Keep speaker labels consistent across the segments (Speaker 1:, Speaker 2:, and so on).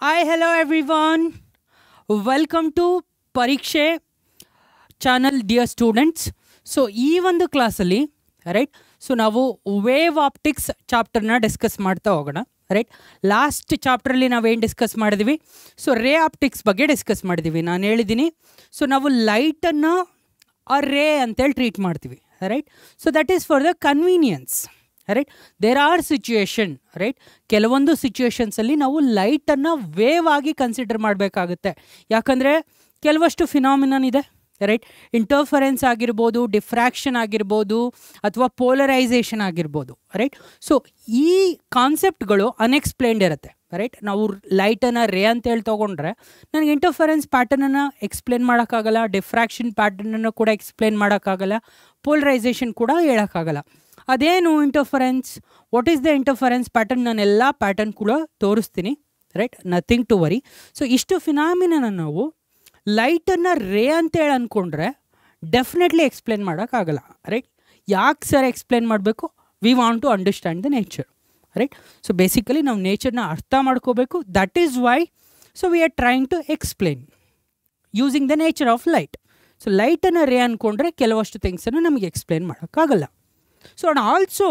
Speaker 1: Hi, hello everyone. Welcome to Parikshe channel dear students. So ಈ ಒಂದು ಕ್ಲಾಸಲ್ಲಿ right ನಾವು ವೇವ್ ಆಪ್ಟಿಕ್ಸ್ ಚಾಪ್ಟರ್ನ ಡಿಸ್ಕಸ್ ಮಾಡ್ತಾ ಹೋಗೋಣ. ರೈಟ್, ಲಾಸ್ಟ್ ಚಾಪ್ಟ್ರಲ್ಲಿ ನಾವೇನು ಡಿಸ್ಕಸ್ ಮಾಡಿದ್ವಿ? ರೇ ಆಪ್ಟಿಕ್ಸ್ ಬಗ್ಗೆ ಡಿಸ್ಕಸ್ ಮಾಡಿದ್ವಿ. ನಾನು ಹೇಳಿದ್ದೀನಿ, ನಾವು ಲೈಟನ್ನು ರೇ ಅಂತೇಳಿ ಟ್ರೀಟ್ ಮಾಡ್ತೀವಿ. Right, that is for the convenience. Right, there are situation. Right, ಕೆಲವೊಂದು ಸಿಚುಯೇಷನ್ಸಲ್ಲಿ ನಾವು ಲೈಟನ್ನು ವೇವ್ ಆಗಿ ಕನ್ಸಿಡರ್ ಮಾಡಬೇಕಾಗುತ್ತೆ. ಯಾಕಂದರೆ ಕೆಲವಷ್ಟು ಫಿನಾಮಿನನ್ ಇದೆ. ರೈಟ್, ಇಂಟರ್ಫರೆನ್ಸ್ ಆಗಿರ್ಬೋದು, ಡಿಫ್ರಾಕ್ಷನ್ ಆಗಿರ್ಬೋದು, ಅಥವಾ ಪೋಲರೈಸೇಷನ್ ಆಗಿರ್ಬೋದು. ರೈಟ್, ಈ ಕಾನ್ಸೆಪ್ಟ್ಗಳು ಅನ್ಎಕ್ಸ್ಪ್ಲೇನ್ಡ್ ಇರುತ್ತೆ. ರೈಟ್, ನಾವು ಲೈಟನ್ನು ರೇ ಅಂತೇಳಿ ತೊಗೊಂಡ್ರೆ ನನಗೆ ಇಂಟರ್ಫರೆನ್ಸ್ ಪ್ಯಾಟರ್ನನ್ನು ಎಕ್ಸ್ಪ್ಲೇನ್ ಮಾಡೋಕ್ಕಾಗಲ್ಲ, ಡಿಫ್ರಾಕ್ಷನ್ ಪ್ಯಾಟರ್ನನ್ನು ಕೂಡ ಎಕ್ಸ್ಪ್ಲೇನ್ ಮಾಡೋಕ್ಕಾಗಲ್ಲ, ಪೋಲರೈಸೇಷನ್ ಕೂಡ ಹೇಳೋಕ್ಕಾಗಲ್ಲ. ಅದೇನು interference, what is the interference pattern? ನಾನು ಎಲ್ಲ ಪ್ಯಾಟರ್ನ್ ಕೂಡ ತೋರಿಸ್ತೀನಿ. Right, nothing to worry. ಇಷ್ಟು ಫಿನಾಮಿನನ ನಾವು ಲೈಟನ್ನು ರೇ ಅಂತೇಳಿ ಅಂದ್ಕೊಂಡ್ರೆ ಡೆಫಿನೆಟ್ಲಿ ಎಕ್ಸ್ಪ್ಲೇನ್ ಮಾಡೋಕ್ಕಾಗಲ್ಲ. ರೈಟ್, ಯಾಕೆ ಸರ್ ಎಕ್ಸ್ಪ್ಲೇನ್ ಮಾಡಬೇಕು? We want to understand the nature. Right, basically ನಾವು ನೇಚರ್ನ ಅರ್ಥ ಮಾಡ್ಕೋಬೇಕು. That is why we are trying to explain using the nature of light. ಲೈಟನ್ನು ರೇ ಅಂದ್ಕೊಂಡ್ರೆ ಕೆಲವಷ್ಟು ಥಿಂಗ್ಸನ್ನು ನಮಗೆ ಎಕ್ಸ್ಪ್ಲೇನ್ ಮಾಡೋಕ್ಕಾಗಲ್ಲ. And also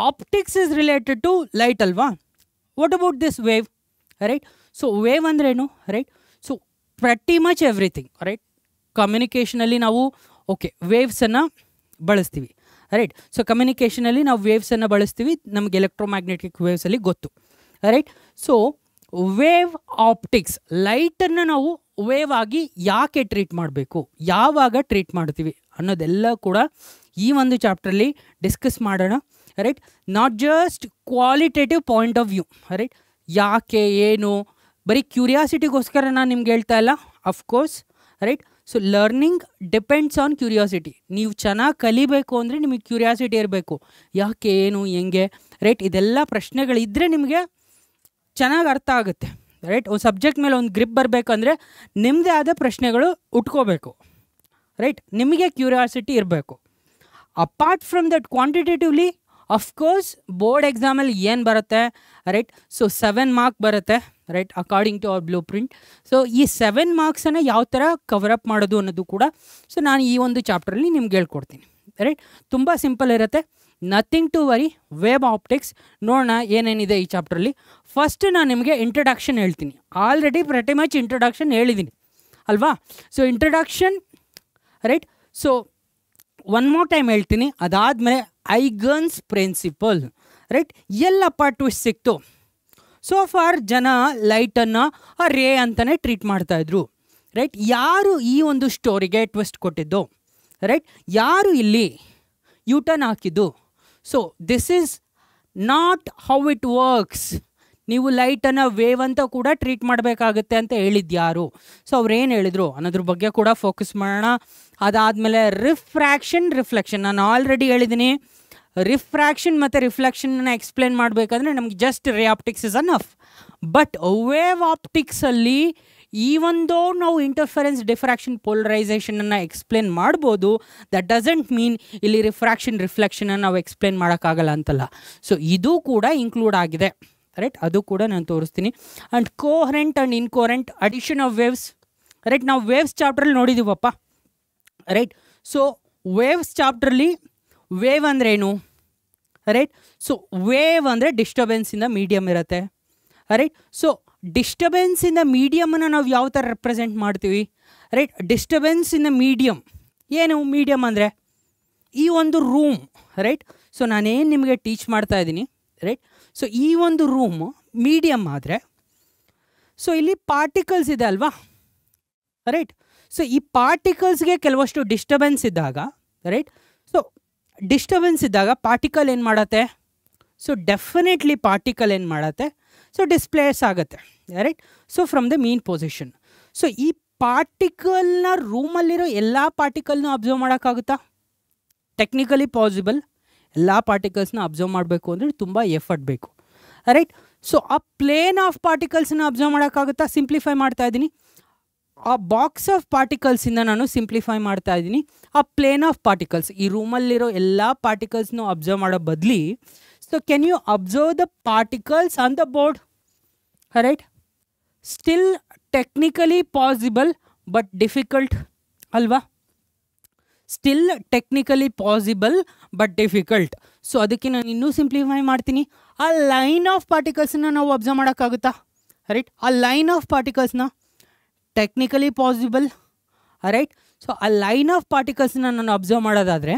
Speaker 1: optics is related to light ಅಲ್ವಾ? What about this wave? Right, wave ಅಂದ್ರೇನು? Right, pretty much everything. Right, ಕಮ್ಯುನಿಕೇಷನಲ್ಲಿ ನಾವು ವೇವ್ಸನ್ನು ಬಳಸ್ತೀವಿ. ರೈಟ್, ಕಮ್ಯುನಿಕೇಷನಲ್ಲಿ ನಾವು ವೇವ್ಸನ್ನು ಬಳಸ್ತೀವಿ. ನಮಗೆ ಎಲೆಕ್ಟ್ರೋಮ್ಯಾಗ್ನೆಟಿಕ್ ವೇವ್ಸಲ್ಲಿ ಗೊತ್ತು. ರೈಟ್, ವೇವ್ ಆಪ್ಟಿಕ್ಸ್, ಲೈಟನ್ನು ನಾವು ವೇವ್ ಆಗಿ ಯಾಕೆ ಟ್ರೀಟ್ ಮಾಡಬೇಕು, ಯಾವಾಗ ಟ್ರೀಟ್ ಮಾಡ್ತೀವಿ ಅನ್ನೋದೆಲ್ಲ ಕೂಡ ಈ ಒಂದು ಚಾಪ್ಟ್ರಲ್ಲಿ ಡಿಸ್ಕಸ್ ಮಾಡೋಣ. Right, not just qualitative point of view. Right, ಯಾಕೆ ಏನು ಬರೀ ಕ್ಯೂರಿಯಾಸಿಟಿಗೋಸ್ಕರ ನಾನು ನಿಮ್ಗೆ ಹೇಳ್ತಾ ಇಲ್ಲ. Of course right, learning depends on curiosity. ನೀವು ಚೆನ್ನಾಗಿ ಕಲಿಬೇಕು ಅಂದರೆ ನಿಮಗೆ ಕ್ಯೂರಿಯಾಸಿಟಿ ಇರಬೇಕು. ಯಾಕೆ, ಏನು, ಹೆಂಗೆ? ರೈಟ್, ಇದೆಲ್ಲ ಪ್ರಶ್ನೆಗಳಿದ್ದರೆ ನಿಮಗೆ ಚೆನ್ನಾಗಿ ಅರ್ಥ ಆಗುತ್ತೆ. ರೈಟ್, ಒಂದು ಸಬ್ಜೆಕ್ಟ್ ಮೇಲೆ ಒಂದು ಗ್ರಿಪ್ ಬರಬೇಕಂದ್ರೆ ನಿಮ್ಮದೇ ಆದ ಪ್ರಶ್ನೆಗಳು ಉಟ್ಕೋಬೇಕು. ರೈಟ್, ನಿಮಗೆ ಕ್ಯೂರಿಯಾಸಿಟಿ ಇರಬೇಕು. Apart from that quantitatively of course board ಎಕ್ಸಾಮಲ್ಲಿ ಏನು ಬರುತ್ತೆ? ರೈಟ್, 7 ಮಾರ್ಕ್ ಬರುತ್ತೆ. Right, according to our blueprint. ಈ 7 ಮಾರ್ಕ್ಸನ್ನು ಯಾವ ಥರ ಕವರಪ್ ಮಾಡೋದು ಅನ್ನೋದು ಕೂಡ ನಾನು ಈ ಒಂದು ಚಾಪ್ಟ್ರಲ್ಲಿ ನಿಮ್ಗೆ ಹೇಳ್ಕೊಡ್ತೀನಿ. ರೈಟ್, ತುಂಬ ಸಿಂಪಲ್ ಇರುತ್ತೆ. Nothing to worry. Wave optics ನೋಡೋಣ ಏನೇನಿದೆ ಈ ಚಾಪ್ಟ್ರಲ್ಲಿ. ಫಸ್ಟ್ ನಾನು ನಿಮಗೆ ಇಂಟ್ರಡಕ್ಷನ್ ಹೇಳ್ತೀನಿ. ಆಲ್ರೆಡಿ ಪ್ರತಿ ಮಚ್ ಇಂಟ್ರಡಕ್ಷನ್ ಹೇಳಿದ್ದೀನಿ ಅಲ್ವಾ? Introduction. Right, one more time ಹೇಳ್ತೀನಿ. ಅದಾದಮೇಲೆ ಐಗನ್ಸ್ ಪ್ರಿನ್ಸಿಪಲ್. ರೈಟ್, ಎಲ್ಲಪ್ಪ ಟ್ವಿಸ್ಟ್ ಸಿಕ್ತು? ಫಾರ್ ಜನ ಲೈಟನ್ನು ರೇ ಅಂತಲೇ ಟ್ರೀಟ್ ಮಾಡ್ತಾಯಿದ್ರು. ರೈಟ್, ಯಾರು ಈ ಒಂದು ಸ್ಟೋರಿಗೆ ಟ್ವಿಸ್ಟ್ ಕೊಟ್ಟಿದ್ದು? ರೈಟ್, ಯಾರು ಇಲ್ಲಿ ಯೂಟರ್ನ್ ಹಾಕಿದ್ದು? This is not how it works. ನೀವು ಲೈಟನ್ನು ವೇವ್ ಅಂತ ಕೂಡ ಟ್ರೀಟ್ ಮಾಡಬೇಕಾಗುತ್ತೆ ಅಂತ ಹೇಳಿದ್ಯಾರು? ಅವ್ರೇನು ಹೇಳಿದ್ರು ಅನ್ನೋದ್ರ ಬಗ್ಗೆ ಕೂಡ ಫೋಕಸ್ ಮಾಡೋಣ. ಅದಾದಮೇಲೆ ರಿಫ್ರಾಕ್ಷನ್, ರಿಫ್ಲೆಕ್ಷನ್. ನಾನು ಆಲ್ರೆಡಿ ಹೇಳಿದ್ದೀನಿ, ರಿಫ್ರಾಕ್ಷನ್ ಮತ್ತು ರಿಫ್ಲೆಕ್ಷನ್ನ ಎಕ್ಸ್ಪ್ಲೇನ್ ಮಾಡಬೇಕಂದ್ರೆ ನಮಗೆ just ray optics is enough. But wave ಆಪ್ಟಿಕ್ಸಲ್ಲಿ ಈವನ್ ದೋ ನಾವು ಇಂಟರ್ಫರೆನ್ಸ್, ಡಿಫ್ರಾಕ್ಷನ್, ಪೋಲರೈಸೇಷನನ್ನು ಎಕ್ಸ್ಪ್ಲೇನ್ ಮಾಡ್ಬೋದು. ದಟ್ ಡಸಂಟ್ ಮೀನ್ ಇಲ್ಲಿ ರಿಫ್ರಾಕ್ಷನ್, ರಿಫ್ಲೆಕ್ಷನನ್ನು ನಾವು ಎಕ್ಸ್ಪ್ಲೇನ್ ಮಾಡೋಕ್ಕಾಗಲ್ಲ ಅಂತಲ್ಲ. ಇದು ಕೂಡ ಇನ್ಕ್ಲೂಡ್ ಆಗಿದೆ. ರೈಟ್, ಅದು ಕೂಡ ನಾನು ತೋರಿಸ್ತೀನಿ. And coherent and incoherent addition of waves. Right, ನಾವು ವೇವ್ಸ್ ಚಾಪ್ಟ್ರಲ್ಲಿ ನೋಡಿದ್ದೀವಪ್ಪ. ರೈಟ್, ವೇವ್ಸ್ ಚಾಪ್ಟ್ರಲ್ಲಿ ವೇವ್ ಅಂದ್ರೇನು? ರೈಟ್, ವೇವ್ ಅಂದರೆ ಡಿಸ್ಟರ್ಬೆನ್ಸಿಂದ ಮೀಡಿಯಮ್ ಇರುತ್ತೆ. ರೈಟ್, ಡಿಸ್ಟರ್ಬೆನ್ಸಿಂದ ಮೀಡಿಯಮನ್ನು ನಾವು ಯಾವ ಥರ ರೆಪ್ರೆಸೆಂಟ್ ಮಾಡ್ತೀವಿ? ರೈಟ್, ಡಿಸ್ಟರ್ಬೆನ್ಸಿಂದ ಮೀಡಿಯಮ್ ಏನು? ಮೀಡಿಯಮ್ ಅಂದರೆ ಈ ಒಂದು ರೂಮ್. ರೈಟ್, ನಾನೇನು ನಿಮಗೆ ಟೀಚ್ ಮಾಡ್ತಾ ಇದ್ದೀನಿ. ರೈಟ್, ಈ ಒಂದು ರೂಮ್ ಮೀಡಿಯಮ್ ಆದರೆ ಇಲ್ಲಿ ಪಾರ್ಟಿಕಲ್ಸ್ ಇದೆ ಅಲ್ವಾ? ರೈಟ್, ಈ ಪಾರ್ಟಿಕಲ್ಸ್ಗೆ ಕೆಲವಷ್ಟು ಡಿಸ್ಟರ್ಬೆನ್ಸ್ ಇದ್ದಾಗ, ರೈಟ್, ಡಿಸ್ಟರ್ಬೆನ್ಸ್ ಇದ್ದಾಗ ಪಾರ್ಟಿಕಲ್ ಏನು ಮಾಡುತ್ತೆ? ಡೆಫಿನೆಟ್ಲಿ ಪಾರ್ಟಿಕಲ್ ಏನು ಮಾಡುತ್ತೆ? ಡಿಸ್ಪ್ಲೇಸ್ ಆಗುತ್ತೆ. Right, from the mean position. ಈ ಪಾರ್ಟಿಕಲ್ನ ರೂಮಲ್ಲಿರೋ ಎಲ್ಲ ಪಾರ್ಟಿಕಲ್ನ ಅಬ್ಸರ್ವ್ ಮಾಡೋಕ್ಕಾಗುತ್ತಾ? Technically possible. ಎಲ್ಲ ಪಾರ್ಟಿಕಲ್ಸ್ನ ಅಬ್ಸರ್ವ್ ಮಾಡಬೇಕು ಅಂದರೆ ತುಂಬ ಎಫರ್ಟ್ ಬೇಕು. ರೈಟ್, ಆ ಪ್ಲೇನ್ ಆಫ್ ಪಾರ್ಟಿಕಲ್ಸನ್ನ ಅಬ್ಸರ್ವ್ ಮಾಡೋಕ್ಕಾಗುತ್ತಾ? ಸಿಂಪ್ಲಿಫೈ ಮಾಡ್ತಾ ಇದ್ದೀನಿ. ಆ ಬಾಕ್ಸ್ ಆಫ್ ಪಾರ್ಟಿಕಲ್ಸಿಂದ ನಾನು ಸಿಂಪ್ಲಿಫೈ ಮಾಡ್ತಾ ಇದ್ದೀನಿ. ಆ ಪ್ಲೇನ್ ಆಫ್ ಪಾರ್ಟಿಕಲ್ಸ್, ಈ ರೂಮಲ್ಲಿರೋ ಎಲ್ಲ ಪಾರ್ಟಿಕಲ್ಸ್ನೂ ಅಬ್ಸರ್ವ್ ಮಾಡೋ ಬದಲಿ, can you observe the particles on the board? Right. Still technically possible but difficult ಅಲ್ವಾ? Still technically possible but difficult. So ಅದಕ್ಕೆ ನಾನು ಇನ್ನೂ ಸಿಂಪ್ಲಿಫೈ ಮಾಡ್ತೀನಿ. ಆ ಲೈನ್ ಆಫ್ ಪಾರ್ಟಿಕಲ್ಸ್ನ ನಾವು ಅಬ್ಸರ್ವ್ ಮಾಡೋಕ್ಕಾಗುತ್ತಾ? ರೈಟ್, ಆ ಲೈನ್ ಆಫ್ ಪಾರ್ಟಿಕಲ್ಸ್ನ ಟೆಕ್ನಿಕಲಿ ಪಾಸಿಬಲ್. ರೈಟ್, ಸೊ ಆ ಲೈನ್ ಆಫ್ ಪಾರ್ಟಿಕಲ್ಸ್ನ ನಾನು ಅಬ್ಸರ್ವ್ ಮಾಡೋದಾದರೆ,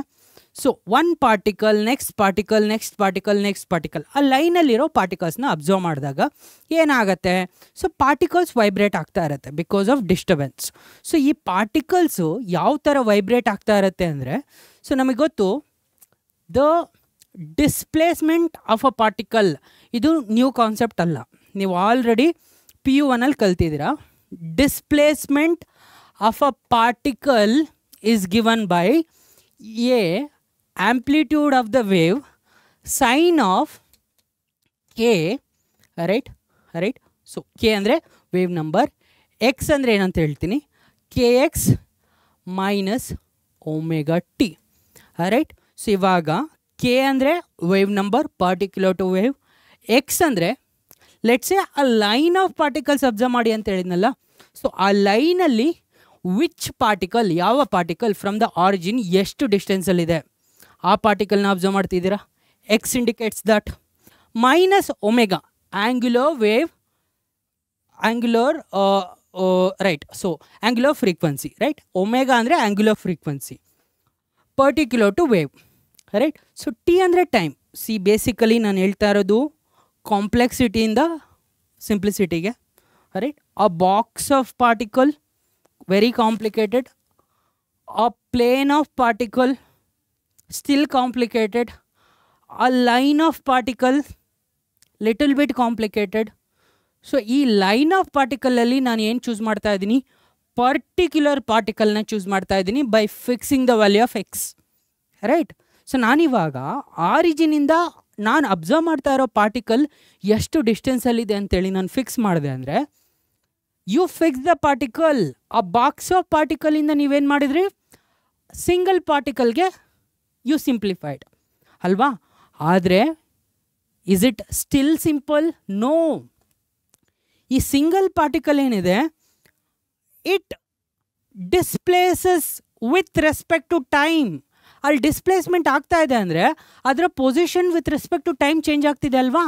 Speaker 1: so one particle next particle next particle next particle, ಆ ಲೈನಲ್ಲಿರೋ ಪಾರ್ಟಿಕಲ್ಸ್ನ ಅಬ್ಸರ್ವ್ ಮಾಡಿದಾಗ ಏನಾಗುತ್ತೆ? ಸೊ ಪಾರ್ಟಿಕಲ್ಸ್ ವೈಬ್ರೇಟ್ ಆಗ್ತಾ ಇರುತ್ತೆ ಬಿಕಾಸ್ ಆಫ್ ಡಿಸ್ಟರ್ಬೆನ್ಸ್. ಸೊ ಈ ಪಾರ್ಟಿಕಲ್ಸು ಯಾವ ಥರ ವೈಬ್ರೇಟ್ ಆಗ್ತಾ ಇರುತ್ತೆ ಅಂದರೆ, ಸೊ ನಮಗೆ ಗೊತ್ತು the displacement of a particle, ಇದು ನ್ಯೂ ಕಾನ್ಸೆಪ್ಟ್ ಅಲ್ಲ, ನೀವು ಆಲ್ರೆಡಿ PU1 ಕಲ್ತಿದ್ದೀರಾ. Displacement of a particle is given by a amplitude of the wave sine of k, right. So k ಅಂದರೆ ವೇವ್ ನಂಬರ್, x ಅಂದರೆ ಏನಂತ ಹೇಳ್ತೀನಿ, kx minus omega T. Right, so ಇವಾಗ k ಅಂದರೆ wave number particular to wave, x ಅಂದರೆ let's say ಆ line of particles observe ಮಾಡಿ ಅಂತ ಹೇಳಿದ್ನಲ್ಲ. ಸೊ ಆ ಲೈನಲ್ಲಿ ವಿಚ್ ಪಾರ್ಟಿಕಲ್, ಯಾವ ಪಾರ್ಟಿಕಲ್ ಫ್ರಮ್ ದ ಆರಿಜಿನ್ ಎಷ್ಟು ಡಿಸ್ಟೆನ್ಸಲ್ಲಿದೆ ಆ ಪಾರ್ಟಿಕಲ್ನ ಅಬ್ಸರ್ವ್ ಮಾಡ್ತಿದ್ದೀರಾ. X indicates that. Minus omega angular wave, angular right, so angular frequency. Right, omega ಅಂದರೆ angular frequency particular to wave. Right, so t ಅಂದರೆ ಟೈಮ್. ಸಿ ಬೇಸಿಕಲಿ ನಾನು ಹೇಳ್ತಾ ಇರೋದು ಕಾಂಪ್ಲೆಕ್ಸಿಟಿಯಿಂದ ಸಿಂಪ್ಲಿಸಿಟಿಗೆ. Right, a box of particle very complicated, a plane of particle still complicated, a line of particle little bit complicated. So ಈ line of ಪಾರ್ಟಿಕಲಲ್ಲಿ ನಾನು ಏನು choose ಮಾಡ್ತಾ ಇದ್ದೀನಿ, ಪರ್ಟಿಕ್ಯುಲರ್ ಪಾರ್ಟಿಕಲ್ನ ಚೂಸ್ ಮಾಡ್ತಾ ಇದ್ದೀನಿ by fixing the value of X. Right, so ನಾನಿವಾಗ ಆರಿಜಿನಿಂದ ನಾನು observe ಮಾಡ್ತಾ ಇರೋ ಪಾರ್ಟಿಕಲ್ ಎಷ್ಟು ಡಿಸ್ಟೆನ್ಸಲ್ಲಿದೆ ಅಂತೇಳಿ ನಾನು ಫಿಕ್ಸ್ ಮಾಡಿದೆ ಅಂದರೆ, ಯು ಫಿಕ್ಸ್ ದ ಪಾರ್ಟಿಕಲ್. ಆ ಬಾಕ್ಸ್ ಆಫ್ ಪಾರ್ಟಿಕಲಿಂದ ನೀವೇನು ಮಾಡಿದ್ರಿ, ಸಿಂಗಲ್ ಪಾರ್ಟಿಕಲ್ಗೆ ಯು ಸಿಂಪ್ಲಿಫೈಡ್ ಅಲ್ವಾ. ಆದರೆ is it still simple? No. ಈ ಸಿಂಗಲ್ ಪಾರ್ಟಿಕಲ್ ಏನಿದೆ, it displaces with respect to time. ಅಲ್ಲಿ ಡಿಸ್ಪ್ಲೇಸ್ಮೆಂಟ್ ಆಗ್ತಾ ಇದೆ ಅಂದರೆ ಅದರ position with respect to time change ಆಗ್ತಿದೆ ಅಲ್ವಾ.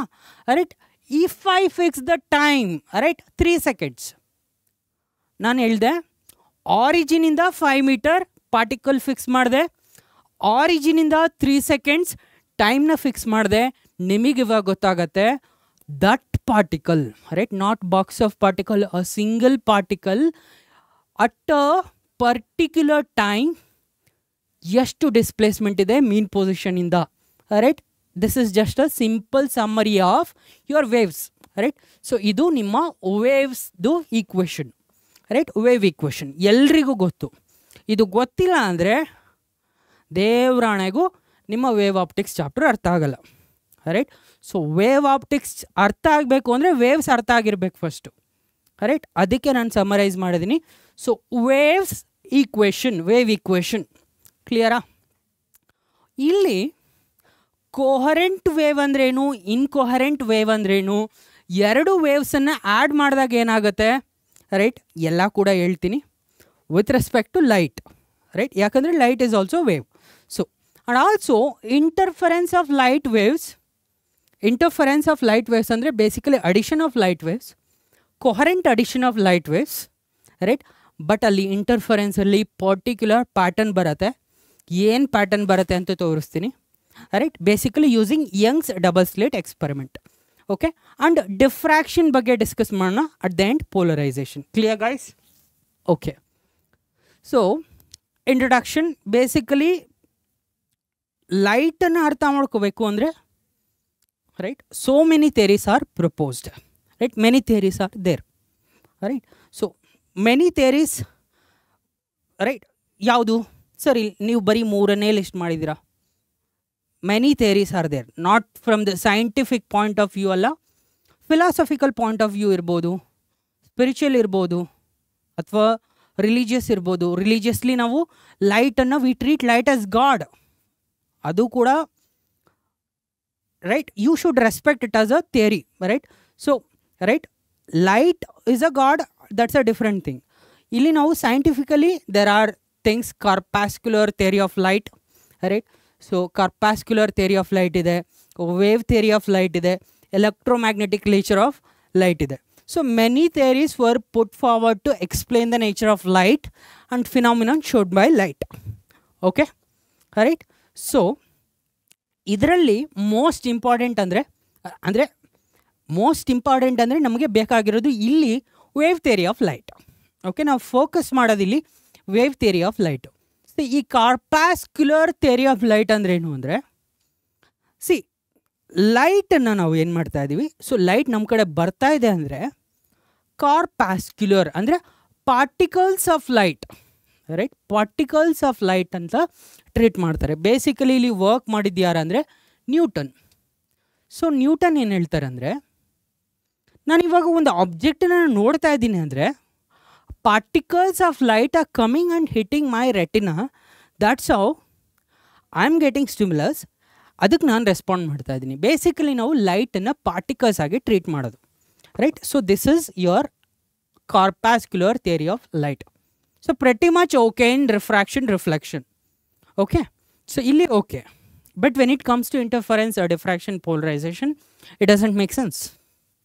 Speaker 1: Right, if I fix the time, right, 3 seconds, ನಾನು ಹೇಳಿದೆ ಆರಿಜಿನಿಂದ 5 meter ಪಾರ್ಟಿಕಲ್ ಫಿಕ್ಸ್ ಮಾಡಿದೆ, ಆರಿಜಿನಿಂದ 3 seconds ಟೈಮ್ನ ಫಿಕ್ಸ್ ಮಾಡಿದೆ. ನಿಮಗೆ ಇವಾಗ ಗೊತ್ತಾಗತ್ತೆ that particle, right, not box of particle, a single particle at a particular time ಎಷ್ಟು ಡಿಸ್ಪ್ಲೇಸ್ಮೆಂಟ್ ಇದೆ ಮೀನ್ ಪೊಸಿಷನಿಂದ. Right, this is just a simple summary of your waves. Right, so ಇದು ನಿಮ್ಮ ವೇವ್ಸ್ದು ಈಕ್ವೇಷನ್. ರೈಟ್, ವೇವ್ ಈಕ್ವೇಷನ್ ಎಲ್ರಿಗೂ ಗೊತ್ತು. ಇದು ಗೊತ್ತಿಲ್ಲ ಅಂದರೆ ದೇವ್ರಾಣೆಗೂ ನಿಮ್ಮ ವೇವ್ ಆಪ್ಟಿಕ್ಸ್ ಚಾಪ್ಟರ್ ಅರ್ಥ ಆಗಲ್ಲ. ರೈಟ್, ಸೊ ವೇವ್ ಆಪ್ಟಿಕ್ಸ್ ಅರ್ಥ ಆಗಬೇಕು ಅಂದರೆ ವೇವ್ಸ್ ಅರ್ಥ ಆಗಿರ್ಬೇಕು ಫಸ್ಟು. ರೈಟ್, ಅದಕ್ಕೆ ನಾನು ಸಮರೈಸ್ ಮಾಡಿದ್ದೀನಿ. So waves equation, wave equation ಕ್ಲಿಯರಾ? ಇಲ್ಲಿ ಕೋಹರೆಂಟ್ ವೇವ್ ಅಂದ್ರೇನು, ಇನ್ಕೋಹರೆಂಟ್ ವೇವ್ ಅಂದ್ರೇನು, ಎರಡು ವೇವ್ಸನ್ನು ಆ್ಯಡ್ ಮಾಡಿದಾಗ ಏನಾಗುತ್ತೆ, ರೈಟ್, ಎಲ್ಲ ಕೂಡ ಹೇಳ್ತೀನಿ with respect to light. Right, ಯಾಕಂದರೆ light is also wave. So and also interference of light waves. Interference of light waves ಅಂದರೆ basically addition of light waves, coherent addition of light waves. Right, but ಅಲ್ಲಿ ಇಂಟರ್ಫರೆನ್ಸಲ್ಲಿ particular pattern ಬರುತ್ತೆ. ಏನು pattern ಬರುತ್ತೆ ಅಂತ ತೋರಿಸ್ತೀನಿ. Right, basically using Young's double slit experiment. Okay, and diffraction ಬಗ್ಗೆ discuss ಮಾಡೋಣ at the end, polarisation. Clear guys? Okay, so introduction. Basically ಲೈಟನ್ನು ಅರ್ಥ ಮಾಡ್ಕೋಬೇಕು ಅಂದರೆ, right, so many theories are proposed. Right, many theories are there. Right, so many theories. Right, ಯಾವುದು sir? ಇಲ್ಲಿ ನೀವು ಬರೀ 3 ಲಿಸ್ಟ್ ಮಾಡಿದ್ದೀರಾ. Many theories are there, not from the scientific point of view ಅಲ್ಲ, ಫಿಲಾಸಫಿಕಲ್ ಪಾಯಿಂಟ್ ಆಫ್ ವ್ಯೂ ಇರ್ಬೋದು, spiritual ಇರ್ಬೋದು, ಅಥವಾ religious ಇರ್ಬೋದು. ರಿಲಿಜಿಯಸ್ಲಿ ನಾವು ಲೈಟನ್ನು we treat light as God, ಅದು ಕೂಡ right. You should respect it as a theory. Right, so right, light is a God, that's a different thing. ಇಲ್ಲಿ ನಾವು scientifically there are things, corpuscular theory of light, right. So corpuscular theory of light ಇದೆ, wave theory of light ಇದೆ, electromagnetic nature of light ಇದೆ. So many theories were put forward to explain the nature of light and phenomenon showed by light. Okay, right? So ಇದರಲ್ಲಿ most important ಅಂದರೆ ನಮಗೆ ಬೇಕಾಗಿರೋದು ಇಲ್ಲಿ wave theory of light. Okay, ನಾವು focus ಮಾಡೋದಿಲ್ಲಿ wave theory of light. So ಈ corpuscular theory of light ಅಂದ್ರೇನು ಅಂದರೆ, ಸಿ ಲೈಟನ್ನು ನಾವು ಏನು ಮಾಡ್ತಾ ಇದ್ದೀವಿ, ಸೊ ಲೈಟ್ ನಮ್ಮ ಕಡೆ ಬರ್ತಾ ಇದೆ ಅಂದರೆ ಕಾರ್ಪಾಸ್ಕ್ಯುಲರ್ ಅಂದರೆ particles of light, right, particles of light ಅಂತ ಟ್ರೀಟ್ ಮಾಡ್ತಾರೆ. ಬೇಸಿಕಲಿ ಇಲ್ಲಿ ವರ್ಕ್ ಮಾಡಿದ್ದು ಯಾರು ಅಂದರೆ ನ್ಯೂಟನ್. ಸೊ ನ್ಯೂಟನ್ ಏನು ಹೇಳ್ತಾರೆ ಅಂದರೆ, ನಾನು ಇವಾಗ ಒಂದು ಆಬ್ಜೆಕ್ಟನ್ನ ನೋಡ್ತಾ ಇದ್ದೀನಿ ಅಂದರೆ particles of light are coming and hitting my retina, that's how I am getting stimulus, ಅದಕ್ಕೆ ನಾನು ರೆಸ್ಪಾಂಡ್ ಮಾಡ್ತಾ ಇದ್ದೀನಿ. ಬೇಸಿಕಲಿ ನಾವು ಲೈಟನ್ನು ಪಾರ್ಟಿಕಲ್ಸ್ ಆಗಿ ಟ್ರೀಟ್ ಮಾಡೋದು, right. So this is your corpuscular theory of light. So pretty much okay in refraction reflection. Okay, so ಇಲ್ಲಿ okay, but when it comes to interference or diffraction polarisation it doesn't make sense,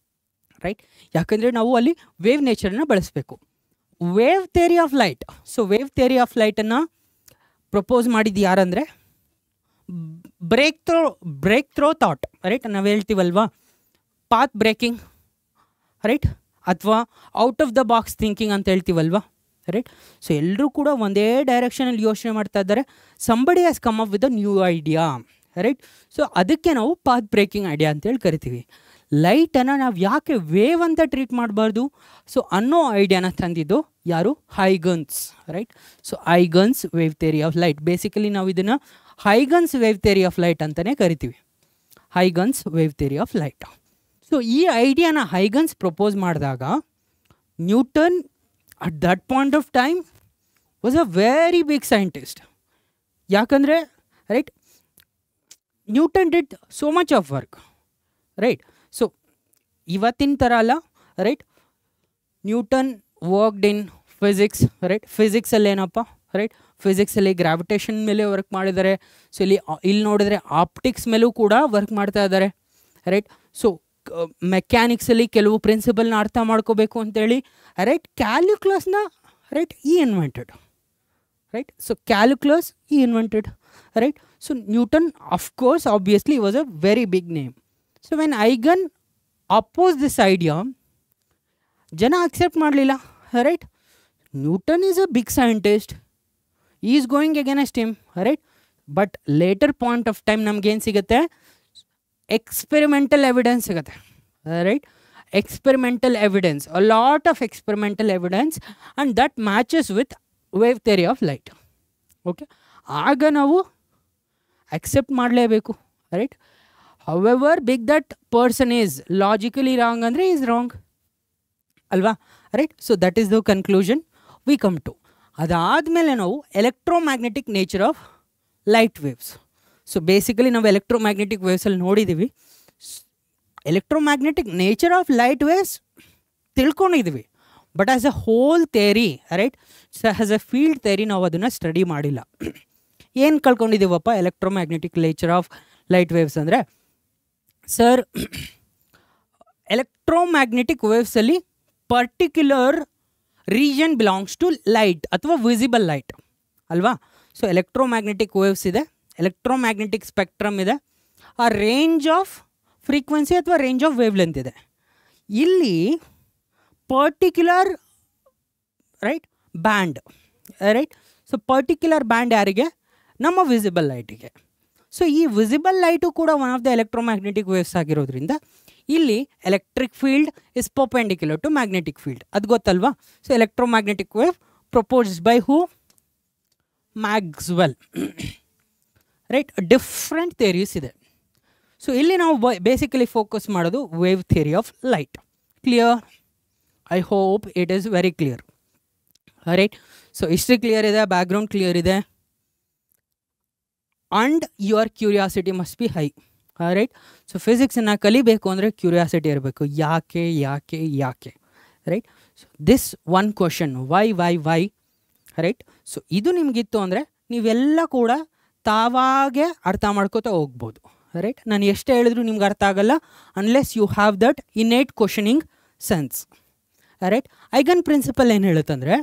Speaker 1: right. ಯಾಕಂದರೆ ನಾವು ಅಲ್ಲಿ wave ನೇಚರನ್ನು ಬಳಸಬೇಕು. Wave theory of light, so wave theory of ಲೈಟನ್ನು propose ಮಾಡಿದ್ದು ಯಾರಂದರೆ breakthrough thought, right. ನಾವು ಹೇಳ್ತೀವಲ್ವಾ ಪಾತ್ ಬ್ರೇಕಿಂಗ್, ರೈಟ್, ಅಥವಾ out of the box thinking ಅಂತ ಹೇಳ್ತೀವಲ್ವಾ, ರೈಟ್. ಸೊ ಎಲ್ಲರೂ ಕೂಡ ಒಂದೇ ಡೈರೆಕ್ಷನಲ್ಲಿ ಯೋಚನೆ ಮಾಡ್ತಾ ಇದ್ದಾರೆ. Somebody has come up with a new idea, right. So ಅದಕ್ಕೆ ನಾವು ಪಾತ್ ಬ್ರೇಕಿಂಗ್ ಐಡಿಯಾ ಅಂತೇಳಿ ಕರಿತೀವಿ. ಲೈಟನ್ನು ನಾವು ಯಾಕೆ ವೇವ್ ಅಂತ ಟ್ರೀಟ್ ಮಾಡಬಾರ್ದು ಸೊ ಅನ್ನೋ ಐಡಿಯಾನ ತಂದಿದ್ದು ಯಾರು, Huygens, right. So Huygens wave theory of light, basically ನಾವು ಇದನ್ನು Huygens wave theory of light ಅಂತಲೇ ಕರಿತೀವಿ, Huygens wave theory of light. So ಈ ಐಡಿಯಾನ ಹೈಗನ್ಸ್ ಪ್ರಪೋಸ್ ಮಾಡಿದಾಗ Newton at that point of time was a very big scientist. ಯಾಕಂದರೆ right, Newton did so much of work, right. So ಇವತ್ತಿನ ಥರ ಅಲ್ಲ, right. Newton worked in physics, right. ಫಿಸಿಕ್ಸಲ್ಲಿ ಏನಪ್ಪ, right, ಫಿಸಿಕ್ಸಲ್ಲಿ ಗ್ರಾವಿಟೇಷನ್ ಮೇಲೆ ವರ್ಕ್ ಮಾಡಿದ್ದಾರೆ. ಸೊ ಇಲ್ಲಿ ನೋಡಿದ್ರೆ ಆಪ್ಟಿಕ್ಸ್ ಮೇಲೂ ಕೂಡ ವರ್ಕ್ ಮಾಡ್ತಾ ಇದ್ದಾರೆ, ರೈಟ್. ಸೊ ಮೆಕ್ಯಾನಿಕ್ಸಲ್ಲಿ ಕೆಲವು ಪ್ರಿನ್ಸಿಪಲ್ನ ಅರ್ಥ ಮಾಡ್ಕೋಬೇಕು ಅಂತೇಳಿ, ರೈಟ್, ಕ್ಯಾಲ್ಕುಲಸ್ನ, right, invented, right. So calculus invented, right. So Newton of course obviously was a very big name. So when ಐಗನ್ ಅಪೋಸ್ ದಿಸ್ ಐಡಿಯಾ, ಜನ ಅಕ್ಸೆಪ್ಟ್ ಮಾಡಲಿಲ್ಲ, right. Newton is a big scientist, is going against him, right. But later point of time ನಮಗೇನು ಸಿಗುತ್ತೆ, experimental evidence ಸಿಗುತ್ತೆ, right. Experimental evidence, a lot of experimental evidence, and that matches with wave theory of light. Okay, ಆಗ ನಾವು accept ಮಾಡಲೇಬೇಕು, right. However big that person is, logically wrong ಅಂದರೆ is wrong ಅಲ್ವಾ, right. So that is the conclusion we come to. ಅದಾದಮೇಲೆ ನಾವು electromagnetic nature of light waves. So basically ನಾವು electromagnetic ವೇವ್ಸಲ್ಲಿ ನೋಡಿದ್ದೀವಿ, electromagnetic nature of light waves ತಿಳ್ಕೊಂಡಿದ್ದೀವಿ, but as a whole theory, right, so as a field theory ನಾವು ಅದನ್ನು study ಮಾಡಿಲ್ಲ. ಏನು ಕಳ್ಕೊಂಡಿದ್ದೀವಪ್ಪ electromagnetic nature of light waves ಅಂದರೆ, ಸರ್ ಎಲೆಕ್ಟ್ರೋಮ್ಯಾಗ್ನೆಟಿಕ್ ವೇವ್ಸಲ್ಲಿ particular region belongs to light ಅಥವಾ ವಿಸಿಬಲ್ ಲೈಟ್ ಅಲ್ವಾ. ಸೊ ಎಲೆಕ್ಟ್ರೋಮ್ಯಾಗ್ನೆಟಿಕ್ ವೇವ್ಸ್ ಇದೆ, ಎಲೆಕ್ಟ್ರೋಮ್ಯಾಗ್ನೆಟಿಕ್ ಸ್ಪೆಕ್ಟ್ರಮ್ ಇದೆ, ಆ ರೇಂಜ್ ಆಫ್ ಫ್ರೀಕ್ವೆನ್ಸಿ ಅಥವಾ ರೇಂಜ್ ಆಫ್ ವೇವ್ ಲೆಂತ್ ಇದೆ. ಇಲ್ಲಿ particular, right, band, right. So particular band ಯಾರಿಗೆ, ನಮ್ಮ ವಿಸಿಬಲ್ ಲೈಟಿಗೆ. ಸೊ ಈ ವಿಸಿಬಲ್ ಲೈಟು ಕೂಡ one of the electromagnetic waves ಆಗಿರೋದ್ರಿಂದ ಇಲ್ಲಿ electric field is perpendicular to magnetic field, ಅದು ಗೊತ್ತಲ್ವಾ. So electromagnetic wave proposed by who, Maxwell, right. Different theories ಇದೆ. ಸೊ ಇಲ್ಲಿ ನಾವು ಬೇಸಿಕಲಿ ಫೋಕಸ್ ಮಾಡೋದು wave theory of light. Clear? I hope it is very clear, right. So history clear ಇದೆ, background clear ಇದೆ, and your curiosity must be high, right. So ಫಿಸಿಕ್ಸನ್ನು ಕಲಿಬೇಕು ಅಂದರೆ curiosity ಇರಬೇಕು, ಯಾಕೆ ಯಾಕೆ ಯಾಕೆ, right. So this one question why right. So ಇದು ನಿಮಗಿತ್ತು ಅಂದರೆ ನೀವೆಲ್ಲ ಕೂಡ ತಾವಾಗೆ ಅರ್ಥ ಮಾಡ್ಕೋತಾ ಹೋಗ್ಬೋದು, ರೈಟ್. ನಾನು ಎಷ್ಟು ಹೇಳಿದ್ರು ನಿಮ್ಗೆ ಅರ್ಥ ಆಗಲ್ಲ unless you have that innate questioning sense, right. ಐಗನ್ ಪ್ರಿನ್ಸಿಪಲ್ ಏನು ಹೇಳುತ್ತಂದರೆ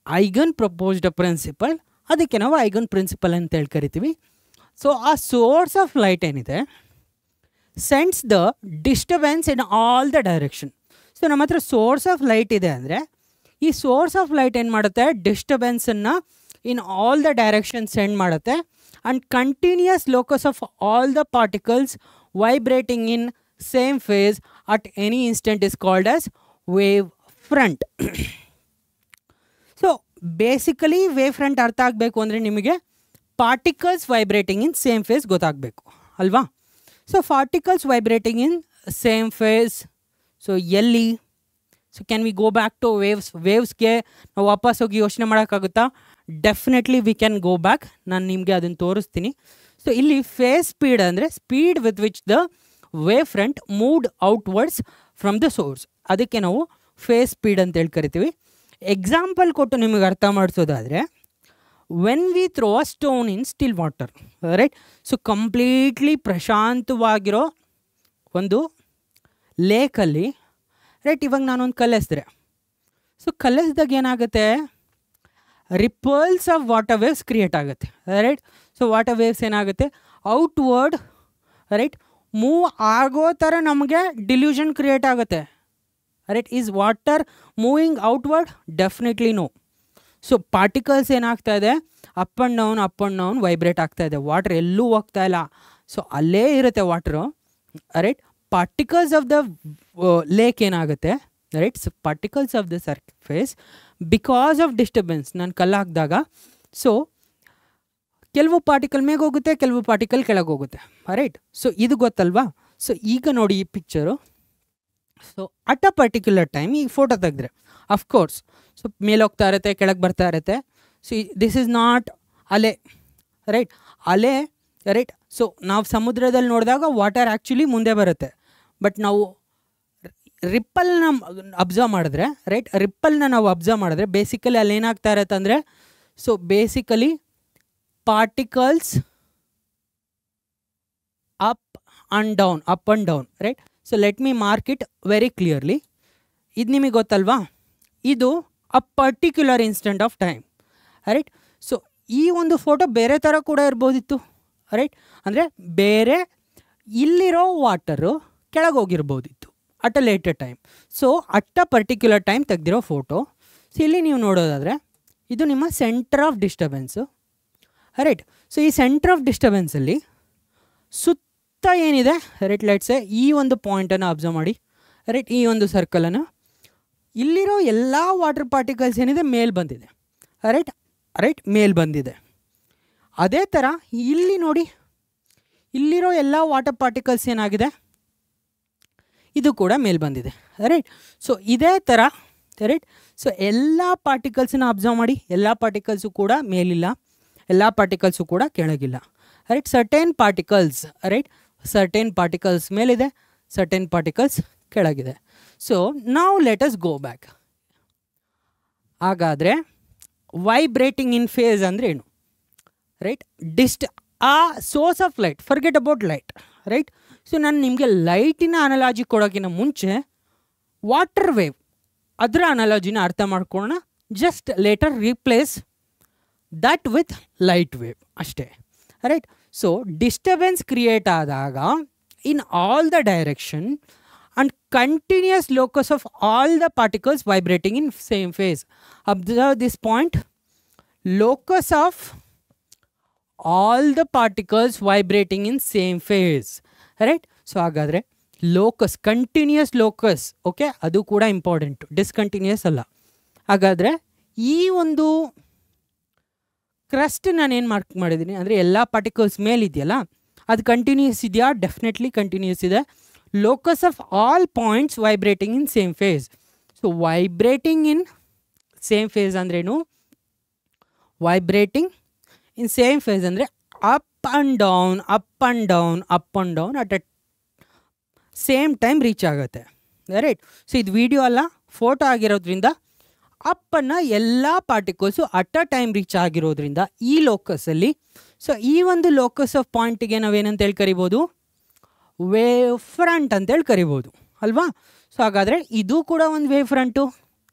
Speaker 1: ಐಗನ್ ಪ್ರಪೋಸ್ಡ್ ಪ್ರಿನ್ಸಿಪಲ್, ಅದಕ್ಕೆ ನಾವು ಐಗನ್ ಪ್ರಿನ್ಸಿಪಲ್ ಅಂತ ಹೇಳಿ ಕರಿತೀವಿ. ಸೊ ಆ ಸೋರ್ಸ್ ಆಫ್ ಲೈಟ್ ಏನಿದೆ sends the disturbance in all the direction. So ನಮ್ಮ ಹತ್ರ ಸೋರ್ಸ್ ಆಫ್ ಲೈಟ್ ಇದೆ ಅಂದರೆ ಈ ಸೋರ್ಸ್ ಆಫ್ ಲೈಟ್ ಏನು ಮಾಡುತ್ತೆ, ಡಿಸ್ಟರ್ಬೆನ್ಸನ್ನು in all the direction send ಮಾಡುತ್ತೆ. And continuous locus of all the particles vibrating in same phase at any instant is called as wave front. So basically wave front ಅರ್ಥ ಆಗಬೇಕು ಅಂದರೆ ನಿಮಗೆ particles vibrating in same phase ಗೊತ್ತಾಗಬೇಕು ಅಲ್ವಾ. So particles vibrating in same phase, so ಎಲ್ಲಿ, so can we go back to ವೇವ್ಸ್ಗೆ ನಾವು ವಾಪಸ್ ಹೋಗಿ ಯೋಚನೆ ಮಾಡೋಕ್ಕಾಗುತ್ತಾ? Definitely we can go back. ನಾನು ನಿಮಗೆ ಅದನ್ನು ತೋರಿಸ್ತೀನಿ. ಸೊ ಇಲ್ಲಿ ಫೇಸ್ ಸ್ಪೀಡ್ ಅಂದರೆ speed with which the wave front moved outwards from the source, ಅದಕ್ಕೆ ನಾವು ಫೇಸ್ ಸ್ಪೀಡ್ ಅಂತೇಳಿ ಕರಿತೀವಿ. ಎಕ್ಸಾಂಪಲ್ ಕೊಟ್ಟು ನಿಮಗೆ ಅರ್ಥ ಮಾಡಿಸೋದಾದರೆ when we throw a stone in still water, right. So completely ಪ್ರಶಾಂತವಾಗಿರೋ ಒಂದು ಲೇಕಲ್ಲಿ, ರೈಟ್, ಇವಾಗ ನಾನೊಂದು ಕಲ್ಲೆಸಿದ್ರೆ, ಸೊ ಕಲ್ಲೆಸ್ದಾಗ ಏನಾಗುತ್ತೆ, ripples of water waves create ಆಗುತ್ತೆ, ರೈಟ್. ಸೊ ವಾಟರ್ ವೇವ್ಸ್ ಏನಾಗುತ್ತೆ ಔಟ್ವರ್ಡ್, ರೈಟ್, ಮೂವ್ ಆಗೋ ಥರ ನಮಗೆ ಡಿಲ್ಯೂಷನ್ ಕ್ರಿಯೇಟ್ ಆಗುತ್ತೆ, right. Is water moving outward? Definitely no. So particles ಏನಾಗ್ತಾ ಇದೆ, ಅಪ್ ಆ್ಯಂಡ್ ಡೌನ್ ವೈಬ್ರೇಟ್ ಆಗ್ತಾ ಇದೆ, ವಾಟರ್ ಎಲ್ಲೂ ಹೋಗ್ತಾ ಇಲ್ಲ, ಸೊ ಅಲ್ಲೇ ಇರುತ್ತೆ water, right. Particles of the lake ಏನಾಗುತ್ತೆ, right. So particles of the surface because of disturbance, ನಾನು ಕಲ್ಲು ಹಾಕಿದಾಗ ಸೊ ಕೆಲವು ಪಾರ್ಟಿಕಲ್ ಮೇಗೆ ಹೋಗುತ್ತೆ, ಕೆಲವು ಪಾರ್ಟಿಕಲ್ ಕೆಳಗೆ ಹೋಗುತ್ತೆ, ರೈಟ್. ಸೊ ಇದು ಗೊತ್ತಲ್ವಾ. ಸೊ ಈಗ ನೋಡಿ ಈ picture, so at a particular time ಈ ಫೋಟೋ ತೆಗೆದ್ರೆ ಅಫ್ಕೋರ್ಸ್ ಸೊ ಮೇಲೆ ಹೋಗ್ತಾ ಇರುತ್ತೆ, ಕೆಳಗೆ ಬರ್ತಾ ಇರುತ್ತೆ. ಸೊ ದಿಸ್ ಈಸ್ ನಾಟ್ ಅಲೆ, ರೈಟ್, ಅಲೆ, ರೈಟ್. ಸೊ ನಾವು ಸಮುದ್ರದಲ್ಲಿ ನೋಡಿದಾಗ ವಾಟರ್ ಆ್ಯಕ್ಚುಲಿ ಮುಂದೆ ಬರುತ್ತೆ, ಬಟ್ ನಾವು ರಿಪ್ಪಲ್ನ ಅಬ್ಸರ್ವ್ ಮಾಡಿದ್ರೆ, ರೈಟ್, ರಿಪ್ಪಲ್ನ ನಾವು ಅಬ್ಸರ್ವ್ ಮಾಡಿದ್ರೆ ಬೇಸಿಕಲಿ ಅಲ್ಲಿ ಏನಾಗ್ತಾ ಇರುತ್ತೆ ಅಂದರೆ, so basically particles up and down, right. So let me mark it very clearly. ಇದು ನಿಮಗೆ ಗೊತ್ತಲ್ವಾ, ಇದು ಅ particular instant of time, right. So ಈ ಒಂದು ಫೋಟೋ ಬೇರೆ ಥರ ಕೂಡ ಇರ್ಬೋದಿತ್ತು, ರೈಟ್. ಅಂದರೆ ಬೇರೆ ಇಲ್ಲಿರೋ ವಾಟರು ಕೆಳಗೆ ಹೋಗಿರ್ಬೋದಿತ್ತು at a later time. So at a particular time ತೆಗೆದಿರೋ ಫೋಟೋ. ಸೊ ಇಲ್ಲಿ ನೀವು ನೋಡೋದಾದರೆ ಇದು ನಿಮ್ಮ centre of disturbance, right. So ಈ ಸೆಂಟರ್ ಆಫ್ ಡಿಸ್ಟರ್ಬೆನ್ಸಲ್ಲಿ ಸುತ್ತ ಏನಿದೆ, ರೈಟ್, ಲೆಟ್ಸೆ ಈ ಒಂದು ಪಾಯಿಂಟನ್ನು ಅಬ್ಸರ್ವ್ ಮಾಡಿ, ರೈಟ್. ಈ ಒಂದು ಸರ್ಕಲನ್ನು ಇಲ್ಲಿರೋ ಎಲ್ಲ ವಾಟರ್ ಪಾರ್ಟಿಕಲ್ಸ್ ಏನಿದೆ ಮೇಲ್ ಬಂದಿದೆ, ರೈಟ್, ಮೇಲ್ ಬಂದಿದೆ. ಅದೇ ಥರ ಇಲ್ಲಿ ನೋಡಿ, ಇಲ್ಲಿರೋ ಎಲ್ಲ ವಾಟರ್ ಪಾರ್ಟಿಕಲ್ಸ್ ಏನಾಗಿದೆ, ಇದು ಕೂಡ ಮೇಲ್ ಬಂದಿದೆ, ರೈಟ್. ಸೊ ಇದೇ ಥರ, ರೈಟ್. ಸೊ ಎಲ್ಲ ಪಾರ್ಟಿಕಲ್ಸನ್ನ ಅಬ್ಸರ್ವ್ ಮಾಡಿ, ಎಲ್ಲ ಪಾರ್ಟಿಕಲ್ಸು ಕೂಡ ಮೇಲಿಲ್ಲ, ಎಲ್ಲ ಪಾರ್ಟಿಕಲ್ಸು ಕೂಡ ಕೆಳಗಿಲ್ಲ, right. Certain particles, right, certain particles ಮೇಲಿದೆ, ಸರ್ಟೇನ್ ಪಾರ್ಟಿಕಲ್ಸ್ ಕೆಳಗಿದೆ. ಸೊ ನಾವು ಲೆಟ್ ಅಸ್ ಗೋ ಬ್ಯಾಕ್. ಹಾಗಾದರೆ ವೈಬ್ರೇಟಿಂಗ್ ಇನ್ ಫೇಸ್ ಅಂದರೆ ಏನು, ರೈಟ್. ಆ source of light, forget about light, right. So ನಾನು ನಿಮಗೆ ಲೈಟಿನ ಅನಾಲಜಿ ಕೊಡೋಕ್ಕಿಂತ ಮುಂಚೆ ವಾಟರ್ ವೇವ್ ಅದರ ಅನಾಲಜಿನ ಅರ್ಥ ಮಾಡ್ಕೊಳ್ಳೋಣ. Just later replace that with light wave ಅಷ್ಟೇ, ರೈಟ್. ಸೊ ಡಿಸ್ಟರ್ಬೆನ್ಸ್ ಕ್ರಿಯೇಟ್ ಆದಾಗ in all the direction and continuous locus of all the particles vibrating in same phase. Observe this point, locus of all the particles vibrating in same phase, right. So hagadre locus, continuous locus, okay, adu kuda important, discontinuous alla. Hagadre ee ಒಂದು crust ನಾನು ಏನು mark ಮಾಡಿದ್ದೀನಿ ಅಂದರೆ ಎಲ್ಲ particles ಮೇಲೆ ಇದೆಯಲ್ಲ ಅದು continuous ಇದೆಯಾ? ಡೆಫಿನೆಟ್ಲಿ ಕಂಟಿನ್ಯೂಸ್ ಇದೆ. locus of all points vibrating in same phase. So vibrating in same phase ಅಂದ್ರೇನು? vibrating in same phase ಅಂದರೆ up and down up and down up and down at A same time reach ಆಗುತ್ತೆ, right. So ಇದು video ಅಲ್ಲ, photo ಆಗಿರೋದ್ರಿಂದ ಅಪ್ಪನ್ನು ಎಲ್ಲ particles at a time reach ಆಗಿರೋದ್ರಿಂದ ಈ ಲೋಕಸಲ್ಲಿ, so ಈ ಒಂದು ಲೋಕಸ್ ಆಫ್ ಪಾಯಿಂಟಿಗೆ ನಾವೇನಂತ ಹೇಳಿ ಕರಿಬೋದು, ವೇವ್ ಫ್ರಂಟ್ ಅಂತೇಳಿ ಕರಿಬೋದು ಅಲ್ವಾ. ಸೊ ಹಾಗಾದರೆ ಇದು ಕೂಡ ಒಂದು ವೇವ್ ಫ್ರಂಟು,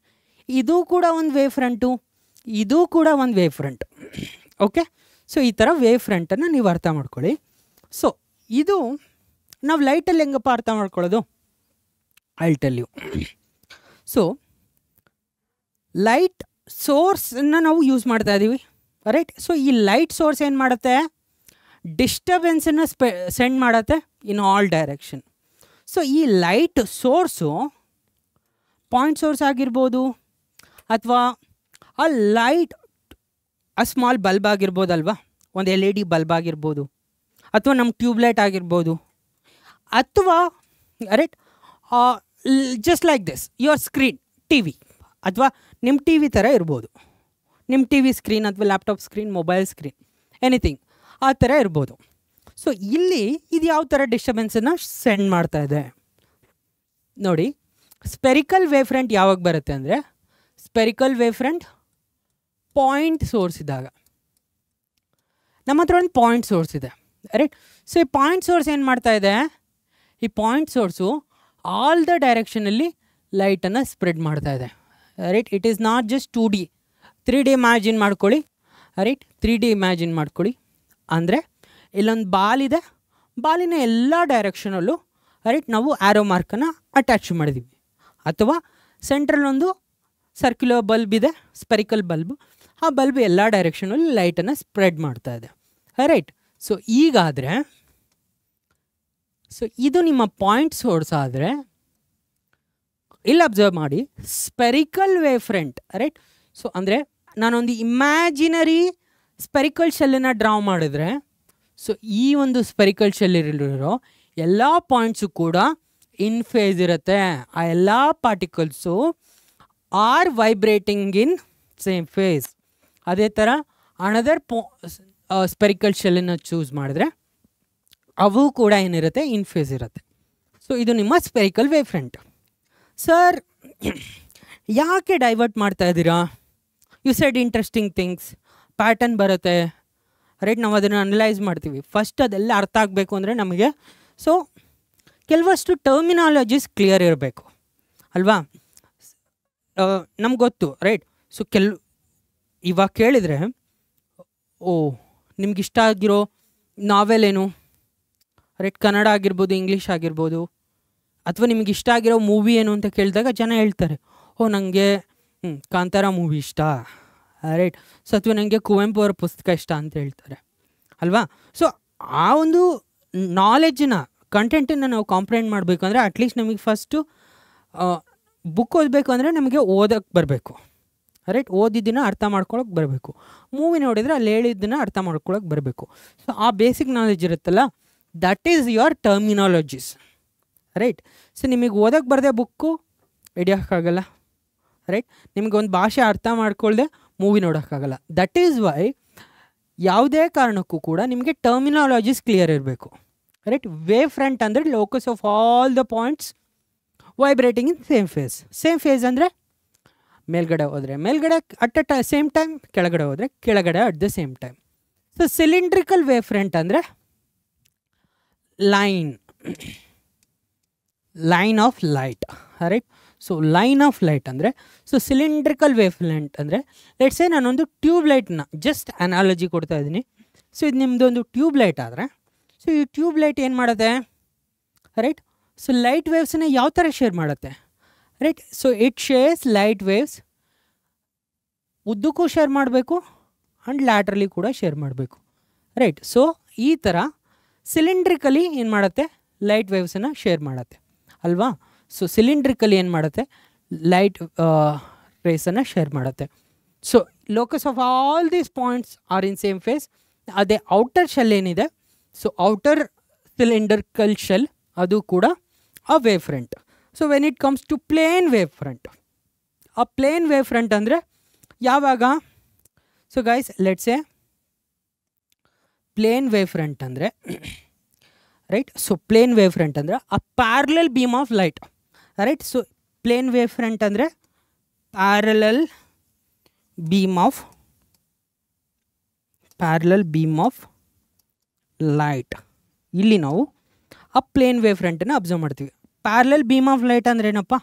Speaker 1: ಇದು ಕೂಡ ಒಂದು ವೇವ್ ಫ್ರಂಟು, ಇದು ಕೂಡ ಒಂದು ವೇವ್ ಫ್ರಂಟ್. ಓಕೆ, ಸೊ ಈ ಥರ ವೇವ್ ಫ್ರಂಟನ್ನು ನೀವು ಅರ್ಥ ಮಾಡ್ಕೊಳ್ಳಿ. ಸೊ ಇದು ನಾವು ಲೈಟಲ್ಲಿ ಹೆಂಗಪ್ಪ ಅರ್ಥ ಮಾಡ್ಕೊಳ್ಳೋದು, I will tell you. So light ಸೋರ್ಸನ್ನು ನಾವು ಯೂಸ್ ಮಾಡ್ತಾ ಇದ್ದೀವಿ, ರೈಟ್. ಸೊ ಈ ಲೈಟ್ ಸೋರ್ಸ್ ಏನು ಮಾಡುತ್ತೆ, ಡಿಸ್ಟರ್ಬೆನ್ಸನ್ನು ಸೆಂಡ್ ಮಾಡುತ್ತೆ ಇನ್ ಆಲ್ ಡೈರೆಕ್ಷನ್. ಸೊ ಈ ಲೈಟ್ ಸೋರ್ಸು ಪಾಯಿಂಟ್ ಸೋರ್ಸ್ ಆಗಿರ್ಬೋದು, ಅಥವಾ ಆ ಲೈಟ್ ಸ್ಮಾಲ್ ಬಲ್ಬ್ ಆಗಿರ್ಬೋದಲ್ವಾ, ಒಂದು LED ಬಲ್ಬ್ ಆಗಿರ್ಬೋದು, ಅಥವಾ ನಮ್ಮ ಟ್ಯೂಬ್ಲೈಟ್ ಆಗಿರ್ಬೋದು, ಅಥವಾ right just like this your screen T V, ಅಥವಾ ನಿಮ್ಮ ಟಿ ವಿ ಥರ ಇರ್ಬೋದು, ನಿಮ್ಮ ಟಿ ವಿ ಸ್ಕ್ರೀನ್ ಅಥವಾ laptop screen, mobile screen, anything ಆ ಥರ ಇರ್ಬೋದು. ಸೊ ಇಲ್ಲಿ ಇದು ಯಾವ ಥರ ಡಿಸ್ಟರ್ಬೆನ್ಸನ್ನು ಸೆಂಡ್ ಮಾಡ್ತಾ ಇದೆ ನೋಡಿ. ಸ್ಪೆರಿಕಲ್ ವೇವ್ ಫ್ರಂಟ್ ಯಾವಾಗ ಬರುತ್ತೆ ಅಂದರೆ, spherical wave front point source ಇದ್ದಾಗ. ನಮ್ಮ ಹತ್ರ ಒಂದು ಪಾಯಿಂಟ್ ಸೋರ್ಸ್ ಇದೆ, ರೈಟ್. ಸೊ ಈ ಪಾಯಿಂಟ್ ಸೋರ್ಸ್ ಏನು ಮಾಡ್ತಾ ಇದೆ, ಈ ಪಾಯಿಂಟ್ ಸೋರ್ಸು ಆಲ್ ದ ಡೈರೆಕ್ಷನಲ್ಲಿ ಲೈಟನ್ನು ಸ್ಪ್ರೆಡ್ ಮಾಡ್ತಾ ಇದೆ, right. It is not just 2D, 3D imagine ಮಾಡ್ಕೊಳ್ಳಿ, ರೈಟ್. 3D ಇಮ್ಯಾಜಿನ್ ಮಾಡ್ಕೊಳ್ಳಿ ಅಂದರೆ ಇಲ್ಲೊಂದು ಬಾಲಿದೆ, ಬಾಲಿನ ಎಲ್ಲ ಡೈರೆಕ್ಷನಲ್ಲೂ ರೈಟ್ ನಾವು ಆ್ಯರೋ ಮಾರ್ಕನ್ನು ಅಟ್ಯಾಚ್ ಮಾಡಿದ್ದೀವಿ, ಅಥವಾ ಸೆಂಟ್ರಲ್ ಒಂದು ಸರ್ಕ್ಯುಲರ್ ಬಲ್ಬ್ ಇದೆ, ಸ್ಪೆರಿಕಲ್ ಬಲ್ಬ್, ಆ ಬಲ್ಬ್ ಎಲ್ಲ ಡೈರೆಕ್ಷನಲ್ಲಿ ಲೈಟನ್ನು ಸ್ಪ್ರೆಡ್ ಮಾಡ್ತಾ ಇದೆ, ರೈಟ್. ಸೊ ಈಗಾದರೆ, ಸೊ ಇದು ನಿಮ್ಮ ಪಾಯಿಂಟ್ ಸೋರ್ಸ್ ಆದರೆ, ಇಲ್ಲಿ ಅಬ್ಸರ್ವ್ ಮಾಡಿ spherical wave front, right. So ಅಂದರೆ ನಾನೊಂದು ಇಮ್ಯಾಜಿನರಿ ಸ್ಪೆರಿಕಲ್ ಶೆಲ್ಲನ್ನು ಡ್ರಾ ಮಾಡಿದ್ರೆ, ಸೊ ಈ ಒಂದು ಸ್ಪೆರಿಕಲ್ ಶೆಲ್ಲಿರೋ ಎಲ್ಲ ಪಾಯಿಂಟ್ಸು ಕೂಡ ಇನ್ ಫೇಸ್ ಇರುತ್ತೆ, ಆ ಎಲ್ಲ particles are vibrating in same phase. ಅದೇ ಥರ ಅನದರ್ ಸ್ಪೆರಿಕಲ್ ಶೆಲ್ಲನ್ನು ಚೂಸ್ ಮಾಡಿದ್ರೆ ಅವು ಕೂಡ ಏನಿರುತ್ತೆ, ಇನ್ ಫೇಸ್ ಇರುತ್ತೆ. ಸೊ ಇದು ನಿಮ್ಮ ಸ್ಪೆರಿಕಲ್ ವೇವ್ ಫ್ರಂಟ್. ಸರ್ ಯಾಕೆ ಡೈವರ್ಟ್ ಮಾಡ್ತಾ ಇದ್ದೀರಾ, you said interesting things, pattern ಬರುತ್ತೆ, ರೈಟ್. ನಾವು ಅದನ್ನು ಅನಲೈಸ್ ಮಾಡ್ತೀವಿ. ಫಸ್ಟ್ ಅದೆಲ್ಲ ಅರ್ಥ ಆಗಬೇಕು ಅಂದರೆ ನಮಗೆ ಸೊ ಕೆಲವಷ್ಟು ಟರ್ಮಿನಾಲಜೀಸ್ ಕ್ಲಿಯರ್ ಇರಬೇಕು ಅಲ್ವಾ. ನಮ್ಗೆ ಗೊತ್ತು, ರೈಟ್. ಸೊ ಇವಾಗ ಕೇಳಿದರೆ, ಓ ನಿಮ್ಗಿಷ್ಟ ಆಗಿರೋ ನಾವೆಲ್ ಏನು, ರೈಟ್, ಕನ್ನಡ ಆಗಿರ್ಬೋದು, ಇಂಗ್ಲೀಷ್ ಆಗಿರ್ಬೋದು, ಅಥವಾ ನಿಮ್ಗೆ ಇಷ್ಟ ಆಗಿರೋ ಮೂವಿ ಏನು ಅಂತ ಕೇಳಿದಾಗ ಜನ ಹೇಳ್ತಾರೆ, ಓ ನನಗೆ ಕಾಂತಾರ ಮೂವಿ ಇಷ್ಟ, ರೈಟ್. ಸೊ ಅಥವಾ ನನಗೆ ಕುವೆಂಪು ಅವರ ಪುಸ್ತಕ ಇಷ್ಟ ಅಂತ ಹೇಳ್ತಾರೆ ಅಲ್ವಾ. ಸೊ ಆ ಒಂದು ನಾಲೆಡ್ಜನ್ನ, ಕಂಟೆಂಟನ್ನು ನಾವು ಕಾಂಪ್ರಿಹೆಂಡ್ ಮಾಡಬೇಕು ಅಂದರೆ ಅಟ್ಲೀಸ್ಟ್ ನಮಗೆ ಫಸ್ಟು ಬುಕ್ ಓದಬೇಕು ಅಂದರೆ ನಮಗೆ ಓದೋಕ್ಕೆ ಬರಬೇಕು, ರೈಟ್. ಓದಿದ್ದನ್ನು ಅರ್ಥ ಮಾಡ್ಕೊಳಕ್ಕೆ ಬರಬೇಕು. ಮೂವಿ ನೋಡಿದರೆ ಅಲ್ಲಿ ಹೇಳಿದ್ದನ್ನು ಅರ್ಥ ಮಾಡ್ಕೊಳಕ್ಕೆ ಬರಬೇಕು. ಸೊ ಆ ಬೇಸಿಕ್ ನಾಲೆಡ್ಜ್ ಇರುತ್ತಲ್ಲ, that is your terminologies, right. So ನಿಮಗೆ ಓದೋಕ್ಕೆ ಬರದೆ ಬುಕ್ಕು ಹಿಡಿಯೋಕ್ಕಾಗಲ್ಲ, ರೈಟ್. ನಿಮಗೆ ಒಂದು ಭಾಷೆ ಅರ್ಥ ಮಾಡ್ಕೊಳ್ದೆ ಮೂವಿ ನೋಡೋಕ್ಕಾಗಲ್ಲ. ದಟ್ ಈಸ್ ವೈ ಯಾವುದೇ ಕಾರಣಕ್ಕೂ ಕೂಡ ನಿಮಗೆ ಟರ್ಮಿನಾಲಜೀಸ್ ಕ್ಲಿಯರ್ ಇರಬೇಕು, ರೈಟ್. ವೇವ್ ಫ್ರಂಟ್ ಅಂದರೆ locus of all the points vibrating in same phase. Same phase ಅಂದರೆ ಮೇಲ್ಗಡೆ ಹೋದರೆ ಮೇಲ್ಗಡೆ ಅಟ್ ಎ ಸೇಮ್ ಟೈಮ್, ಕೆಳಗಡೆ ಹೋದರೆ ಕೆಳಗಡೆ at the same time. So cylindrical wave front ಅಂದರೆ line of light, right. So line of light ಅಂದರೆ, so cylindrical wave front ಅಂದರೆ ಲೆಟ್ಸೇ ನಾನೊಂದು ಟ್ಯೂಬ್ಲೈಟ್ನ ಜಸ್ಟ್ ಅನಾಲಜಿ ಕೊಡ್ತಾ ಇದ್ದೀನಿ. ಸೊ ಇದು ನಿಮ್ಮದೊಂದು ಟ್ಯೂಬ್ಲೈಟ್ ಆದರೆ, ಸೊ ಈ ಟ್ಯೂಬ್ಲೈಟ್ ಏನು ಮಾಡುತ್ತೆ, ರೈಟ್. ಸೊ ಲೈಟ್ ವೇವ್ಸನ್ನ ಯಾವ ಥರ ಶೇರ್ ಮಾಡುತ್ತೆ, right. So it shares light waves, ಉದ್ದಕ್ಕೂ ಶೇರ್ ಮಾಡಬೇಕು ಆ್ಯಂಡ್ ಲ್ಯಾಟ್ರಲಿ ಕೂಡ ಶೇರ್ ಮಾಡಬೇಕು, ರೈಟ್. ಸೊ ಈ ಥರ ಸಿಲಿಂಡ್ರಿಕಲಿ ಏನು ಮಾಡುತ್ತೆ, ಲೈಟ್ ವೇವ್ಸನ್ನು ಶೇರ್ ಮಾಡುತ್ತೆ ಅಲ್ವಾ. ಸೊ ಸಿಲಿಂಡ್ರಿಕಲಿ ಏನು ಮಾಡುತ್ತೆ, ಲೈಟ್ ರೇಸನ್ನು ಶೇರ್ ಮಾಡುತ್ತೆ. So locus of all these points are in same phase. ಅದೇ ಔಟರ್ ಶೆಲ್ ಏನಿದೆ, ಸೊ ಔಟರ್ ಸಿಲಿಂಡ್ರಿಕಲ್ ಶೆಲ್ ಅದು ಕೂಡ a wave front. So when it comes to plane wave front, a plane wave front ಅಂದರೆ ಯಾವಾಗ, so guys let's say plane wave front ಅಂದರೆ right, so plane wave front ಅಂದರೆ a parallel beam of light, right. So plane wave front ಅಂದರೆ parallel beam of light. ಇಲ್ಲಿ ನಾವು ಆ plane wave ಫ್ರಂಟನ್ನು observe ಮಾಡ್ತೀವಿ. ಪ್ಯಾರಲಲ್ ಬೀಮ್ ಆಫ್ ಲೈಟ್ ಅಂದ್ರೆ ಏನಪ್ಪ,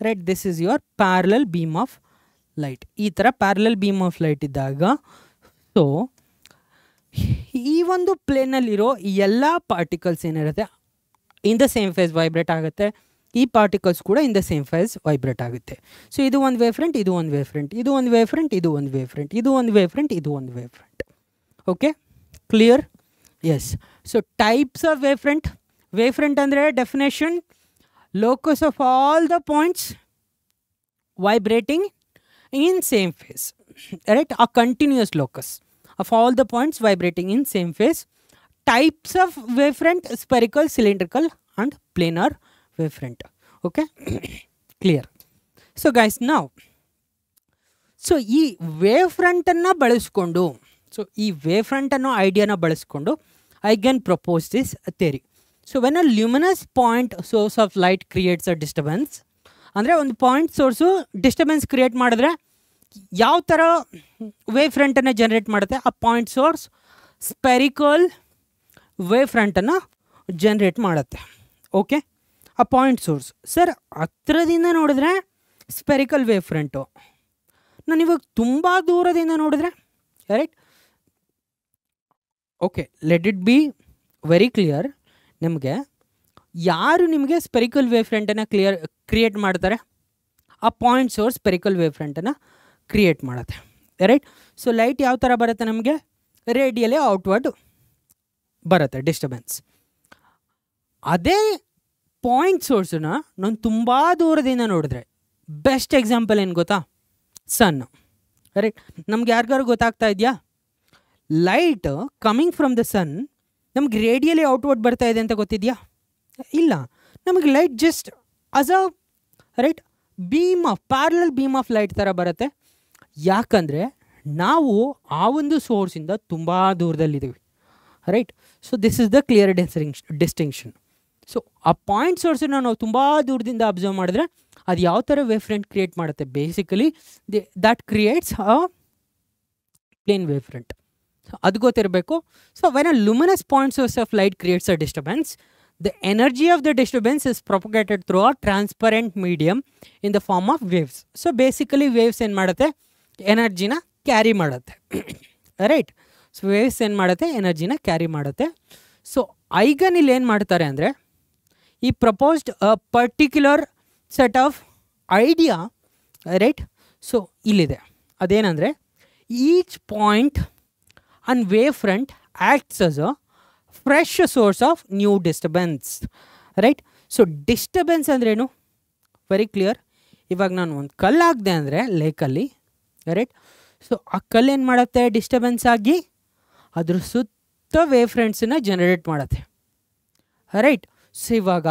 Speaker 1: right, this is your parallel beam of light. ಈ ಥರ ಪ್ಯಾರಲಲ್ ಬೀಮ್ ಆಫ್ ಲೈಟ್ ಇದ್ದಾಗ, ಸೊ ಈ ಒಂದು ಪ್ಲೇನಲ್ಲಿರೋ ಎಲ್ಲ ಪಾರ್ಟಿಕಲ್ಸ್ ಏನಿರುತ್ತೆ in the same phase vibrate ಆಗುತ್ತೆ, ಈ ಪಾರ್ಟಿಕಲ್ಸ್ ಕೂಡ in the same phase vibrate ಆಗುತ್ತೆ. ಸೊ ಇದು ಒಂದು ವೇವ್ ಫ್ರಂಟ್, ಇದು ಒಂದು ವೇವ್ ಫ್ರಂಟ್, ಇದು ಒಂದು ವೇವ್ ಫ್ರಂಟ್, ಇದು ಒಂದು ವೇವ್ ಫ್ರಂಟ್, ಇದು ಒಂದು ವೇವ್ ಫ್ರಂಟ್, ಇದು ಒಂದು wave front. Okay, clear? Yes. So types of wave front. Wave front ಅಂದರೆ definition, locus of all the points vibrating in same phase, right? A continuous locus of all the points vibrating in same phase. Types of wavefront: spherical, cylindrical and planar wavefront. Okay, clear? So guys, now so ee wavefront anna balaskondo, so ee wavefront anno idea na balaskondo I can propose this theory. So when a luminous point source of light creates a disturbance, ಅಂದರೆ ಒಂದು point source disturbance create ಮಾಡಿದ್ರೆ ಯಾವ ಥರ wave ಫ್ರಂಟನ್ನು generate ಮಾಡುತ್ತೆ, ಆ point source spherical wave ಫ್ರಂಟನ್ನು generate ಮಾಡುತ್ತೆ. ಓಕೆ, ಆ ಪಾಯಿಂಟ್ ಸೋರ್ಸ್ ಸರ್ ಹತ್ರದಿಂದ ನೋಡಿದ್ರೆ ಸ್ಪೆರಿಕಲ್ ವೇವ್ ಫ್ರಂಟು, ನಾನು ಇವಾಗ ತುಂಬ ದೂರದಿಂದ ನೋಡಿದ್ರೆ, right? Okay, let it be very clear. ನಿಮಗೆ ಯಾರು ನಿಮಗೆ ಸ್ಪೆರಿಕಲ್ ವೇವ್ ಫ್ರಂಟನ್ನು ಕ್ರಿಯೇಟ್ ಮಾಡ್ತಾರೆ? ಆ ಪಾಯಿಂಟ್ ಸೋರ್ಸ್ ಸ್ಪೆರಿಕಲ್ ವೇವ್ ಫ್ರಂಟನ್ನು ಕ್ರಿಯೇಟ್ ಮಾಡುತ್ತೆ, ರೈಟ್? ಸೊ ಲೈಟ್ ಯಾವ ಥರ ಬರುತ್ತೆ ನಮಗೆ? ರೇಡಿಯಲಿ ಔಟ್ವರ್ಡ್ ಬರುತ್ತೆ ಡಿಸ್ಟರ್ಬೆನ್ಸ್. ಅದೇ ಪಾಯಿಂಟ್ ಸೋರ್ಸನ್ನು ನಾನು ತುಂಬ ದೂರದಿಂದ ನೋಡಿದ್ರೆ, ಬೆಸ್ಟ್ ಎಕ್ಸಾಂಪಲ್ ಏನು ಗೊತ್ತಾ? Sun, right? ನಮ್ಗೆ ಯಾರಿಗಾರು ಗೊತ್ತಾಗ್ತಾ ಇದೆಯಾ? Light coming from the sun ನಮ್ಗೆ ರೇಡಿಯಲಿ ಔಟ್ವರ್ಡ್ ಬರ್ತಾ ಇದೆ ಅಂತ ಗೊತ್ತಿದೆಯಾ? ಇಲ್ಲ, ನಮಗೆ light just as a right beam of parallel beam of light ಥರ ಬರುತ್ತೆ. ಯಾಕಂದರೆ ನಾವು ಆ ಒಂದು ಸೋರ್ಸಿಂದ ತುಂಬ ದೂರದಲ್ಲಿದ್ದೀವಿ, right? So this is the clear distinction. So ಆ ಪಾಯಿಂಟ್ ಸೋರ್ಸನ್ನು ನಾವು ತುಂಬ ದೂರದಿಂದ ಅಬ್ಸರ್ವ್ ಮಾಡಿದ್ರೆ ಅದು ಯಾವ ಥರ ವೇವ್ ಫ್ರಂಟ್ ಕ್ರಿಯೇಟ್ ಮಾಡುತ್ತೆ? Basically that creates a plane wave front. So ಅದು ಗೊತ್ತಿರಬೇಕು. So when a luminous point source of light creates a disturbance, the energy of the disturbance is propagated through a transparent medium in the form of waves. So basically waves ಏನು ಮಾಡುತ್ತೆ? ಎನರ್ಜಿನ carry ಮಾಡುತ್ತೆ, right? So waves ಏನು ಮಾಡುತ್ತೆ? ಎನರ್ಜಿನ carry ಮಾಡುತ್ತೆ. So ಐಗನ್ ಇಲ್ಲಿ ಏನು ಮಾಡ್ತಾರೆ ಅಂದರೆ, ಈ proposed particular set of idea, right? So ಇಲ್ಲಿದೆ, ಅದೇನಂದರೆ each point on wave front acts as a fresh source of new disturbance, right? So disturbance ಅಂದ್ರೇನು? Very clear. ಇವಾಗ ನಾನು ಒಂದು ಕಲ್ಲು ಹಾಕಿದೆ ಅಂದರೆ ಲೇಕಲ್ಲಿ, ರೈಟ್? ಸೊ ಆ ಕಲ್ಲು ಏನು ಮಾಡುತ್ತೆ? ಡಿಸ್ಟರ್ಬೆನ್ಸ್ ಆಗಿ ಅದ್ರ ಸುತ್ತ ವೇವ್ ಫ್ರಂಟ್ಸನ್ನು ಜನರೇಟ್ ಮಾಡುತ್ತೆ, ರೈಟ್? ಸೊ ಇವಾಗ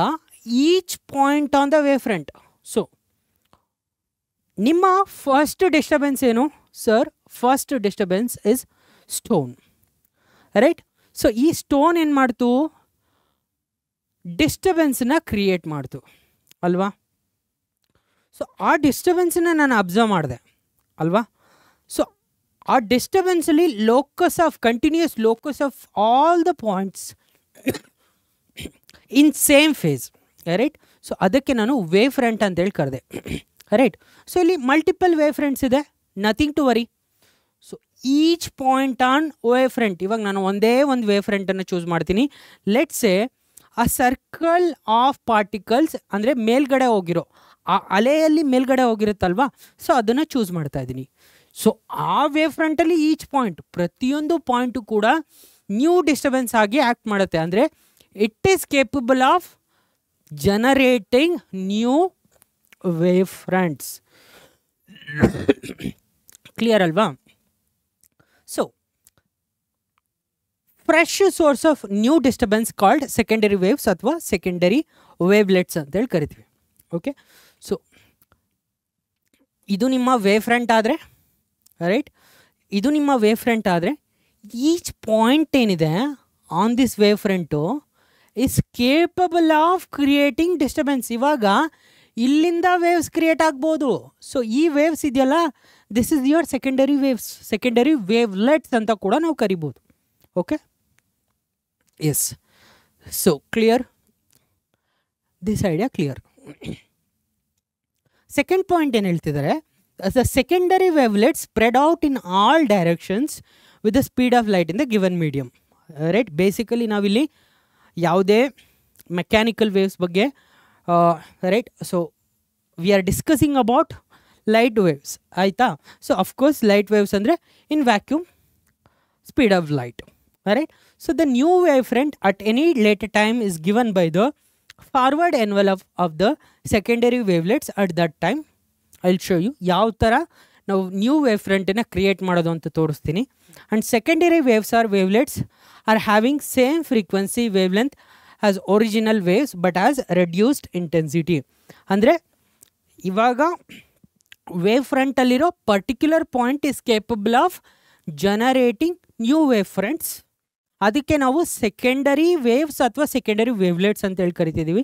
Speaker 1: each point on the wave front, so ನಿಮ್ಮ ಫಸ್ಟ್ ಡಿಸ್ಟರ್ಬೆನ್ಸ್ ಏನು sir? First disturbance is stone, right? So ಈ ಸ್ಟೋನ್ ಏನು ಮಾಡ್ತು? ಡಿಸ್ಟರ್ಬೆನ್ಸನ್ನ ಕ್ರಿಯೇಟ್ ಮಾಡ್ತು ಅಲ್ವಾ? ಸೊ ಆ ಡಿಸ್ಟರ್ಬೆನ್ಸನ್ನ ನಾನು ಅಬ್ಸರ್ವ್ ಮಾಡಿದೆ ಅಲ್ವಾ? ಸೊ ಆ ಡಿಸ್ಟರ್ಬೆನ್ಸಲ್ಲಿ locus of continuous locus of all the points in same phase, right? So ಅದಕ್ಕೆ ನಾನು ವೇವ್ ಫ್ರಂಟ್ ಅಂತೇಳಿ ಕರೆದೆ, ರೈಟ್? ಸೊ ಇಲ್ಲಿ ಮಲ್ಟಿಪಲ್ ವೇವ್ ಫ್ರಂಟ್ಸ್ ಇದೆ, nothing to worry. So each point on wave front, ಇವಾಗ ನಾನು ಒಂದೇ ಒಂದು ವೇವ್ ಫ್ರಂಟನ್ನು ಚೂಸ್ ಮಾಡ್ತೀನಿ. Let's say a circle of particles ಅಂದರೆ ಮೇಲ್ಗಡೆ ಹೋಗಿರೋ ಆ ಅಲೆಯಲ್ಲಿ ಮೇಲ್ಗಡೆ ಹೋಗಿರುತ್ತಲ್ವಾ, ಸೊ ಅದನ್ನು ಚೂಸ್ ಮಾಡ್ತಾ ಇದ್ದೀನಿ. ಸೊ ಆ ವೇವ್ ಫ್ರಂಟಲ್ಲಿ ಈಚ್ ಪಾಯಿಂಟ್, ಪ್ರತಿಯೊಂದು ಪಾಯಿಂಟು ಕೂಡ ನ್ಯೂ ಡಿಸ್ಟರ್ಬೆನ್ಸ್ ಆಗಿ ಆ್ಯಕ್ಟ್ ಮಾಡುತ್ತೆ. ಅಂದರೆ it is capable of generating new wave fronts. Clear ಅಲ್ವಾ? So fresh source of new disturbance called secondary waves ಅಥವಾ ಸೆಕೆಂಡರಿ ವೇವ್ಲೆಟ್ಸ್ ಅಂತೇಳಿ ಕರಿತೀವಿ. ಓಕೆ, ಸೊ ಇದು ನಿಮ್ಮ ವೇವ್ ಫ್ರಂಟ್ ಆದರೆ, ರೈಟ್? ಇದು ನಿಮ್ಮ ವೇವ್ ಫ್ರಂಟ್ ಆದರೆ ಈಚ್ ಪಾಯಿಂಟ್ ಏನಿದೆ on this wave front is capable of creating disturbance. ಇವಾಗ ಇಲ್ಲಿಂದ ವೇವ್ಸ್ ಕ್ರಿಯೇಟ್ ಆಗ್ಬೋದು. ಸೊ ಈ ವೇವ್ಸ್ ಇದೆಯಲ್ಲ, this is your secondary waves, secondary wavelets ಅಂತ ಕೂಡ ನಾವು ಕರಿಬೋದು. Okay, yes. So clear, this idea clear. Second point ಏನು ಹೇಳ್ತಿದ್ದಾರೆ, the secondary wavelets spread out in all directions with the speed of light in the given medium. Right, basically ನಾವಿಲ್ಲಿ ಯಾವುದೇ mechanical waves ಬಗ್ಗೆ right, so we are discussing about light waves ಆಯಿತಾ. So of course light waves ಅಂದರೆ in vacuum speed of light, right. So the new wave front at any later time is given by the forward envelope of the secondary wavelets at that time. I will show you ಯಾವ ಥರ ನಾವು new wave ಫ್ರಂಟನ್ನು create ಮಾಡೋದು ಅಂತ ತೋರಿಸ್ತೀನಿ. And secondary waves or wavelets are having same frequency wavelength as original waves but as reduced intensity. ಅಂದರೆ ಇವಾಗ wave ಫ್ರಂಟಲ್ಲಿರೋ particular point is capable of generating new wave fronts. ಅದಕ್ಕೆ ನಾವು secondary waves ಅಥವಾ secondary wavelets ಅಂತ ಹೇಳಿ ಕರಿತಿದ್ದೀವಿ.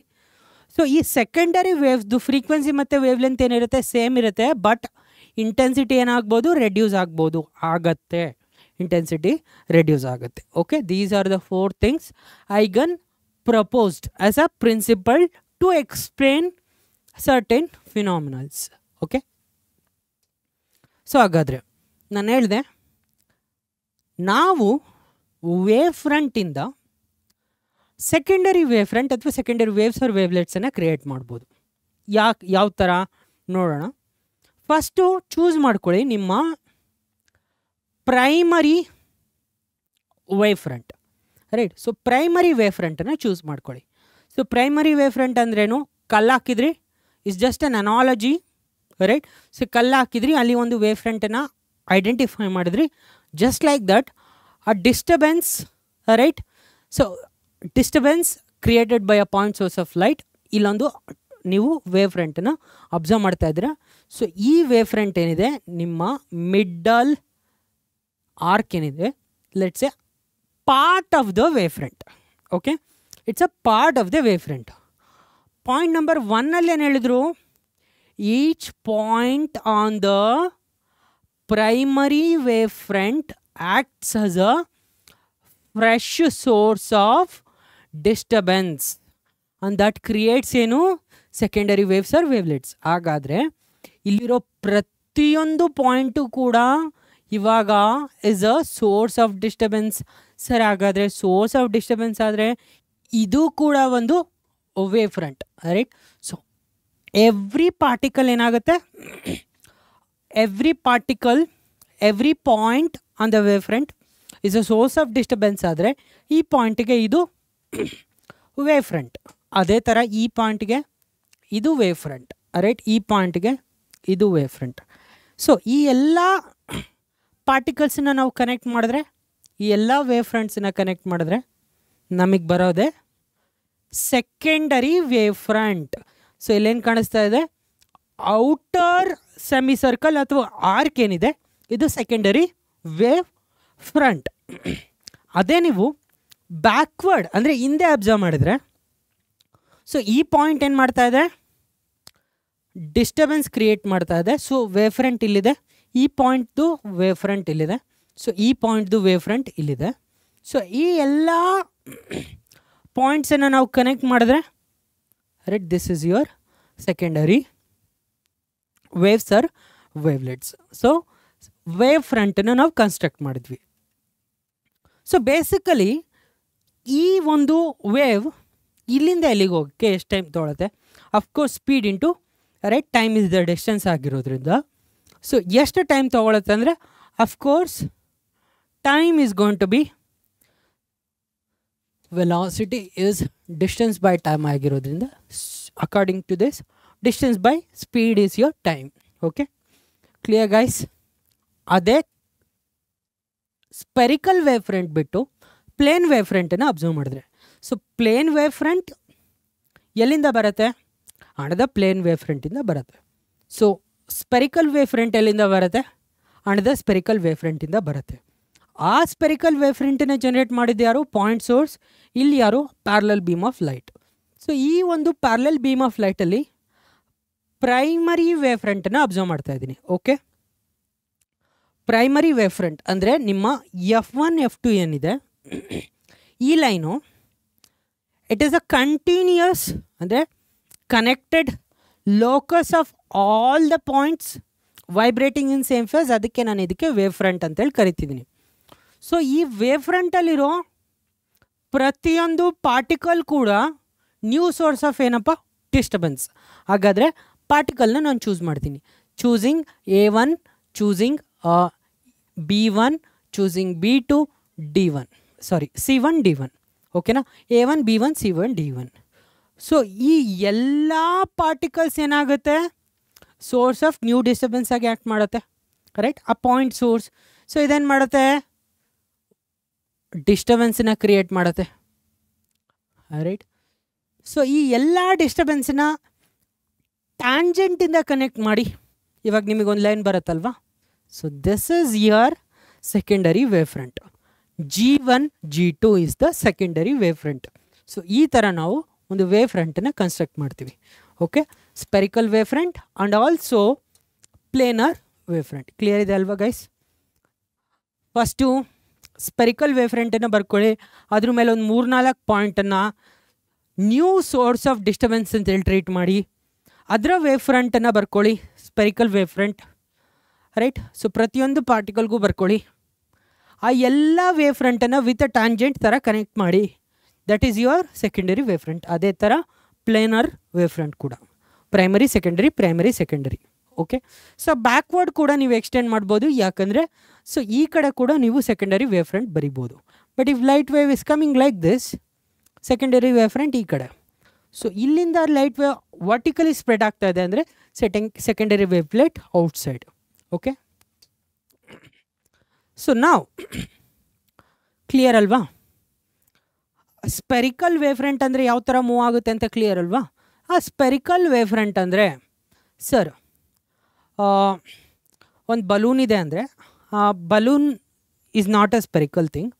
Speaker 1: So ಈ ಸೆಕೆಂಡರಿ ವೇವ್ಸ್ದು ಫ್ರೀಕ್ವೆನ್ಸಿ ಮತ್ತು ವೇವ್ ಲೆಂತ್ ಏನಿರುತ್ತೆ ಸೇಮ್ ಇರುತ್ತೆ, ಬಟ್ ಇಂಟೆನ್ಸಿಟಿ ಏನಾಗ್ಬೋದು, ರೆಡ್ಯೂಸ್ ಆಗ್ಬೋದು, ಆಗತ್ತೆ, ಇಂಟೆನ್ಸಿಟಿ ರೆಡ್ಯೂಸ್ ಆಗುತ್ತೆ. Okay, these are the 4 things ಐಗನ್ proposed as a principle to explain certain phenomenals. Okay, so ಹಾಗಾದರೆ ನಾನು ಹೇಳಿದೆ ನಾವು ವೇವ್ ಫ್ರಂಟಿಂದ ಸೆಕೆಂಡರಿ ವೇವ್ ಫ್ರಂಟ್ ಅಥವಾ ಸೆಕೆಂಡರಿ ವೇವ್ಸ್ ಆರ್ ವೇವ್ಲೆಟ್ಸನ್ನು ಕ್ರಿಯೇಟ್ ಮಾಡ್ಬೋದು. ಯಾವ ಥರ ನೋಡೋಣ. ಫಸ್ಟು ಚೂಸ್ ಮಾಡ್ಕೊಳ್ಳಿ ನಿಮ್ಮ primary wave front, right. So primary wave ಫ್ರಂಟನ್ನು ಚೂಸ್ ಮಾಡ್ಕೊಳ್ಳಿ. ಸೊ ಪ್ರೈಮರಿ ವೇವ್ ಫ್ರಂಟ್ ಅಂದ್ರೇನು, ಕಲ್ಲು ಹಾಕಿದ್ರಿ, is just an analogy, right. So ಕಲ್ಲು ಹಾಕಿದ್ರಿ, ಅಲ್ಲಿ ಒಂದು ವೇವ್ ಫ್ರಂಟನ್ನು ಐಡೆಂಟಿಫೈ ಮಾಡಿದ್ರಿ, just like that a disturbance, right. So disturbance created by a point source of light, ಇಲ್ಲೊಂದು ನೀವು ವೇವ್ ಫ್ರಂಟನ್ನು ಅಬ್ಸರ್ವ್ ಮಾಡ್ತಾ ಇದ್ದೀರಾ. ಸೊ ಈ ವೇವ್ ಫ್ರಂಟ್ ಏನಿದೆ, ನಿಮ್ಮ ಮಿಡ್ಡಲ್ ಆರ್ಕ್ ಏನಿದೆ, let's A part of the wavefront. Okay, it's a part of the wavefront. Point number 1 ಅಲ್ಲಿ ಏನು ಹೇಳಿದ್ರು, each point on the primary wavefront acts as a fresh source of disturbance and that creates ಏನು secondary waves or wavelets. ಹಾಗಾದರೆ ಇಲ್ಲಿರೋ ಪ್ರತಿಯೊಂದು point ಕೂಡ ಇವಾಗ is a source of disturbance. Sir, ಹಾಗಾದರೆ ಸೋರ್ಸ್ ಆಫ್ ಡಿಸ್ಟರ್ಬೆನ್ಸ್ ಆದರೆ ಇದು ಕೂಡ ಒಂದು wave front, right. So every particle ಏನಾಗುತ್ತೆ, every particle, every point on the wave front is a source of disturbance ಆದರೆ ಈ ಪಾಯಿಂಟಿಗೆ ಇದು ವೇವ್ ಫ್ರಂಟ್. ಅದೇ ಥರ ಈ ಪಾಯಿಂಟ್ಗೆ ಇದು ವೇವ್ ಫ್ರಂಟ್, ರೈಟ್. ಈ ಪಾಯಿಂಟ್ಗೆ ಇದು ವೇವ್ ಫ್ರಂಟ್. ಸೊ ಈ ಎಲ್ಲ ಪಾರ್ಟಿಕಲ್ಸನ್ನ ನಾವು ಕನೆಕ್ಟ್ ಮಾಡಿದ್ರೆ, ಈ ಎಲ್ಲ ವೇವ್ ಫ್ರಂಟ್ಸನ್ನ ಕನೆಕ್ಟ್ ಮಾಡಿದ್ರೆ ನಮಗೆ ಬರೋದೆ ಸೆಕೆಂಡರಿ ವೇವ್ ಫ್ರಂಟ್. ಸೊ ಇಲ್ಲೇನು ಕಾಣಿಸ್ತಾ ಇದೆ, ಔಟರ್ ಸೆಮಿ ಸರ್ಕಲ್ ಅಥವಾ ಆರ್ಕ್ ಏನಿದೆ ಇದು ಸೆಕೆಂಡರಿ ವೇವ್ ಫ್ರಂಟ್. ಅದೇ ನೀವು ಬ್ಯಾಕ್ವರ್ಡ್ ಅಂದರೆ ಹಿಂದೆ ಅಬ್ಸರ್ವ್ ಮಾಡಿದರೆ, ಸೊ ಈ ಪಾಯಿಂಟ್ ಏನು ಮಾಡ್ತಾ ಇದೆ, ಡಿಸ್ಟರ್ಬೆನ್ಸ್ ಕ್ರಿಯೇಟ್ ಮಾಡ್ತಾ ಇದೆ. ಸೊ ವೇವ್ ಫ್ರಂಟ್ ಇಲ್ಲಿದೆ, ಈ ಪಾಯಿಂಟ್ದು ವೇವ್ ಫ್ರಂಟ್ ಇಲ್ಲಿದೆ, ಸೊ ಈ ಪಾಯಿಂಟ್ದು ವೇವ್ ಫ್ರಂಟ್ ಇಲ್ಲಿದೆ. ಸೊ ಈ ಎಲ್ಲ ಪಾಯಿಂಟ್ಸನ್ನು ನಾವು ಕನೆಕ್ಟ್ ಮಾಡಿದ್ರೆ, right, this is your secondary waves or wavelets. So wave ಫ್ರಂಟನ್ನು ನಾವು ಕನ್ಸ್ಟ್ರಕ್ಟ್ ಮಾಡಿದ್ವಿ. ಸೊ ಬೇಸಿಕಲಿ ಈ ಒಂದು ವೇವ್ ಇಲ್ಲಿಂದ ಎಲ್ಲಿಗೆ ಹೋಗೋಕ್ಕೆ ಎಷ್ಟು ಟೈಮ್ ತೊಗೊಳುತ್ತೆ, of course speed into right time is the distance ಆಗಿರೋದ್ರಿಂದ. ಸೊ ಎಷ್ಟು ಟೈಮ್ ತೊಗೊಳುತ್ತೆ ಅಂದರೆ, of course time is going to be velocity is distance by time ಆಗಿರೋದ್ರಿಂದ, according to this distance by speed is your time. Okay, clear guys. ಅದೇ spherical wave front ಬಿಟ್ಟು plane wave ಫ್ರಂಟನ್ನು observe ಮಾಡಿದ್ರೆ, so plane wave front ಎಲ್ಲಿಂದ ಬರುತ್ತೆ, ಅಣದ plane wave ಫ್ರಂಟಿಂದ ಬರುತ್ತೆ. So spherical wave front ಎಲ್ಲಿಂದ ಬರುತ್ತೆ, ಅಣದ ಸ್ಪೆರಿಕಲ್ ವೇವ್ ಫ್ರಂಟಿಂದ ಬರುತ್ತೆ. ಆ ಸ್ಪೆರಿಕಲ್ ವೇವ್ ಫ್ರಂಟನ್ನ ಜನರೇಟ್ ಮಾಡಿದ್ದು ಯಾರು? Point source. ಇಲ್ಲಿ ಯಾರು? Parallel beam of light. So ಈ ಒಂದು ಪ್ಯಾರಲಲ್ ಬೀಮ್ ಆಫ್ ಲೈಟಲ್ಲಿ ಪ್ರೈಮರಿ ವೇವ್ ಫ್ರಂಟನ್ನು ಅಬ್ಸರ್ವ್ ಮಾಡ್ತಾ ಇದ್ದೀನಿ. ಓಕೆ, ಪ್ರೈಮರಿ ವೇವ್ ಫ್ರಂಟ್ ಅಂದರೆ ನಿಮ್ಮ F1 F2 ಏನಿದೆ ಈ line, it is a continuous ಅಂದರೆ connected locus of all the points vibrating in same phase. ಅದಕ್ಕೆ ನಾನು ಇದಕ್ಕೆ ವೇವ್ ಫ್ರಂಟ್ ಅಂತೇಳಿ ಕರಿತಿದ್ದೀನಿ. ಸೊ ಈ ವೇವ್ ಫ್ರಂಟಲ್ಲಿರೋ ಪ್ರತಿಯೊಂದು ಪಾರ್ಟಿಕಲ್ ಕೂಡ ನ್ಯೂ ಸೋರ್ಸ್ ಆಫ್ ಏನಪ್ಪ? ಡಿಸ್ಟರ್ಬೆನ್ಸ್. ಹಾಗಾದರೆ ಪಾರ್ಟಿಕಲ್ನ ನಾನು ಚೂಸ್ ಮಾಡ್ತೀನಿ. Choosing A1, choosing B1, choosing B2, D1, ಸಾರಿ C1, D1. ಓಕೆನಾ? A1, B1, C1, D1. So ಈ ಎಲ್ಲ ಪಾರ್ಟಿಕಲ್ಸ್ ಏನಾಗುತ್ತೆ? ಸೋರ್ಸ್ ಆಫ್ ನ್ಯೂ ಡಿಸ್ಟರ್ಬೆನ್ಸ್ ಆಗಿ ಆ್ಯಕ್ಟ್ ಮಾಡುತ್ತೆ. ರೈಟ್? ಆ ಪಾಯಿಂಟ್ ಸೋರ್ಸ್. ಸೊ ಇದೇನು ಮಾಡುತ್ತೆ? ಡಿಸ್ಟರ್ಬೆನ್ಸನ್ನ ಕ್ರಿಯೇಟ್ ಮಾಡುತ್ತೆ. ರೈಟ್? ಸೊ ಈ ಎಲ್ಲ ಡಿಸ್ಟರ್ಬೆನ್ಸನ್ನ ಟ್ಯಾಂಜೆಂಟಿಂದ ಕನೆಕ್ಟ್ ಮಾಡಿ ಇವಾಗ ನಿಮಗೊಂದು ಲೈನ್ ಬರುತ್ತಲ್ವಾ? So this is your secondary wave front. G1, G2 is the secondary wave front. So ಈ ಥರ ನಾವು ಒಂದು ವೇವ್ ಫ್ರಂಟನ್ನು ಕನ್ಸ್ಟ್ರಕ್ಟ್ ಮಾಡ್ತೀವಿ. Okay, spherical wave front and also planar wave front. Clear ಇದೆ ಅಲ್ವಾ ಗೈಸ್? ಫಸ್ಟು ಸ್ಪೆರಿಕಲ್ ವೇವ್ ಫ್ರಂಟನ್ನು ಬರ್ಕೊಳ್ಳಿ. ಅದ್ರ ಮೇಲೆ ಒಂದು 3-4 ಪಾಯಿಂಟನ್ನು ನ್ಯೂ ಸೋರ್ಸ್ ಆಫ್ ಡಿಸ್ಟರ್ಬೆನ್ಸ್ ಅಂತೇಳಿ ಟ್ರೀಟ್ ಮಾಡಿ ಅದರ ವೇವ್ ಫ್ರಂಟನ್ನು ಬರ್ಕೊಳ್ಳಿ, spherical wave front. Right? So ಪ್ರತಿಯೊಂದು ಪಾರ್ಟಿಕಲ್ಗೂ ಬರ್ಕೊಳ್ಳಿ. ಆ ಎಲ್ಲ ವೇವ್ ಫ್ರಂಟನ್ನು ವಿತ್ ಅ ಟ್ಯಾಂಜೆಂಟ್ ಥರ ಕನೆಕ್ಟ್ ಮಾಡಿ. That is your secondary wave front. ಅದೇ ಥರ ಪ್ಲೇನರ್ ವೇವ್ ಫ್ರಂಟ್ ಕೂಡ primary secondary, primary secondary. Okay, so backward ಕೂಡ ನೀವು ಎಕ್ಸ್ಟೆಂಡ್ ಮಾಡ್ಬೋದು. ಯಾಕಂದರೆ ಸೊ ಈ ಕಡೆ ಕೂಡ ನೀವು ಸೆಕೆಂಡರಿ ವೇವ್ ಫ್ರಂಟ್ ಬರಿಬೋದು. But if light wave is coming like this, secondary wave front ಈ ಕಡೆ. ಸೊ ಇಲ್ಲಿಂದ ಲೈಟ್ ವೇವ್ ವರ್ಟಿಕಲಿ ಸ್ಪ್ರೆಡ್ ಆಗ್ತಾ ಇದೆ ಅಂದರೆ secondary wave plate outside. Okay, so ನಾವು ಕ್ಲಿಯರ್ ಅಲ್ವಾ? ಸ್ಪೆರಿಕಲ್ ವೇವ್ ಫ್ರಂಟ್ ಅಂದರೆ ಯಾವ ಥರ ಮೂವ್ ಆಗುತ್ತೆ ಅಂತ ಕ್ಲಿಯರ್ ಅಲ್ವಾ? ಆ ಸ್ಪೆರಿಕಲ್ ವೇವ್ ಫ್ರಂಟ್ ಅಂದರೆ ಸರ್ ಒಂದು ಬಲೂನ್ ಇದೆ ಅಂದರೆ ಆ balloon is not a spherical thing.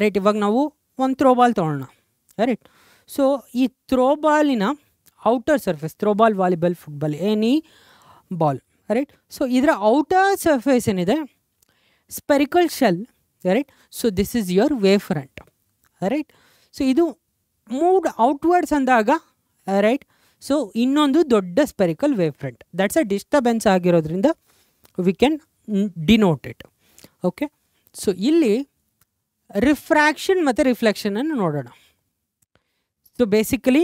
Speaker 1: Right? ಇವಾಗ ನಾವು ಒಂದು ಥ್ರೋಬಾಲ್ ತೊಗೊಳ್ಳೋಣ. ರೈಟ್? ಸೊ ಈ ಥ್ರೋಬಾಲಿನ outer surface, throwball, volleyball, football, any ball. Right? So ಇದರ ಔಟರ್ ಸರ್ಫೇಸ್ ಏನಿದೆ spherical shell. Right? So this is your wave front. Right? So ಇದು moved outwards ಅಂದಾಗ, ರೈಟ್, ಸೊ ಇನ್ನೊಂದು ದೊಡ್ಡ spherical wave front. That's a disturbance ಆಗಿರೋದ್ರಿಂದ we can denote it. Okay, so ಇಲ್ಲಿ refraction ಮತ್ತು ರಿಫ್ಲೆಕ್ಷನನ್ನು ನೋಡೋಣ. ಸೊ ಬೇಸಿಕಲಿ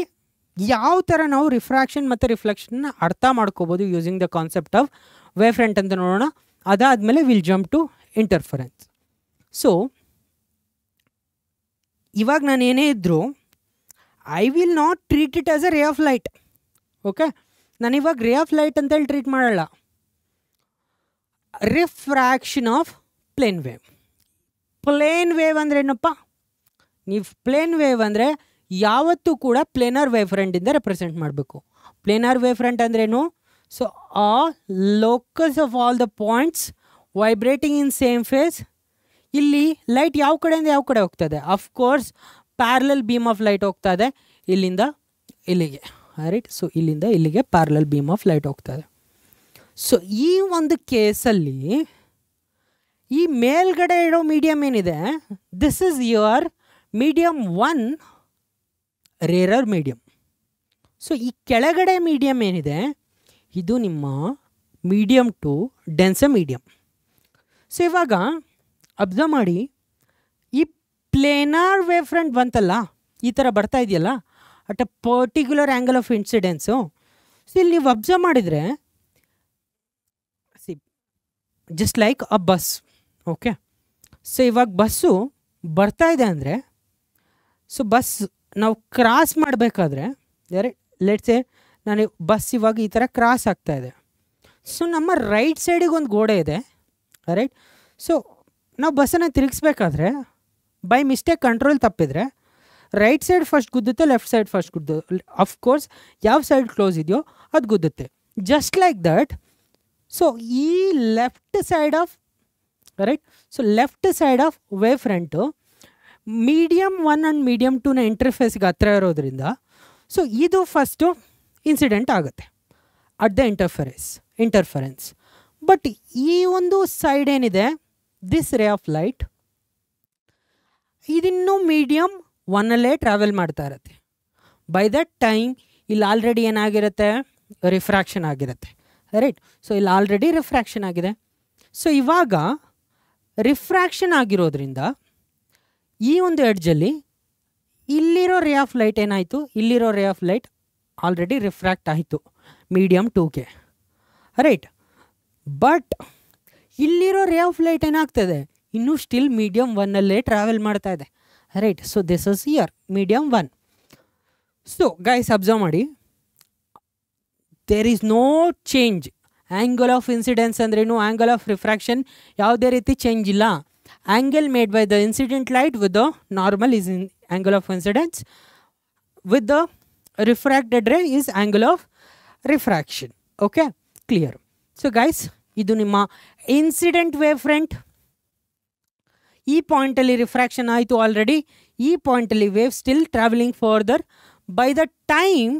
Speaker 1: ಯಾವ ಥರ ನಾವು ರಿಫ್ರ್ಯಾಕ್ಷನ್ ಮತ್ತು ರಿಫ್ಲೆಕ್ಷನ್ನ ಅರ್ಥ ಮಾಡ್ಕೋಬೋದು using the concept of wave front ಅಂತ ನೋಡೋಣ. ಅದಾದಮೇಲೆ will jump to interference. So ಇವಾಗ ನಾನು ಏನೇ ಇದ್ದರೂ I will not treat it as a ray of light. Okay, ನಾನಿವಾಗ ರೇ ಆಫ್ ಲೈಟ್ ಅಂತೇಳಿ ಟ್ರೀಟ್ ಮಾಡಲ್ಲ. Refraction of plane wave. Plane wave ಅಂದರೆ ಏನಪ್ಪ? ನೀವು ಪ್ಲೇನ್ ವೇವ್ ಅಂದರೆ ಯಾವತ್ತೂ ಕೂಡ ಪ್ಲೇನರ್ ವೇವ್ ಫ್ರಂಟಿಂದ ರೆಪ್ರೆಸೆಂಟ್ ಮಾಡಬೇಕು. ಪ್ಲೇನರ್ ವೇವ್ ಫ್ರಂಟ್ ಅಂದ್ರೇನು? ಸೊ ಆ locus of all the points vibrating in same phase. ಇಲ್ಲಿ ಲೈಟ್ ಯಾವ ಕಡೆಯಿಂದ ಯಾವ ಕಡೆ ಹೋಗ್ತದೆ? Of course parallel beam of light ಹೋಗ್ತಾ ಇದೆ ಇಲ್ಲಿಂದ ಇಲ್ಲಿಗೆ. ರೈಟ್? ಸೊ ಇಲ್ಲಿಂದ ಇಲ್ಲಿಗೆ ಪ್ಯಾರಲಲ್ ಬೀಮ್ ಆಫ್ ಲೈಟ್ ಹೋಗ್ತದೆ. ಸೊ ಈ ಒಂದು ಕೇಸಲ್ಲಿ ಈ ಮೇಲ್ಗಡೆ ಇರೋ ಮೀಡಿಯಮ್ ಏನಿದೆ, this is your medium 1 rarer medium. So ಈ ಕೆಳಗಡೆ ಮೀಡಿಯಮ್ ಏನಿದೆ ಇದು ನಿಮ್ಮ ಮೀಡಿಯಮ್ 2 ಡೆನ್ಸರ್ ಮೀಡಿಯಮ್. ಸೊ ಇವಾಗ ಅಬ್ಸರ್ವ್ ಮಾಡಿ, ಈ ಪ್ಲೇನಾರ್ ವೇವ್ ಫ್ರಂಟ್ ಬಂತಲ್ಲ, ಈ ಥರ ಬರ್ತಾ ಇದೆಯಲ್ಲ at a particular angle of incidence. So ಇಲ್ಲಿ ನೀವು ಅಬ್ಸರ್ವ್ ಮಾಡಿದರೆ just like a bus. Okay, so ಇವಾಗ ಬಸ್ಸು ಬರ್ತಾ ಇದೆ ಅಂದರೆ, ಸೊ ಬಸ್ ನಾವು ಕ್ರಾಸ್ ಮಾಡಬೇಕಾದ್ರೆ, ಲೆಟ್ಸೆ ನಾನು ಬಸ್ ಇವಾಗ ಈ ಥರ ಕ್ರಾಸ್ ಆಗ್ತಾ ಇದೆ. ಸೊ ನಮ್ಮ ರೈಟ್ ಸೈಡಿಗೆ ಒಂದು ಗೋಡೆ ಇದೆ. ರೈಟ್? ಸೊ ನಾವು ಬಸ್ಸನ್ನು ತಿರುಗಿಸ್ಬೇಕಾದ್ರೆ ಬೈ ಮಿಸ್ಟೇಕ್ ಕಂಟ್ರೋಲ್ ತಪ್ಪಿದರೆ ರೈಟ್ ಸೈಡ್ ಫಸ್ಟ್ ಗುದ್ದುತ್ತೆ, ಲೆಫ್ಟ್ ಸೈಡ್ ಫಸ್ಟ್ ಗುದ್ದುತ್ತೆ. ಅಫ್ಕೋರ್ಸ್ ಯಾವ ಸೈಡ್ ಕ್ಲೋಸ್ ಇದೆಯೋ ಅದು ಗುದ್ದುತ್ತೆ. Just like that. ಸೊ ಈ left side of right. So left side of wave front medium 1 and medium 2ನ ಇಂಟರ್ಫೇಸ್ಗೆ ಹತ್ರ ಇರೋದ್ರಿಂದ ಸೊ ಇದು ಫಸ್ಟು ಇನ್ಸಿಡೆಂಟ್ ಆಗುತ್ತೆ ಅಟ್ ದ ಇಂಟರ್ಫರೆನ್ಸ್. ಬಟ್ ಈ ಒಂದು ಸೈಡ್ ಏನಿದೆ ದಿಸ್ ರೇ ಆಫ್ ಲೈಟ್ ಇದಿನ್ನೂ ಮೀಡಿಯಮ್ 1ಅಲ್ಲೇ ಟ್ರಾವೆಲ್ ಮಾಡ್ತಾ ಇರುತ್ತೆ. ಬೈ ದಟ್ ಟೈಮ್ ಇಲ್ಲಿ ಆಲ್ರೆಡಿ ಏನಾಗಿರುತ್ತೆ, ರಿಫ್ರಾಕ್ಷನ್ ಆಗಿರುತ್ತೆ, ರೈಟ್. ಸೊ ಇಲ್ಲಿ ಆಲ್ರೆಡಿ ರಿಫ್ರಾಕ್ಷನ್ ಆಗಿದೆ. ಸೊ ಇವಾಗ ರಿಫ್ರಾಕ್ಷನ್ ಆಗಿರೋದ್ರಿಂದ ಈ ಒಂದು ಎಡ್ಜಲ್ಲಿ ಇಲ್ಲಿರೋ ರೇ ಆಫ್ ಲೈಟ್ ಏನಾಯಿತು, ಇಲ್ಲಿರೋ ರೇ ಆಫ್ ಲೈಟ್ ಆಲ್ರೆಡಿ ರಿಫ್ರಾಕ್ಟ್ ಆಯಿತು ಮೀಡಿಯಮ್ 2ಗೆ, ರೈಟ್. ಬಟ್ ಇಲ್ಲಿರೋ ರೇ ಆಫ್ ಲೈಟ್ ಏನಾಗ್ತದೆ, ಇನ್ನೂ ಸ್ಟಿಲ್ ಮೀಡಿಯಮ್ 1ಅಲ್ಲೇ ಟ್ರಾವೆಲ್ ಮಾಡ್ತಾ ಇದೆ, right. So this is here medium 1. So guys observe ಮಾಡಿ, there is no change. Angle of incidence ಅಂದ್ರೇನು, ಆ್ಯಂಗಲ್ ಆಫ್ ರಿಫ್ರಾಕ್ಷನ್ ಯಾವುದೇ ರೀತಿ ಚೇಂಜ್ ಇಲ್ಲ. Angle made by the incident light with the normal is in angle of incidence, with the refracted ray is angle of refraction. Okay, clear. So guys ಇದು ನಿಮ್ಮ incident wave front. ಈ ಪಾಯಿಂಟಲ್ಲಿ refraction ಆಯಿತು already, ಈ ಪಾಯಿಂಟಲ್ಲಿ wave still traveling further. By the time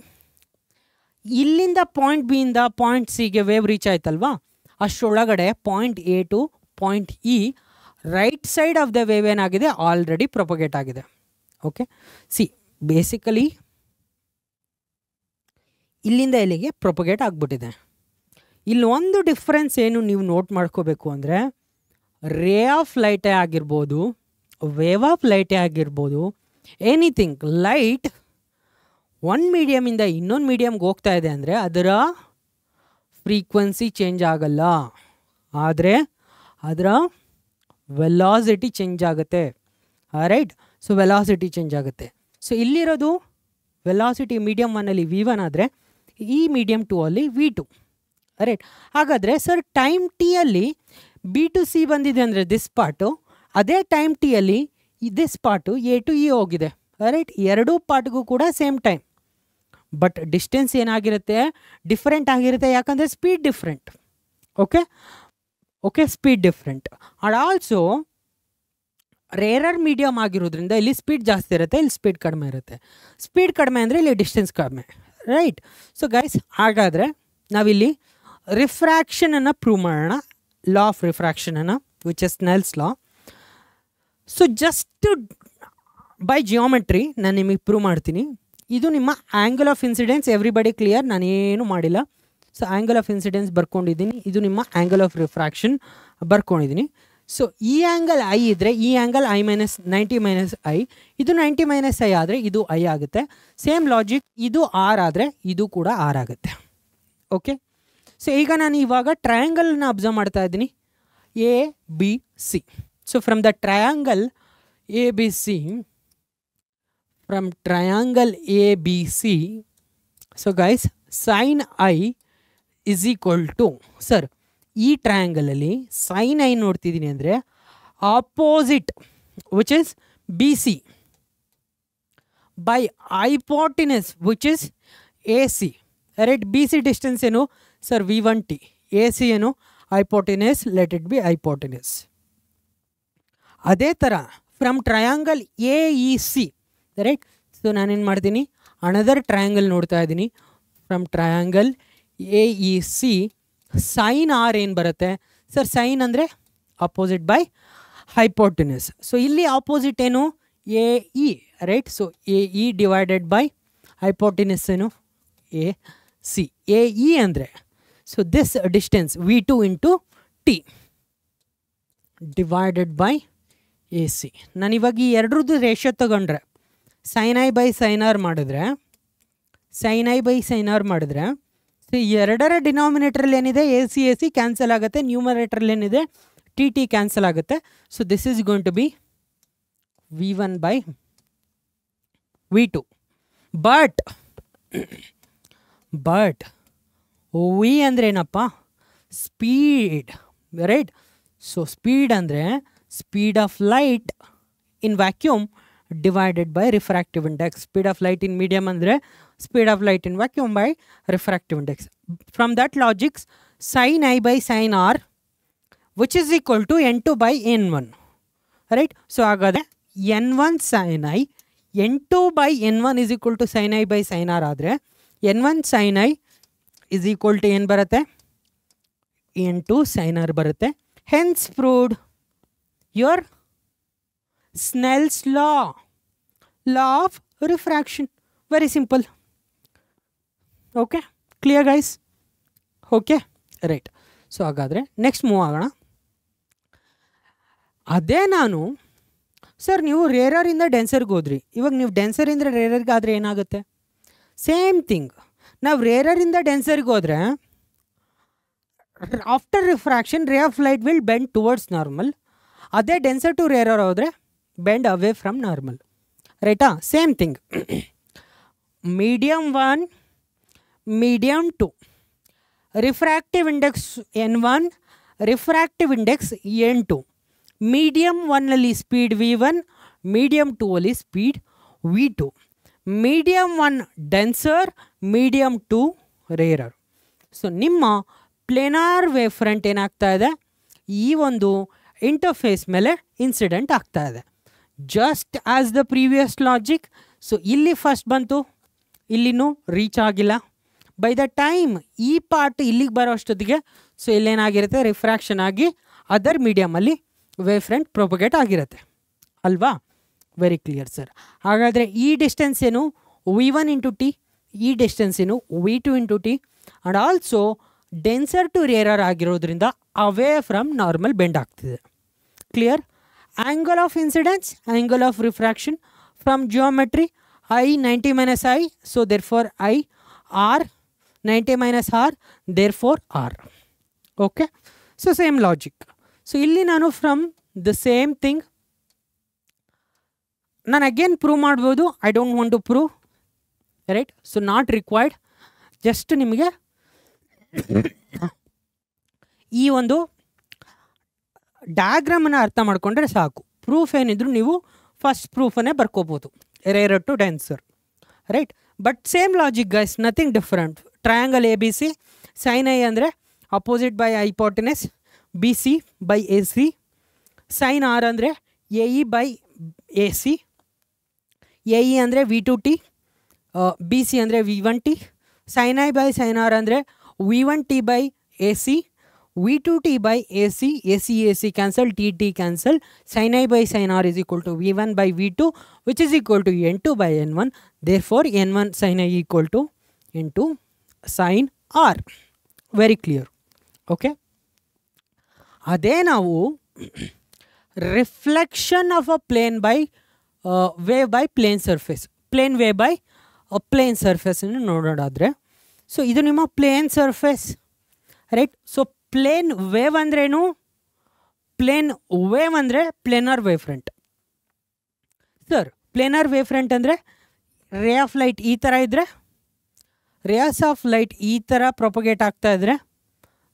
Speaker 1: ಇಲ್ಲಿಂದ point ಬಿಯಿಂದ point ಸಿಗೆ wave reach ಆಯ್ತಲ್ವಾ, ಅಷ್ಟರೊಳಗಡೆ point A to point E right side of the wave ಏನಾಗಿದೆ, ಆಲ್ರೆಡಿ ಪ್ರೊಪಗೇಟ್ ಆಗಿದೆ. ಓಕೆ, ಸಿ ಬೇಸಿಕಲಿ ಇಲ್ಲಿಂದ ಇಲ್ಲಿಗೆ ಪ್ರೊಪಗೇಟ್ ಆಗಿಬಿಟ್ಟಿದೆ. ಇಲ್ಲಿ ಒಂದು ಡಿಫ್ರೆನ್ಸ್ ಏನು ನೀವು ನೋಟ್ ಮಾಡ್ಕೋಬೇಕು ಅಂದರೆ, ರೇ ಆಫ್ ಲೈಟೇ ಆಗಿರ್ಬೋದು, ವೇವ್ ಆಫ್ ಲೈಟೇ ಆಗಿರ್ಬೋದು, ಎನಿಥಿಂಗ್ ಲೈಟ್ ಒಂದು ಮೀಡಿಯಮಿಂದ ಇನ್ನೊಂದು ಮೀಡಿಯಮ್ಗೆ ಹೋಗ್ತಾ ಇದೆ ಅಂದರೆ ಅದರ ಫ್ರೀಕ್ವೆನ್ಸಿ ಚೇಂಜ್ ಆಗಲ್ಲ, ಆದರೆ ಅದರ ವೆಲಾಸಿಟಿ ಚೇಂಜ್ ಆಗುತ್ತೆ, ರೈಟ್. ಸೊ ವೆಲಾಸಿಟಿ ಚೇಂಜ್ ಆಗುತ್ತೆ. ಸೊ ಇಲ್ಲಿರೋದು ವೆಲಾಸಿಟಿ ಮೀಡಿಯಮ್ 1ಅಲ್ಲಿ V1 ಆದರೆ ಈ ಮೀಡಿಯಮ್ 2ಅಲ್ಲಿ V2, ರೈಟ್. ಹಾಗಾದರೆ ಸರ್ ಟೈಮ್ ಟಿಯಲ್ಲಿ ಬಿ ಟು ಸಿ ಬಂದಿದೆ ಅಂದರೆ ದಿಸ್ ಪಾರ್ಟು, ಅದೇ ಟೈಮ್ ಟಿಯಲ್ಲಿ this part A to E ಹೋಗಿದೆ, ರೈಟ್. ಎರಡೂ ಪಾರ್ಟ್ಗೂ ಕೂಡ ಸೇಮ್ ಟೈಮ್, ಬಟ್ ಡಿಸ್ಟೆನ್ಸ್ ಏನಾಗಿರುತ್ತೆ, ಡಿಫ್ರೆಂಟ್ ಆಗಿರುತ್ತೆ, ಯಾಕಂದರೆ speed different. Okay, speed different. And also rarer medium ಆಗಿರೋದ್ರಿಂದ ಇಲ್ಲಿ ಸ್ಪೀಡ್ ಜಾಸ್ತಿ ಇರುತ್ತೆ, ಇಲ್ಲಿ ಸ್ಪೀಡ್ ಕಡಿಮೆ ಇರುತ್ತೆ. ಸ್ಪೀಡ್ ಕಡಿಮೆ ಅಂದರೆ ಇಲ್ಲಿ ಡಿಸ್ಟೆನ್ಸ್ ಕಡಿಮೆ, ರೈಟ್. ಸೊ ಗೈಸ್ ಹಾಗಾದರೆ ನಾವಿಲ್ಲಿ ರಿಫ್ರಾಕ್ಷನನ್ನು ಪ್ರೂವ್ ಮಾಡೋಣ, ಲಾ ಆಫ್ ರಿಫ್ರಾಕ್ಷನನ್ನು, which is Snell's law. So just by geometry ನಾನು ನಿಮಗೆ ಪ್ರೂವ್ ಮಾಡ್ತೀನಿ. ಇದು ನಿಮ್ಮ angle of incidence, everybody clear, ನಾನೇನು ಮಾಡಿಲ್ಲ. ಸೊ ಆ್ಯಂಗಲ್ ಆಫ್ ಇನ್ಸಿಡೆನ್ಸ್ ಬರ್ಕೊಂಡಿದ್ದೀನಿ, ಇದು ನಿಮ್ಮ ಆ್ಯಂಗಲ್ ಆಫ್ ರಿಫ್ರಾಕ್ಷನ್ ಬರ್ಕೊಂಡಿದ್ದೀನಿ. ಸೊ ಈ ಆ್ಯಂಗಲ್ ಐ ಇದ್ದರೆ ಈ angle I minus 90 minus I, ಇದು 90 ಮೈನಸ್ ಐ ಆದರೆ ಇದು ಐ ಆಗುತ್ತೆ. ಸೇಮ್ ಲಾಜಿಕ್, ಇದು ಆರ್ ಆದರೆ ಇದು ಕೂಡ ಆರ್ ಆಗುತ್ತೆ. ಓಕೆ, ಸೊ ಈಗ ನಾನು ಇವಾಗ ಟ್ರಯಾಂಗಲ್ನ ಅಬ್ಸರ್ವ್ ಮಾಡ್ತಾ ಇದ್ದೀನಿ, A B C. So from the triangle A B C, from triangle A B C, so guys sine I is equal to, sir ಈ ಟ್ರಯಾಂಗಲಲ್ಲಿ ಸೈನ್ ಐ ನೋಡ್ತಿದ್ದೀನಿ ಅಂದರೆ opposite which is B C by hypotenuse which is A C, right. B C distance ಏನು sir V1t, A C ಏನು hypotenuse, let it be hypotenuse. ಅದೇ ಥರ from triangle A E C, right. So ನಾನೇನು ಮಾಡ್ತೀನಿ, another triangle ನೋಡ್ತಾ ಇದ್ದೀನಿ. From triangle A E C sine R ಏನು ಬರುತ್ತೆ ಸರ್, ಸೈನ್ ಅಂದರೆ ಅಪೋಸಿಟ್ ಬೈ ಹೈಪೋಟಿನಸ್. ಸೊ ಇಲ್ಲಿ ಆಪೋಸಿಟ್ ಏನು A E, right. So A E divided by hypotenuse ಏನು ಎ ಸಿ. ಎ ಇ ಅಂದರೆ so this distance V2 into T divided by A C. ನಾನಿವಾಗ ಈ ಎರಡರದ್ದು ರೇಷಿಯೋ ತಗೊಂಡ್ರೆ sine I by sine R ಮಾಡಿದ್ರೆ, sine I by sine R ಮಾಡಿದ್ರೆ, so ಎರಡರ ಡಿನಾಮಿನೇಟ್ರಲ್ಲಿ ಏನಿದೆ ಎ ಸಿ ಕ್ಯಾನ್ಸಲ್ ಆಗುತ್ತೆ, ನ್ಯೂಮರೇಟ್ರಲ್ಲಿ ಏನಿದೆ ಟಿ ಟಿ ಕ್ಯಾನ್ಸಲ್ ಆಗುತ್ತೆ. So this is going to be V1 by V2. But V ಅಂದರೆ ಏನಪ್ಪ, ಸ್ಪೀಡ್, ರೈಟ್. ಸೊ ಸ್ಪೀಡ್ ಅಂದರೆ speed of light in vacuum divided by refractive index. Speed of light in medium ಅಂದರೆ speed of light in vacuum by refractive index. From that logics sine I by sine R which is equal to N2 by N1, right. So ಹಾಗಾದರೆ N1 sin I, N2 by N1 is equal to sin I by sin R ಆದರೆ N1 sin I is equal to ಏನು ಬರುತ್ತೆ, N2 sin R ಬರುತ್ತೆ. Hence proved your Snell's law of refraction. Very simple. Okay, clear guys? Okay, right. So ಹಾಗಾದರೆ next move ಆಗೋಣ. ಅದೇ ನಾನು sir ನೀವು ರೇರರಿಂದ ಡೆನ್ಸರ್ಗೆ ಹೋದ್ರಿ, ಇವಾಗ ನೀವು ಡೆನ್ಸರಿಂದ ರೇರರ್ಗೆ ಆದರೆ ಏನಾಗುತ್ತೆ? Same thing. ನಾವು ರೇರರಿಂದ ಡೆನ್ಸರ್ಗೆ ಹೋದರೆ after refraction ray of light will bend towards normal. ಅದೇ ಡೆನ್ಸರ್ ಟು ರೇರರ್ ಹೋದರೆ ಬೆಂಡ್ ಅವೇ ಫ್ರಮ್ ನಾರ್ಮಲ್, ರೈಟಾ? Same thing. Medium 1, medium 2, refractive index N1, refractive index N2. Medium 1ನಲ್ಲಿ ಸ್ಪೀಡ್ V1, ಮೀಡಿಯಮ್ 2ಅಲ್ಲಿ speed V2. Medium 1 denser, medium 2 rarer. So ನಿಮ್ಮ planar wave front ಏನಾಗ್ತಾ ಇದೆ, ಈ ಒಂದು interface ಮೇಲೆ ಇನ್ಸಿಡೆಂಟ್ ಆಗ್ತಾ ಇದೆ. Just as the previous logic. So ಇಲ್ಲಿ ಫಸ್ಟ್ ಬಂತು, ಇಲ್ಲಿನೂ ರೀಚ್ ಆಗಿಲ್ಲ. ಬೈ ದ ಟೈಮ್ ಈ ಪಾರ್ಟ್ ಇಲ್ಲಿಗೆ ಬರೋ ಅಷ್ಟೊತ್ತಿಗೆ ಸೊ ಇಲ್ಲೇನಾಗಿರುತ್ತೆ, ರಿಫ್ರಾಕ್ಷನ್ ಆಗಿ ಅದರ್ ಮೀಡಿಯಮಲ್ಲಿ ವೇವ್ ಫ್ರಂಟ್ ಪ್ರೊಪಗೇಟ್ ಆಗಿರುತ್ತೆ ಅಲ್ವಾ? Very clear sir. ಹಾಗಾದರೆ ಈ ಡಿಸ್ಟೆನ್ಸ್ ಏನು V1 ಇಂಟು ಟಿ, ಈ ಡಿಸ್ಟೆನ್ಸ್ ಏನು V2 into T. And also denser to rarer ಆಗಿರೋದ್ರಿಂದ ಅವೇ ಫ್ರಮ್ ನಾರ್ಮಲ್ ಬೆಂಡ್ ಆಗ್ತಿದೆ. Clear? Angle of incidence, angle of refraction from geometry I 90 minus I, so therefore I R 90 minus R, therefore R. Okay, so same logic. So ಇಲ್ಲಿ ನಾನು from the same thing ನಾನು again prove ಮಾಡ್ಬೋದು. I don't want to prove, right? So not required. Just ನಿಮಗೆ ಈ ಒಂದು ಡಯಾಗ್ರಾಮನ್ನು ಅರ್ಥ ಮಾಡಿಕೊಂಡ್ರೆ ಸಾಕು. ಪ್ರೂಫ್ ಏನಿದ್ರು ನೀವು ಫಸ್ಟ್ ಪ್ರೂಫನ್ನೇ ಬರ್ಕೋಬೋದು, rarer to denser, right? But same logic guys, nothing different. Triangle A B C, sine I ಅಂದರೆ opposite by hypotenuse, B C by A C. Sine R ಅಂದರೆ A E by A C. A E ಅಂದರೆ V2 T, B C ಅಂದರೆ V1 T. Sine I by sine R ಅಂದರೆ V1 T by A C, V2 T by A C. A C cancel, T cancel. Sine I by sine R is equal to V1 by V2 which is equal to N2 by N1. Therefore N1 sine I equal to N2 sine R. Very clear. Okay, ಅದೇ ನಾವು reflection of a plane by wave by plane surface, plane wave by plane ಸರ್ಫೇಸನ್ನು ನೋಡೋದಾದರೆ, so ಇದು ನಿಮ್ಮ plane surface, right? So plane wave ಅಂದ್ರೇನು? Plane wave ಅಂದರೆ planar wave front. Sir planar wave front ಅಂದರೆ ರೇ ಆಫ್ ಲೈಟ್ ಈ ಥರ ಇದ್ದರೆ, ರೇಸ್ ಆಫ್ ಲೈಟ್ ಈ ಥರ ಪ್ರೊಪಗೇಟ್ ಆಗ್ತಾ ಇದ್ದರೆ,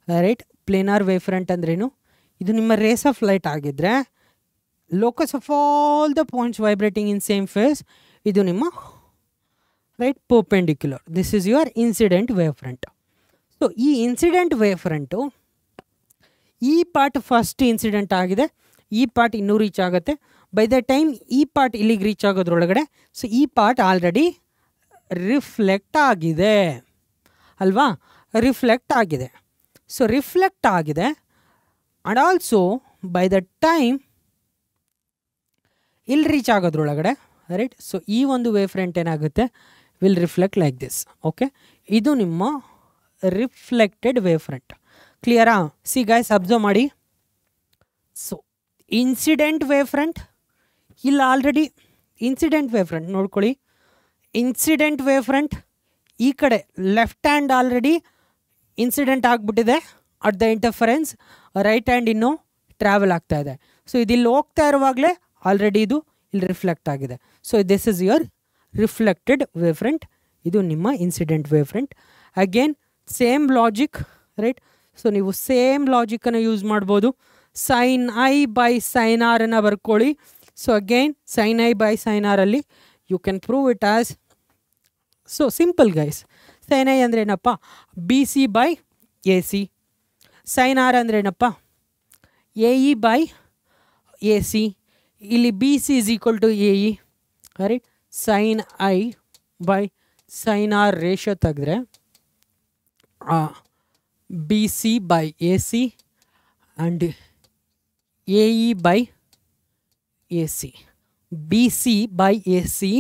Speaker 1: ರೈಟ್? ಪ್ಲೇನರ್ ವೇವ್ ಫ್ರಂಟ್ ಅಂದ್ರೇನು? ಇದು ನಿಮ್ಮ ರೇಸ್ ಆಫ್ ಲೈಟ್ ಆಗಿದ್ದರೆ, locus of all the points vibrating in same phase, ಇದು ನಿಮ್ಮ right perpendicular. This is your incident wave front. So ಈ ಇನ್ಸಿಡೆಂಟ್ ವೇವ್ ಫ್ರಂಟು ಈ ಪಾರ್ಟ್ ಫಸ್ಟ್ ಇನ್ಸಿಡೆಂಟ್ ಆಗಿದೆ, ಈ ಪಾರ್ಟ್ ಇನ್ನೂ ರೀಚ್ ಆಗುತ್ತೆ. ಬೈ ದ ಟೈಮ್ ಈ ಪಾರ್ಟ್ ಇಲ್ಲಿಗೆ ರೀಚ್ ಆಗೋದ್ರೊಳಗಡೆ ಸೊ ಈ ಪಾರ್ಟ್ ಆಲ್ರೆಡಿ ರಿಫ್ಲೆಕ್ಟ್ ಆಗಿದೆ ಅಲ್ವಾ? ರಿಫ್ಲೆಕ್ಟ್ ಆಗಿದೆ. ಸೊ ರಿಫ್ಲೆಕ್ಟ್ ಆಗಿದೆ and also by the time ಇಲ್ಲಿ ರೀಚ್ ಆಗೋದ್ರೊಳಗಡೆ, ರೈಟ್? ಸೊ ಈ ಒಂದು ವೇವ್ ಫ್ರಂಟ್ ಏನಾಗುತ್ತೆ, will reflect like this. Okay, ಇದು ನಿಮ್ಮ ರಿಫ್ಲೆಕ್ಟೆಡ್ ವೇವ್ ಫ್ರಂಟ್. ಕ್ಲಿಯರಾ? ಸಿ ಗೈಸ್, ಅಬ್ಸರ್ವ್ ಮಾಡಿ. ಸೊ ಇನ್ಸಿಡೆಂಟ್ ವೇವ್ ಫ್ರಂಟ್ ಇಲ್ಲಿ ಆಲ್ರೆಡಿ ಇನ್ಸಿಡೆಂಟ್ ವೇವ್ ಫ್ರಂಟ್ ನೋಡ್ಕೊಳ್ಳಿ. ಇನ್ಸಿಡೆಂಟ್ ವೇವ್ ಫ್ರಂಟ್ ಈ ಕಡೆ ಲೆಫ್ಟ್ ಹ್ಯಾಂಡ್ ಆಲ್ರೆಡಿ ಇನ್ಸಿಡೆಂಟ್ ಆಗಿಬಿಟ್ಟಿದೆ at the interference, right hand ಇನ್ನೂ ಟ್ರಾವೆಲ್ ಆಗ್ತಾ ಇದೆ. ಸೊ ಇದಿಲ್ಲಿ ಹೋಗ್ತಾ ಇರುವಾಗಲೇ ಆಲ್ರೆಡಿ ಇದು ಇಲ್ಲಿ ರಿಫ್ಲೆಕ್ಟ್ ಆಗಿದೆ. So this is your reflected wave front. ಇದು ನಿಮ್ಮ incident wave front. Again same logic, right? So ನೀವು ಸೇಮ್ ಲಾಜಿಕನ್ನು ಯೂಸ್ ಮಾಡ್ಬೋದು. ಸೈನ್ ಐ ಬೈ ಸೈನ್ ಆರನ್ನು ಬರ್ಕೊಳ್ಳಿ. So again sine I by sine ಆರಲ್ಲಿ you can prove it as, so simple guys. Sine I ಅಂದರೆ ಏನಪ್ಪ, B C by A C. Sine R ಅಂದರೆ ಏನಪ್ಪ, A E by A C, ಇಲ್ಲಿ B C is equal to A E, right. Sine I by sine R ratio ತೆಗೆದ್ರೆ B C by A C and A E by A C, B C by A C,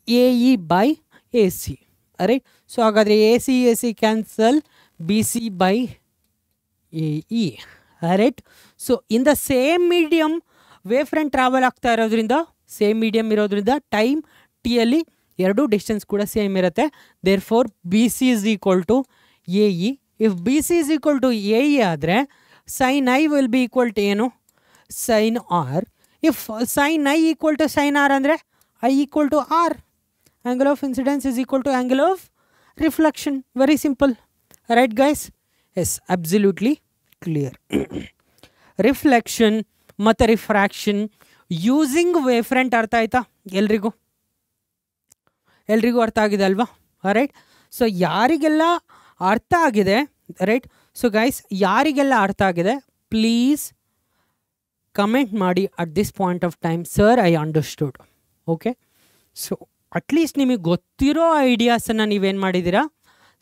Speaker 1: A E by A C, right. So ಹಾಗಾದರೆ A C cancel, B C by A E, right. So in the same medium wave front travel ಆಗ್ತಾ ಇರೋದ್ರಿಂದ, same medium ಇರೋದ್ರಿಂದ time ಟಿಯಲ್ಲಿ ಎರಡೂ distance ಕೂಡ same ಇರುತ್ತೆ. Therefore B C is equal to A E. If B C is equal to A E ಆದರೆ sine I will be equal to ಏನು, sine R. If sine I equal to sine R ಅಂದರೆ I equal to R. Angle of incidence is equal to angle of reflection. Very simple, right guys? Yes, absolutely clear. Reflection ಮತ್ತು refraction using wave front ಅರ್ಥ ಆಯ್ತಾ ಎಲ್ರಿಗೂ? ಎಲ್ರಿಗೂ ಅರ್ಥ ಆಗಿದೆ ಅಲ್ವಾ? Right. So ಯಾರಿಗೆಲ್ಲ ಅರ್ಥ ಆಗಿದೆ, ರೈಟ್, ಸೊ ಗೈಸ್ ಯಾರಿಗೆಲ್ಲ ಅರ್ಥ ಆಗಿದೆ ಪ್ಲೀಸ್ ಕಮೆಂಟ್ ಮಾಡಿ at this point of time, sir I understood. Okay, so at least ನಿಮಗೆ ಗೊತ್ತಿರೋ ಐಡಿಯಾಸನ್ನು ನೀವೇನು ಮಾಡಿದ್ದೀರಾ,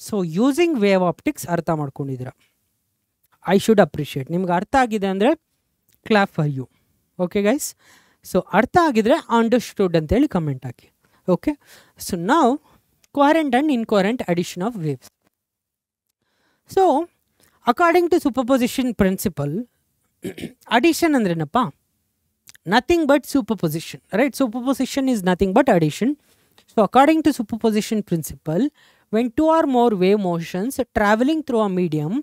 Speaker 1: ಸೊ ಯೂಸಿಂಗ್ ವೇವ್ ಆಪ್ಟಿಕ್ಸ್ ಅರ್ಥ ಮಾಡ್ಕೊಂಡಿದ್ದೀರಾ. I should appreciate. ನಿಮ್ಗೆ ಅರ್ಥ ಆಗಿದೆ ಅಂದರೆ clap for you. Okay guys, so ಅರ್ಥ ಆಗಿದ್ರೆ ಅಂಡರ್ಸ್ಟುಡ್ ಅಂತೇಳಿ ಕಮೆಂಟ್ ಹಾಕಿ. ಓಕೆ, ಸೊ ನಾವು coherent and incoherent addition of waves. So according to superposition principle, addition andrenappa nothing but superposition, right? Superposition is nothing but addition. So according to superposition principle, when two or more wave motions traveling through a medium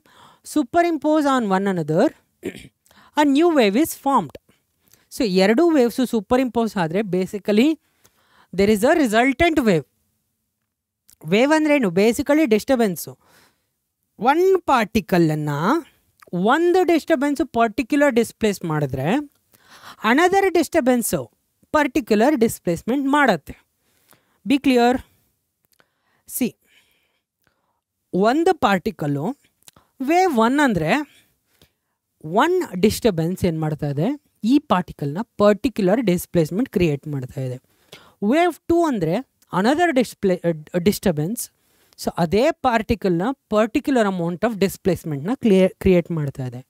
Speaker 1: superimpose on one another, a new wave is formed. So eradu waves superimpose ಆದರೆ basically there is a resultant wave. Wave ಅಂದ್ರೇನು? Basically disturbance. One ಪಾರ್ಟಿಕಲನ್ನು ಒಂದು disturbance particular displace ಮಾಡಿದ್ರೆ another disturbance particular displacement ಮಾಡುತ್ತೆ. Be clear? See, ಒಂದು particle wave one ಅಂದರೆ one disturbance ಏನು ಮಾಡ್ತಾ ಇದೆ, ಈ ಪಾರ್ಟಿಕಲ್ನ ಪರ್ಟಿಕ್ಯುಲರ್ ಡಿಸ್ಪ್ಲೇಸ್ಮೆಂಟ್ ಕ್ರಿಯೇಟ್ ಮಾಡ್ತಾ ಇದೆ. ವೇವ್ ಟು ಅಂದರೆ ಅನದರ್ ಡಿಸ್ಟರ್ಬೆನ್ಸ್, ಸೊ ಅದೇ ಪಾರ್ಟಿಕಲ್ನ ಪರ್ಟಿಕ್ಯುಲರ್ ಅಮೌಂಟ್ ಆಫ್ ಡಿಸ್ಪ್ಲೇಸ್ಮೆಂಟ್ನ ಕ್ರಿಯೇಟ್ ಮಾಡ್ತಾ ಇದೆ.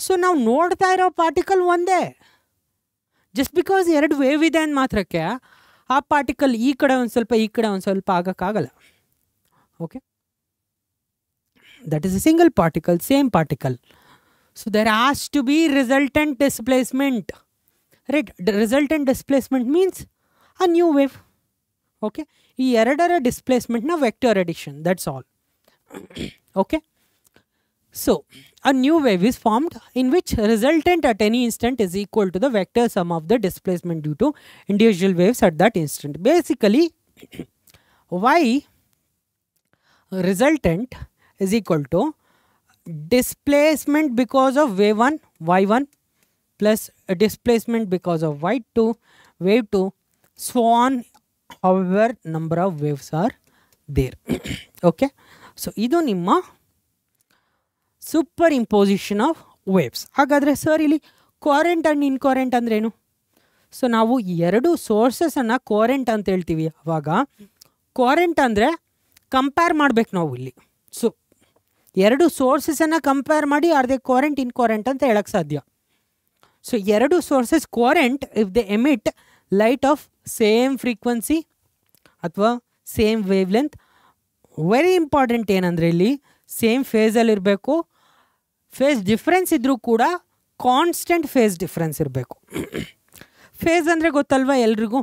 Speaker 1: ಸೊ ನಾವು ನೋಡ್ತಾ ಇರೋ ಪಾರ್ಟಿಕಲ್ ಒಂದೇ. ಜಸ್ಟ್ ಬಿಕಾಸ್ ಎರಡು ವೇವ್ ಇದೆ ಅಂದ ಮಾತ್ರಕ್ಕೆ ಆ ಪಾರ್ಟಿಕಲ್ ಈ ಕಡೆ ಒಂದು ಸ್ವಲ್ಪ ಈ ಕಡೆ ಒಂದು ಸ್ವಲ್ಪ ಆಗೋಕ್ಕಾಗಲ್ಲ. Okay, that is a single particle, same particle. So there has to be resultant displacement, right? Resultant displacement means a new wave. Okay, ಈ ಎರಡರ ಡಿಸ್ಪ್ಲೇಸ್ಮೆಂಟ್ನ vector addition, that's all. Okay, so a new wave is formed in which resultant at any instant is equal to the vector sum of the displacement due to individual waves at that instant. Basically, y resultant is equal to displacement because of wave 1 y1 plus a displacement because of y2 wave 2, so on, however number of waves are there. Okay, so idu nimma super imposition of waves. ಹಾಗಾದರೆ sir ಇಲ್ಲಿ ಕೋರೆಂಟ್ and ಇನ್ಕೋರೆಂಟ್ ಅಂದ್ರೇನು? So ನಾವು ಎರಡು ಸೋರ್ಸಸನ್ನು ಕೋರೆಂಟ್ ಅಂತ ಹೇಳ್ತೀವಿ. ಆವಾಗ ಕೋರೆಂಟ್ ಅಂದರೆ compare ಮಾಡಬೇಕು ನಾವು ಇಲ್ಲಿ. ಸೊ ಎರಡು ಸೋರ್ಸಸನ್ನು ಕಂಪೇರ್ ಮಾಡಿ ಅರ್ಧೆ ಕೋರೆಂಟ್ ಇನ್ಕೋರೆಂಟ್ ಅಂತ ಹೇಳಕ್ಕೆ ಸಾಧ್ಯ. ಸೊ ಎರಡು sources coherent if they emit light of same frequency ಅಥವಾ same wave length. Very important ಏನಂದರೆ ಇಲ್ಲಿ ಸೇಮ್ ಫೇಸಲ್ಲಿರಬೇಕು. ಫೇಸ್ ಡಿಫ್ರೆನ್ಸ್ ಇದ್ದರೂ ಕೂಡ ಕಾನ್ಸ್ಟೆಂಟ್ ಫೇಸ್ ಡಿಫ್ರೆನ್ಸ್ ಇರಬೇಕು. ಫೇಸ್ ಅಂದರೆ ಗೊತ್ತಲ್ವ ಎಲ್ರಿಗೂ?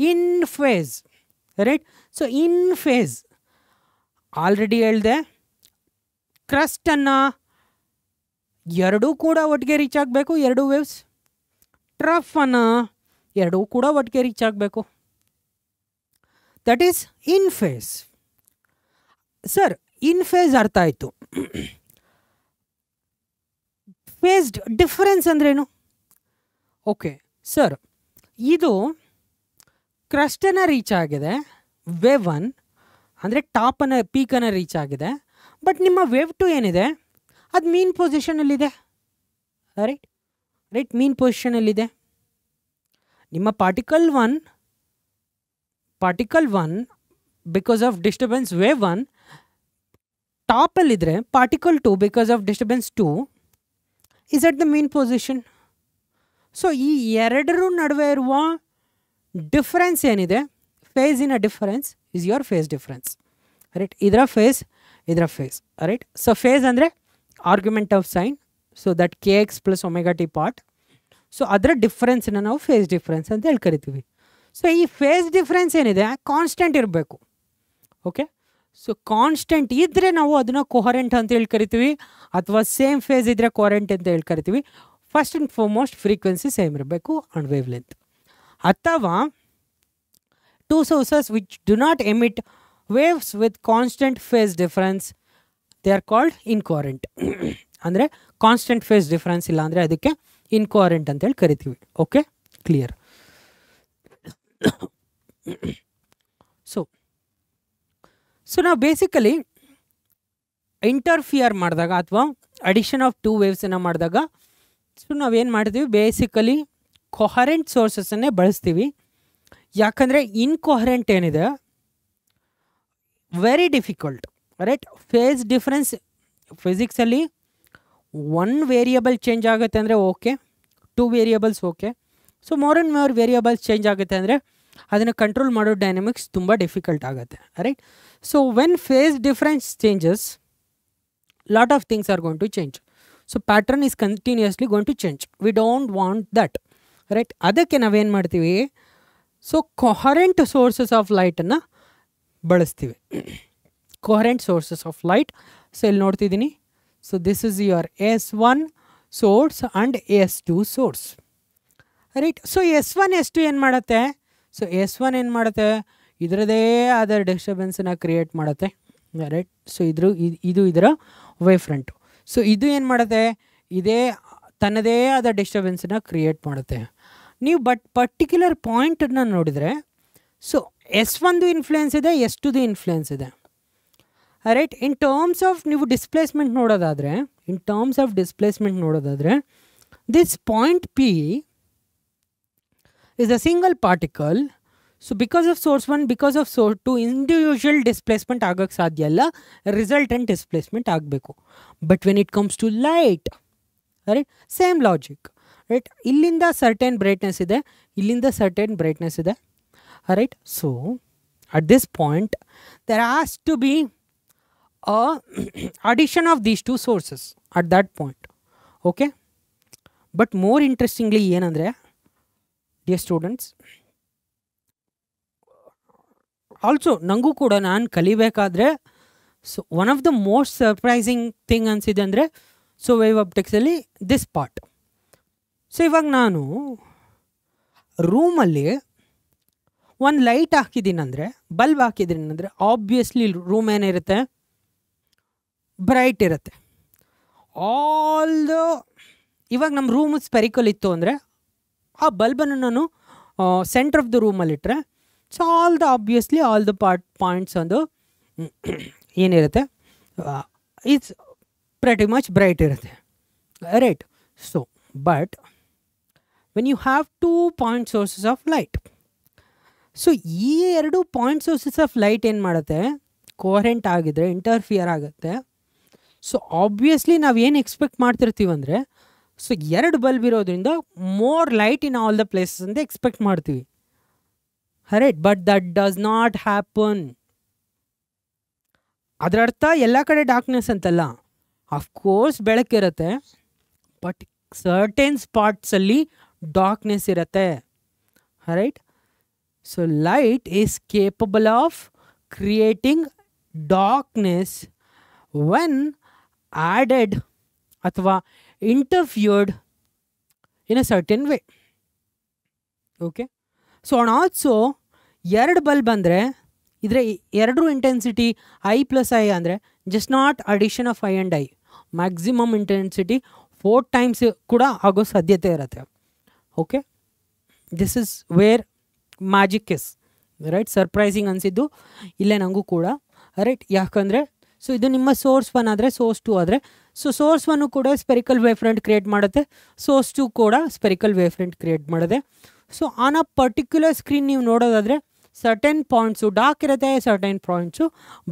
Speaker 1: In phase, right? So in phase already ಹೇಳಿದೆ, ಕ್ರಸ್ಟನ್ನು ಎರಡೂ ಕೂಡ ಒಟ್ಟಿಗೆ ರೀಚ್ ಆಗಬೇಕು, ಎರಡು ವೇವ್ಸ್. ಟ್ರಫನ್ನು ಎರಡೂ ಕೂಡ ಒಟ್ಟಿಗೆ ರೀಚ್ ಆಗಬೇಕು. That is in phase. Sir in phase ಅರ್ಥ ಆಯಿತು. ಫೇಸ್ ಡಿಫರೆನ್ಸ್ ಅಂದ್ರೇನು? ಓಕೆ ಸರ್, ಇದು ಕ್ರಸ್ಟನ್ನು ರೀಚ್ ಆಗಿದೆ, ವೇವ್ 1 ಅಂದರೆ ಟಾಪನ್ನು ಪೀಕನ್ನು ರೀಚ್ ಆಗಿದೆ. ಬಟ್ ನಿಮ್ಮ ವೇವ್ 2 ಏನಿದೆ ಅದು ಮೀನ್ ಪೊಸಿಷನಲ್ಲಿದೆ, ರೈಟ್ ರೈಟ್ ಮೀನ್ ಪೊಸಿಷನಲ್ಲಿದೆ. ನಿಮ್ಮ particle one because of disturbance wave 1 ಟಾಪಲ್ಲಿದ್ದರೆ particle 2 because of disturbance 2 is at the mean position. So ಈ ಎರಡರ ನಡುವೆ ಇರುವ ಡಿಫರೆನ್ಸ್ ಏನಿದೆ, ಫೇಸಿನ difference is your phase difference. Right, ಇದರ ಫೇಸ್ ರೈಟ್. ಸೊ ಫೇಸ್ ಅಂದರೆ argument of sine, so that kx plus omega T part. So ಅದರ ಡಿಫ್ರೆನ್ಸನ್ನ ನಾವು ಫೇಸ್ ಡಿಫ್ರೆನ್ಸ್ ಅಂತ ಹೇಳಿ ಕರಿತೀವಿ. ಸೊ ಈ ಫೇಸ್ ಡಿಫ್ರೆನ್ಸ್ ಏನಿದೆ ಕಾನ್ಸ್ಟೆಂಟ್ ಇರಬೇಕು. ಓಕೆ, ಸೊ ಕಾನ್ಸ್ಟೆಂಟ್ ಇದ್ದರೆ ನಾವು ಅದನ್ನು ಕೊಹರೆಂಟ್ ಅಂತ ಹೇಳಿ ಕರಿತೀವಿ, ಅಥವಾ ಸೇಮ್ ಫೇಸ್ ಇದ್ದರೆ ಕೊಹರೆಂಟ್ ಅಂತ ಹೇಳಿ ಕರಿತೀವಿ. First and foremost frequency same ಇರಬೇಕು ಆ್ಯಂಡ್ ವೇವ್ ಲೆಂತ್. ಅಥವಾ two sources which do not emit waves with constant phase difference, they are called incoherent. ಅಂದರೆ ಕಾನ್ಸ್ಟೆಂಟ್ ಫೇಸ್ ಡಿಫ್ರೆನ್ಸ್ ಇಲ್ಲ ಅಂದರೆ ಅದಕ್ಕೆ ಇನ್ಕೋಹರೆಂಟ್ ಅಂತೇಳಿ ಕರಿತೀವಿ. Okay, clear. ಸೊ ನಾವು ಬೇಸಿಕಲಿ ಇಂಟರ್ಫಿಯರ್ ಮಾಡಿದಾಗ ಅಥವಾ ಅಡಿಷನ್ ಆಫ್ ಟೂ ವೇವ್ಸನ್ನು ಮಾಡಿದಾಗ ಸೊ ನಾವೇನು ಮಾಡ್ತೀವಿ, ಬೇಸಿಕಲಿ ಕೊಹರೆಂಟ್ ಸೋರ್ಸಸ್ಸನ್ನೇ ಬಳಸ್ತೀವಿ. ಯಾಕಂದರೆ ಇನ್ಕೊಹರೆಂಟ್ ಏನಿದೆ very difficult. Right, phase difference ಫಿಸಿಕ್ಸಲ್ಲಿ ಒನ್ ವೇರಿಯಬಲ್ ಚೇಂಜ್ ಆಗುತ್ತೆ ಅಂದರೆ okay, 2 variables okay. So more and more variables change ಆಗುತ್ತೆ ಅಂದರೆ ಅದನ್ನು ಕಂಟ್ರೋಲ್ ಮಾಡೋ ಡೈನಮಿಕ್ಸ್ ತುಂಬ ಡಿಫಿಕಲ್ಟ್ ಆಗುತ್ತೆ. Right, so when phase difference changes lot of things are going to change. So pattern is continuously going to change. We don't want that. Right, ಅದಕ್ಕೆ ನಾವೇನು ಮಾಡ್ತೀವಿ, so coherent sources of ಲೈಟನ್ನು ಬಳಸ್ತೀವಿ. Coherent sources of light. So ಇಲ್ಲಿ ನೋಡ್ತಿದ್ದೀನಿ. So this is your S1 source and S2 source. Right, so S1 S2 ಏನು ಮಾಡುತ್ತೆ, so S1 ಏನು ಮಾಡುತ್ತೆ, ಇದರದೇ ಆದ ಡಿಸ್ಟರ್ಬೆನ್ಸನ್ನು ಕ್ರಿಯೇಟ್ ಮಾಡುತ್ತೆ. ರೈಟ್, ಸೊ ಇದು ಇದರ ವೇವ್ ಫ್ರಂಟು. ಸೊ ಇದು ಏನು ಮಾಡುತ್ತೆ, ಇದೇ ತನ್ನದೇ ಆದ ಡಿಸ್ಟರ್ಬೆನ್ಸನ್ನು ಕ್ರಿಯೇಟ್ ಮಾಡುತ್ತೆ. ನೀವು ಪರ್ಟಿಕ್ಯುಲರ್ ಪಾಯಿಂಟನ್ನು ನೋಡಿದರೆ ಸೊ S1ದು ಇನ್ಫ್ಲುಯೆನ್ಸ್ ಇದೆ, S2ದು ಇನ್ಫ್ಲುಯೆನ್ಸ್ ಇದೆ. ರೈಟ್, ಇನ್ ಟರ್ಮ್ಸ್ ಆಫ್ ನೀವು ಡಿಸ್ಪ್ಲೇಸ್ಮೆಂಟ್ ನೋಡೋದಾದರೆ this point P is a single particle. So because of source 1, because of source 2 individual displacement ಆಗಕ್ಕೆ ಸಾಧ್ಯ ಇಲ್ಲ, resultant displacement ಆಗಬೇಕು. But when it comes to light, right, same logic. Right, ಇಲ್ಲಿಂದ certain brightness ಇದೆ, ಇಲ್ಲಿಂದ certain brightness ಇದೆ. Right, so at this point there has to be a addition of these two sources at that point. Okay, but more interestingly ಏನಂದರೆ dear students, also ನನಗೂ ಕೂಡ ನಾನು ಕಲಿಬೇಕಾದ್ರೆ so one of the most surprising thing ಅನಿಸಿದೆ ಅಂದರೆ so wave ಆಪ್ಟಿಕ್ಸಲ್ಲಿ this part. So ಇವಾಗ ನಾನು ರೂಮಲ್ಲಿ ಒಂದು ಲೈಟ್ ಹಾಕಿದ್ದೀನಿ ಅಂದರೆ, ಬಲ್ಬ್ ಹಾಕಿದ್ದೀನಿ ಅಂದರೆ ಆಬ್ವಿಯಸ್ಲಿ ರೂಮ್ ಏನಿರುತ್ತೆ, ಬ್ರೈಟ್ ಇರುತ್ತೆ. ಇವಾಗ ನಮ್ಮ ರೂಮ್ ಸ್ಪೆರಿಕಲ್ ಇತ್ತು ಅಂದರೆ ಆ ಬಲ್ಬನ್ನು ನಾನು ಸೆಂಟ್ರ್ ಆಫ್ ದ ರೂಮಲ್ಲಿಟ್ಟರೆ so obviously all the points ಒಂದು ಏನಿರುತ್ತೆ ಇಟ್ಸ್ ಪ್ರೆಟಿ ಮಚ್ ಬ್ರೈಟ್ ಇರುತ್ತೆ. Right, so but when you have 2 point sources of light, so ಈ 2 ಪಾಯಿಂಟ್ ಸೋರ್ಸಸ್ ಆಫ್ ಲೈಟ್ ಏನು ಮಾಡುತ್ತೆ, ಕೋಹರೆಂಟ್ ಆಗಿದ್ರೆ ಇಂಟರ್ಫಿಯರ್ ಆಗುತ್ತೆ. ಸೊ ಆಬ್ವಿಯಸ್ಲಿ ನಾವೇನು ಎಕ್ಸ್ಪೆಕ್ಟ್ ಮಾಡ್ತಿರ್ತೀವಿ ಅಂದರೆ ಸೊ 2 ಬಲ್ಬ್ ಇರೋದ್ರಿಂದ more light in all the places ಅಂತ ಎಕ್ಸ್ಪೆಕ್ಟ್ ಮಾಡ್ತೀವಿ. Right, but that does not happen. ಅದರ ಅರ್ಥ ಎಲ್ಲ ಕಡೆ ಡಾರ್ಕ್ನೆಸ್ ಅಂತಲ್ಲ, ಅಫ್ಕೋರ್ಸ್ ಬೆಳಕಿರುತ್ತೆ, ಬಟ್ ಸರ್ಟೆನ್ ಸ್ಪಾಟ್ಸಲ್ಲಿ ಡಾರ್ಕ್ನೆಸ್ ಇರುತ್ತೆ. Right, so light is capable of creating darkness when added ಅಥವಾ interfered in a certain way. Okay, so and also 2 bulb ಅಂದರೆ ಇದರ 2 intensity I plus I ಅಂದರೆ just not addition of I and I, maximum intensity 4 times ಕೂಡ ಆಗೋ ಸಾಧ್ಯತೆ ಇರುತ್ತೆ. Okay, this is where magic is. Right, surprising ಅನಿಸಿದ್ದು ಇಲ್ಲೇ ನನಗೂ ಕೂಡ. ರೈಟ್, ಯಾಕಂದರೆ ಸೊ ಇದು ನಿಮ್ಮ ಸೋರ್ಸ್ 1 ಆದರೆ ಸೋರ್ಸ್ 2 ಆದರೆ ಸೊ ಸೋರ್ಸ್ 1 ಕೂಡ ಸ್ಪೆರಿಕಲ್ ವೇವ್ ಫ್ರಂಟ್ ಕ್ರಿಯೇಟ್ ಮಾಡುತ್ತೆ, ಸೋರ್ಸ್ 2 ಕೂಡ ಸ್ಪೆರಿಕಲ್ ವೇವ್ ಫ್ರಂಟ್ ಕ್ರಿಯೇಟ್ ಮಾಡುತ್ತೆ. So on a particular screen ನೀವು ನೋಡೋದಾದರೆ ಸರ್ಟೆನ್ ಪಾಯಿಂಟ್ಸು ಡಾರ್ಕ್ ಇರುತ್ತೆ, ಸರ್ಟೆನ್ ಪಾಯಿಂಟ್ಸು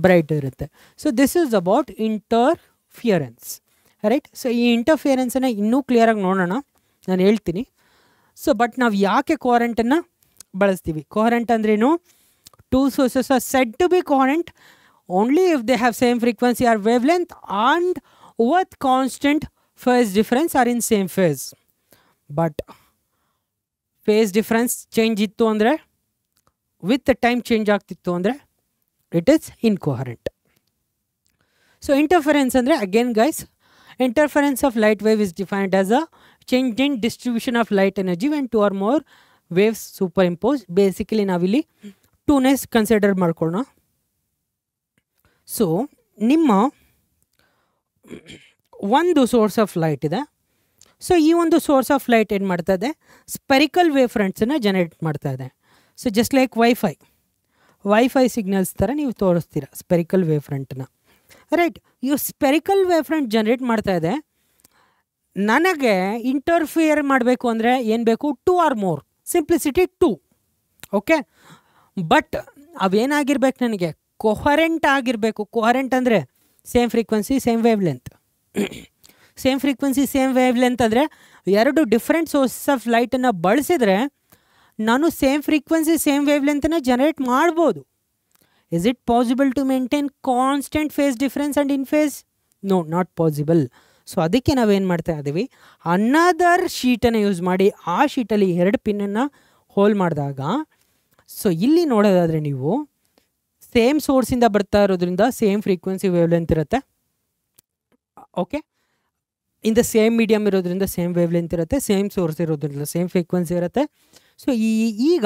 Speaker 1: ಬ್ರೈಟ್ ಇರುತ್ತೆ. So this is about interference, right. So ಈ ಇಂಟರ್ಫಿಯರೆನ್ಸನ್ನು ಇನ್ನೂ ಕ್ಲಿಯರಾಗಿ ನೋಡೋಣ, ನಾನು ಹೇಳ್ತೀನಿ. ಸೊ ಬಟ್ ನಾವು ಯಾಕೆ ಕೋಹರೆಂಟನ್ನು ಬಳಸ್ತೀವಿ? ಕೋಹರೆಂಟ್ ಅಂದ್ರೇನು? Two sources are said to be coherent only if they have same frequency or wavelength and with constant phase difference are in same phase. But phase difference change ittu andre with the time change ಆಗ್ತಿತ್ತು ಅಂದರೆ it is incoherent. So interference andre again guys, interference of light wave is defined as a change in distribution of light energy when two or more waves superimpose. Basically ನಾವಿಲ್ಲಿ ಟೂನೆಸ್ consider ಮಾಡ್ಕೊಳ್ಳೋಣ. So ನಿಮ್ಮ ಒಂದು source of light ಇದೆ. So ಈ ಒಂದು source of light ಏನು ಮಾಡ್ತಾ ಇದೆ? ಸ್ಪೆರಿಕಲ್ ವೇವ್ ಫ್ರಂಟ್ಸನ್ನು ಜನರೇಟ್ ಮಾಡ್ತಾ ಇದೆ. So just like wifi signals ಥರ ನೀವು ತೋರಿಸ್ತೀರ ಸ್ಪೆರಿಕಲ್ ವೇವ್ ಫ್ರಂಟನ್ನ, ರೈಟ್. ಇವು ಸ್ಪೆರಿಕಲ್ ವೇವ್ ಫ್ರಂಟ್ ಜನರೇಟ್ ಮಾಡ್ತಾ ಇದೆ. ನನಗೆ ಇಂಟರ್ಫಿಯರ್ ಮಾಡಬೇಕು ಅಂದರೆ ಏನು ಬೇಕು? 2 or more, simplicity 2, okay. But ಅವೇನಾಗಿರ್ಬೇಕು? ನನಗೆ ಕೊಹರೆಂಟ್ ಆಗಿರಬೇಕು. ಕೊಹರೆಂಟ್ ಅಂದರೆ same frequency same wave length. Same frequency same wave length ಅಂದರೆ ಎರಡು ಡಿಫ್ರೆಂಟ್ ಸೋರ್ಸಸ್ ಆಫ್ ಲೈಟನ್ನು ಬಳಸಿದರೆ ನಾನು ಸೇಮ್ ಫ್ರೀಕ್ವೆನ್ಸಿ ಸೇಮ್ ವೇವ್ ಲೆಂತನ್ನು ಜನರೇಟ್ ಮಾಡ್ಬೋದು. Is it possible to maintain constant phase difference and in phase? No, not possible. So ಅದಕ್ಕೆ ನಾವೇನು ಮಾಡ್ತಾ ಇದ್ದೀವಿ? ಅನದರ್ ಶೀಟನ್ನು ಯೂಸ್ ಮಾಡಿ ಆ ಶೀಟಲ್ಲಿ 2 ಪಿನ್ನನ್ನು ಹೋಲ್ ಮಾಡಿದಾಗ, ಸೊ ಇಲ್ಲಿ ನೋಡೋದಾದರೆ ನೀವು ಸೇಮ್ ಸೋರ್ಸಿಂದ ಬರ್ತಾ ಇರೋದ್ರಿಂದ ಸೇಮ್ ಫ್ರೀಕ್ವೆನ್ಸಿ ವೇವ್ ಲೆಂತ್ ಇರುತ್ತೆ, okay. In the same medium ಇರೋದ್ರಿಂದ ಸೇಮ್ ವೇವ್ ಲೆಂತ್ ಇರುತ್ತೆ, ಸೇಮ್ ಸೋರ್ಸ್ ಇರೋದ್ರಿಂದ ಸೇಮ್ ಫ್ರೀಕ್ವೆನ್ಸಿ ಇರುತ್ತೆ. ಸೊ ಈಗ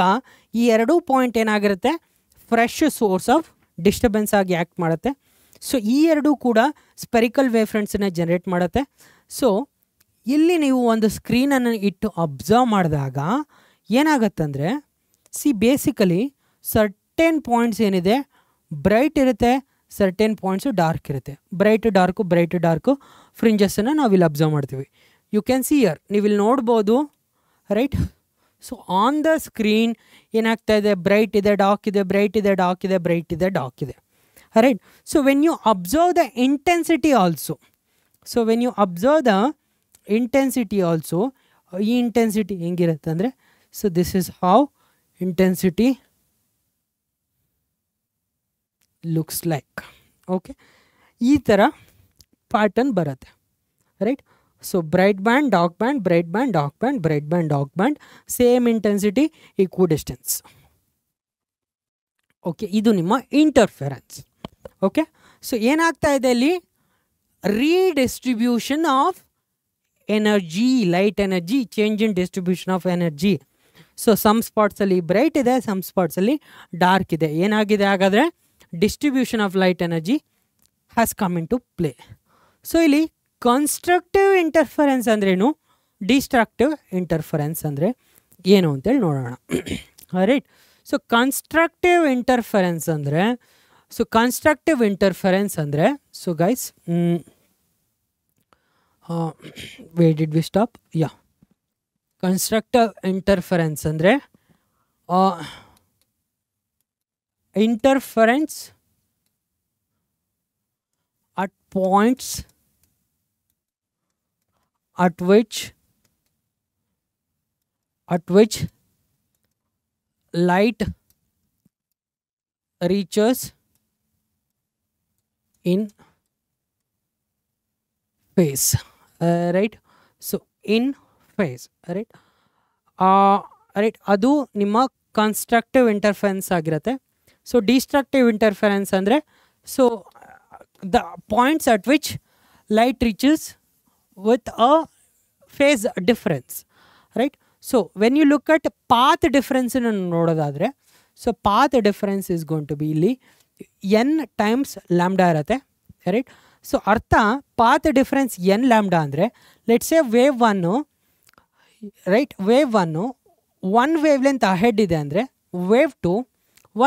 Speaker 1: ಈ 2 ಪಾಯಿಂಟ್ ಏನಾಗಿರುತ್ತೆ? ಫ್ರೆಶ್ ಸೋರ್ಸ್ ಆಫ್ ಡಿಸ್ಟರ್ಬೆನ್ಸ್ ಆಗಿ ಆ್ಯಕ್ಟ್ ಮಾಡುತ್ತೆ. ಸೊ ಈ 2 ಕೂಡ ಸ್ಪೆರಿಕಲ್ ವೇವ್ ಫ್ರಂಟ್ಸನ್ನು ಜನರೇಟ್ ಮಾಡುತ್ತೆ. ಸೊ ಇಲ್ಲಿ ನೀವು ಒಂದು ಸ್ಕ್ರೀನನ್ನು ಇಟ್ಟು ಅಬ್ಸರ್ವ್ ಮಾಡಿದಾಗ ಏನಾಗುತ್ತಂದರೆ, ಬೇಸಿಕಲಿ ಸರ್ಟೆನ್ ಪಾಯಿಂಟ್ಸ್ ಏನಿದೆ ಬ್ರೈಟ್ ಇರುತ್ತೆ, ಸರ್ಟೆನ್ ಪಾಯಿಂಟ್ಸು ಡಾರ್ಕ್ ಇರುತ್ತೆ. ಬ್ರೈಟ್ ಡಾರ್ಕು ಫ್ರಿಂಜಸ್ಸನ್ನು ನಾವಿಲ್ಲಿ ಅಬ್ಸರ್ವ್ ಮಾಡ್ತೀವಿ. ಯು ಕ್ಯಾನ್ ಸಿ ಇಯರ್, ನೀವಿಲ್ಲಿ ನೋಡ್ಬೋದು, right. So on the screen ಏನಾಗ್ತಾ ಇದೆ? ಬ್ರೈಟ್ ಇದೆ, ಡಾರ್ಕ್ ಇದೆ, ಬ್ರೈಟ್ ಇದೆ, ಡಾರ್ಕ್ ಇದೆ, ಬ್ರೈಟ್ ಇದೆ, ಡಾರ್ಕ್ ಇದೆ, right. So when you observe the intensity also, ಈ ಇಂಟೆನ್ಸಿಟಿ ಹೆಂಗಿರುತ್ತೆ ಅಂದರೆ, so this is how intensity looks like, okay. ಈ ಥರ ಪ್ಯಾಟರ್ನ್ ಬರುತ್ತೆ, right. So bright band, dark band, bright band, dark band, bright band, dark band, same intensity, equal distance, okay. ಇದು ನಿಮ್ಮ interference, okay. So ಏನಾಗ್ತಾ ಇದೆ ಇಲ್ಲಿ? Redistribution of energy, light energy, change in distribution of energy. So some ಸ್ಪಾಟ್ಸಲ್ಲಿ bright ಇದೆ, some ಸ್ಪಾಟ್ಸಲ್ಲಿ dark ಇದೆ. ಏನಾಗಿದೆ ಹಾಗಾದರೆ? Distribution of light energy has come into play. So ಇಲ್ಲಿ ಕನ್ಸ್ಟ್ರಕ್ಟಿವ್ ಇಂಟರ್ಫರೆನ್ಸ್ ಅಂದ್ರೇನು, ಡಿಸ್ಟ್ರಕ್ಟಿವ್ ಇಂಟರ್ಫರೆನ್ಸ್ ಅಂದರೆ ಏನು ಅಂತೇಳಿ ನೋಡೋಣ, ರೈಟ್. ಸೊ ಕನ್ಸ್ಟ್ರಕ್ಟಿವ್ ಇಂಟರ್ಫರೆನ್ಸ್ ಅಂದರೆ so guys, where did we stop? Yeah. Constructive interference ಅಂದರೆ interference at points at which light reaches in phase, right. So in phase, right. Right, ಅದು ನಿಮ್ಮ constructive interference ಆಗಿರುತ್ತೆ. So destructive interference ಅಂದರೆ so the points at which light reaches with a phase difference, right. So when you look at path ಡಿಫರೆನ್ಸನ್ನು ನೋಡೋದಾದರೆ, so path difference is going to be ಇಲ್ಲಿ n times lambda ಇರುತ್ತೆ, right. So ಅರ್ಥ path difference n lambda ಅಂದರೆ, let's say wave 1, right, wave 1 1 wave length ahead ಇದೆ ಅಂದರೆ wave 2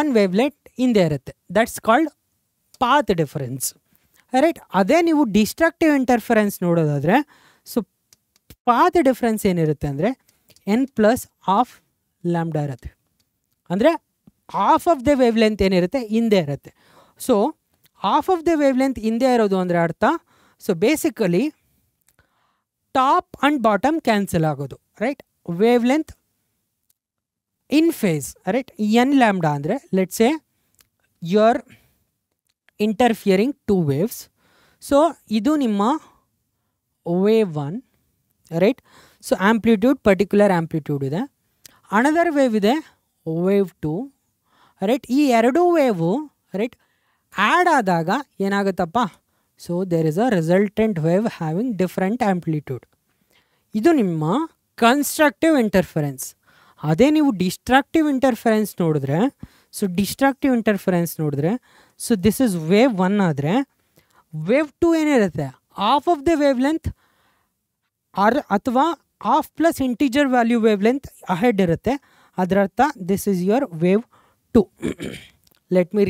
Speaker 1: 1 wave length ಹಿಂದೆ ಇರುತ್ತೆ. That's called path difference, right. ಅದೇ ನೀವು ಡಿಸ್ಟ್ರಕ್ಟಿವ್ ಇಂಟರ್ಫರೆನ್ಸ್ ನೋಡೋದಾದರೆ ಸೊ ಪಾತ್ ಡಿಫ್ರೆನ್ಸ್ ಏನಿರುತ್ತೆ ಅಂದರೆ ಎನ್ ಪ್ಲಸ್ ಹಾಫ್ ಲ್ಯಾಂಬ್ಡಾ ಇರುತ್ತೆ. ಅಂದರೆ half of the wave length ಏನಿರುತ್ತೆ ಹಿಂದೆ ಇರುತ್ತೆ. So half of the wave length ಹಿಂದೆ ಇರೋದು ಅಂದರೆ ಅರ್ಥ so basically top and bottom cancel ಆಗೋದು, right. Wave length in phase, right. N lambda ಅಂದರೆ let's say you are interfering two waves. So ಇದು ನಿಮ್ಮ wave 1, right. So amplitude particular amplitude ಇದೆ. Another wave ಇದೆ ವೇವ್ 2, ರೈಟ್. ಈ ಎರಡೂ wave right add ಆದಾಗ ಏನಾಗುತ್ತಪ್ಪ, so there is a resultant wave having different amplitude. ಇದು ನಿಮ್ಮ ಕನ್ಸ್ಟ್ರಕ್ಟಿವ್ ಇಂಟರ್ಫರೆನ್ಸ್. ಅದೇ ನೀವು ಡಿಸ್ಟ್ರಕ್ಟಿವ್ ಇಂಟರ್ಫರೆನ್ಸ್ ನೋಡಿದ್ರೆ ಸೊ ದಿಸ್ ಇಸ್ ವೇವ್ 1 ಆದರೆ ವೇವ್ 2 ಏನಿರುತ್ತೆ half of the wave length ಅಥವಾ half plus integer value wave length ahead ಇರುತ್ತೆ. ಅದರ ಅರ್ಥ this is your wave 2. Let me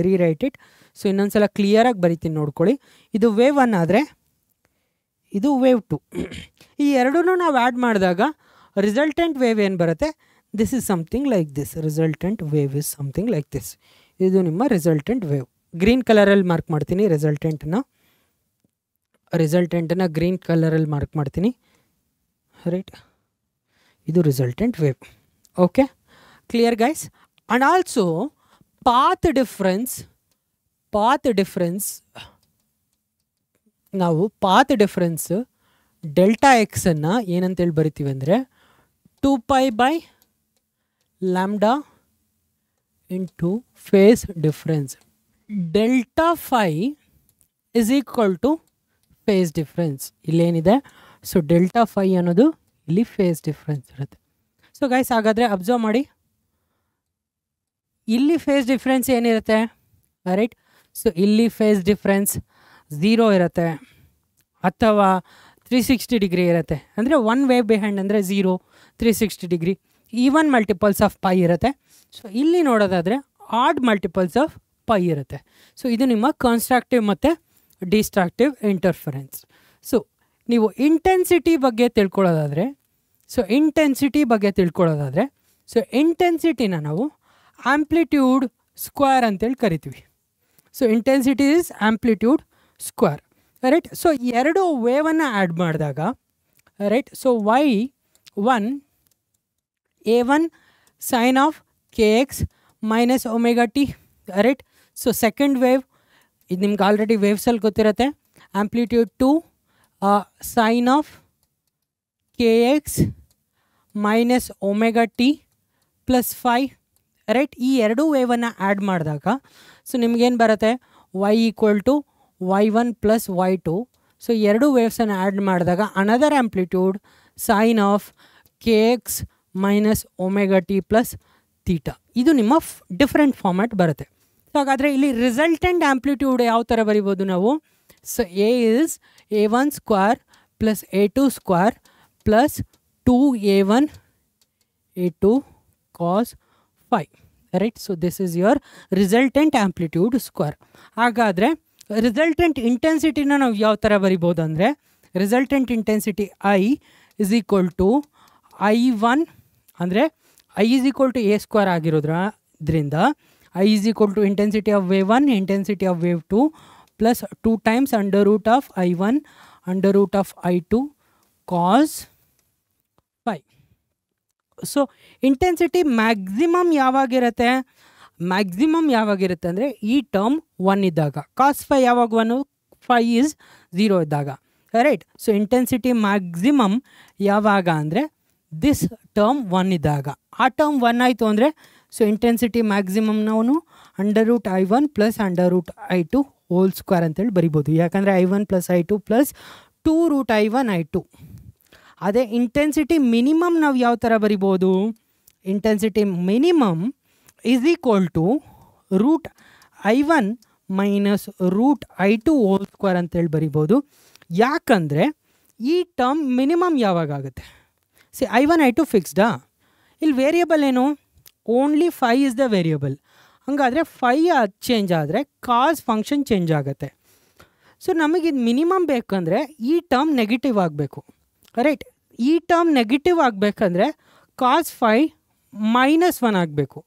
Speaker 1: rewrite it. So ಇನ್ನೊಂದ್ಸಲ ಕ್ಲಿಯರಾಗಿ ಬರಿತೀನಿ ನೋಡ್ಕೊಳ್ಳಿ. ಇದು ವೇವ್ 1 ಆದರೆ ಇದು ವೇವ್ 2. ಈ ಎರಡೂ ನಾವು ಆ್ಯಡ್ ಮಾಡಿದಾಗ ರಿಸಲ್ಟೆಂಟ್ ವೇವ್ ಏನು ಬರುತ್ತೆ, this is something like this. Resultant wave is something like this. ಇದು ನಿಮ್ಮ ರಿಸಲ್ಟೆಂಟ್ ವೇವ್. ಗ್ರೀನ್ ಕಲರಲ್ಲಿ ಮಾರ್ಕ್ ಮಾಡ್ತೀನಿ ರಿಸಲ್ಟೆಂಟನ್ನು ಗ್ರೀನ್ ಕಲರಲ್ಲಿ ಮಾರ್ಕ್ ಮಾಡ್ತೀನಿ, ರೈಟ್. ಇದು resultant wave. Okay, clear guys. And also path difference ನಾವು ಪಾತ್ ಡಿಫ್ರೆನ್ಸ್ ಡೆಲ್ಟಾ ಎಕ್ಸನ್ನು ಏನಂತೇಳಿ ಬರಿತೀವಿ ಅಂದರೆ 2π/λ into phase difference. Delta phi is equal to phase difference. ಇಲ್ಲೇನಿದೆ ಸೊ ಡೆಲ್ಟಾ ಫೈ ಅನ್ನೋದು ಇಲ್ಲಿ ಫೇಸ್ ಡಿಫ್ರೆನ್ಸ್ ಇರುತ್ತೆ. ಸೊ ಗೈಸ್ ಹಾಗಾದರೆ ಅಬ್ಸರ್ವ್ ಮಾಡಿ, ಇಲ್ಲಿ ಫೇಸ್ ಡಿಫ್ರೆನ್ಸ್ ಏನಿರುತ್ತೆ, ರೈಟ್. ಸೊ ಇಲ್ಲಿ ಫೇಸ್ ಡಿಫ್ರೆನ್ಸ್ 0 ಇರುತ್ತೆ ಅಥವಾ 360 ಡಿಗ್ರಿ ಇರುತ್ತೆ. ಅಂದರೆ ಒನ್ ವೇವ್ ಬಿಹೈಂಡ್ ಅಂದರೆ 0, 360 degree, even multiples of pi ಇರುತ್ತೆ. ಸೊ ಇಲ್ಲಿ ನೋಡೋದಾದರೆ ಆಡ್ ಮಲ್ಟಿಪಲ್ಸ್ ಆಫ್ ಪೈ ಇರುತ್ತೆ. ಸೊ ಇದು ನಿಮ್ಮ ಕನ್ಸ್ಟ್ರಕ್ಟಿವ್ ಮತ್ತು ಡಿಸ್ಟ್ರಕ್ಟಿವ್ ಇಂಟರ್ಫರೆನ್ಸ್. ಸೊ ನೀವು ಇಂಟೆನ್ಸಿಟಿ ಬಗ್ಗೆ ತಿಳ್ಕೊಳ್ಳೋದಾದರೆ ಸೊ ಇಂಟೆನ್ಸಿಟಿನ ನಾವು ಆಂಪ್ಲಿಟ್ಯೂಡ್ ಸ್ಕ್ವೇರ್ ಅಂತೇಳಿ ಕರಿತೀವಿ. So intensity is amplitude square, right. So ಎರಡು ವೇವನ್ನು ಆ್ಯಡ್ ಮಾಡಿದಾಗ, right. So y1 a1 sine of kx minus omega T, right. So second wave ಇದು ನಿಮ್ಗೆ ಆಲ್ರೆಡಿ ವೇವ್ಸಲ್ಲಿ ಗೊತ್ತಿರುತ್ತೆ. Amplitude 2 sign of kx minus omega T plus 5, right. ಈ ಎರಡೂ ವೇವನ್ನು ಆ್ಯಡ್ ಮಾಡಿದಾಗ ಸೊ ನಿಮಗೇನು ಬರುತ್ತೆ, y equal to y1 plus y2. So ಎರಡು ವೇವ್ಸನ್ನು ಆ್ಯಡ್ ಮಾಡಿದಾಗ another amplitude sine of kx minus omega T plus theta. ಇದು ನಿಮ್ಮ ಡಿಫ್ರೆಂಟ್ ಫಾರ್ಮ್ಯಾಟ್ ಬರುತ್ತೆ. ಸೊ ಹಾಗಾದರೆ ಇಲ್ಲಿ ರಿಸಲ್ಟೆಂಟ್ ಆಂಪ್ಲಿಟ್ಯೂಡ್ ಯಾವ ಥರ ಬರಿಬೋದು ನಾವು, so A is a1 square plus a2 square plus 2a1 a2 cos 5, right. So this is your resultant amplitude square. ಹಾಗಾದರೆ ರಿಸಲ್ಟೆಂಟ್ ಇಂಟೆನ್ಸಿಟಿನ ನಾವು ಯಾವ ಥರ ಬರಿಬೋದು ಅಂದರೆ resultant intensity I is equal to I1 ಅಂದರೆ I is equal to a square ಆಗಿರೋದ್ರಿಂದ I is equal to intensity of wave 1, intensity of wave 2 plus 2 times under root of I1 under root of I2 cos 5. So intensity maximum ಯಾವಾಗಿರುತ್ತೆ ಅಂದರೆ ಈ term 1 ಇದ್ದಾಗ, cos 5 ಯಾವಾಗ 1, 5 is 0 ಇದ್ದಾಗ, right. So intensity maximum ಯಾವಾಗ ಅಂದರೆ this term 1 ಇದ್ದಾಗ. ಆ term 1 ಆಯಿತು ಅಂದರೆ ಸೊ ಇಂಟೆನ್ಸಿಟಿ ಮ್ಯಾಕ್ಸಿಮಮ್ ನಾವು under root I1 plus under root I2 whole square ಅಂತೇಳಿ ಬರಿಬೋದು. ಯಾಕಂದರೆ I1 plus I2 plus 2 root I1 I2. ಅದೇ ಇಂಟೆನ್ಸಿಟಿ ಮಿನಿಮಮ್ ನಾವು ಯಾವ ಥರ ಬರಿಬೋದು, intensity minimum is equal to root I1 minus root I2 whole square ಅಂತೇಳಿ ಬರಿಬೋದು. ಯಾಕಂದರೆ ಈ ಟರ್ಮ್ ಮಿನಿಮಮ್ ಯಾವಾಗ ಆಗುತ್ತೆ, ಸಿ I1 I2 ಫಿಕ್ಸ್ಡಾ, ಇಲ್ಲಿ ವೇರಿಯಬಲ್ ಏನು, ಓನ್ಲಿ 5 ಇಸ್ ದ ವೇರಿಯಬಲ್. ಹಾಗಾದರೆ 5 ಚೇಂಜ್ ಆದರೆ ಕಾಸ್ ಫಂಕ್ಷನ್ ಚೇಂಜ್ ಆಗುತ್ತೆ. ಸೊ ನಮಗಿದು ಮಿನಿಮಮ್ ಬೇಕಂದರೆ ಈ ಟರ್ಮ್ ನೆಗೆಟಿವ್ ಆಗಬೇಕು, ರೈಟ್. ಈ ಟರ್ಮ್ ನೆಗೆಟಿವ್ ಆಗಬೇಕಂದ್ರೆ ಕಾಸ್ ಫೈ -1 ಆಗಬೇಕು.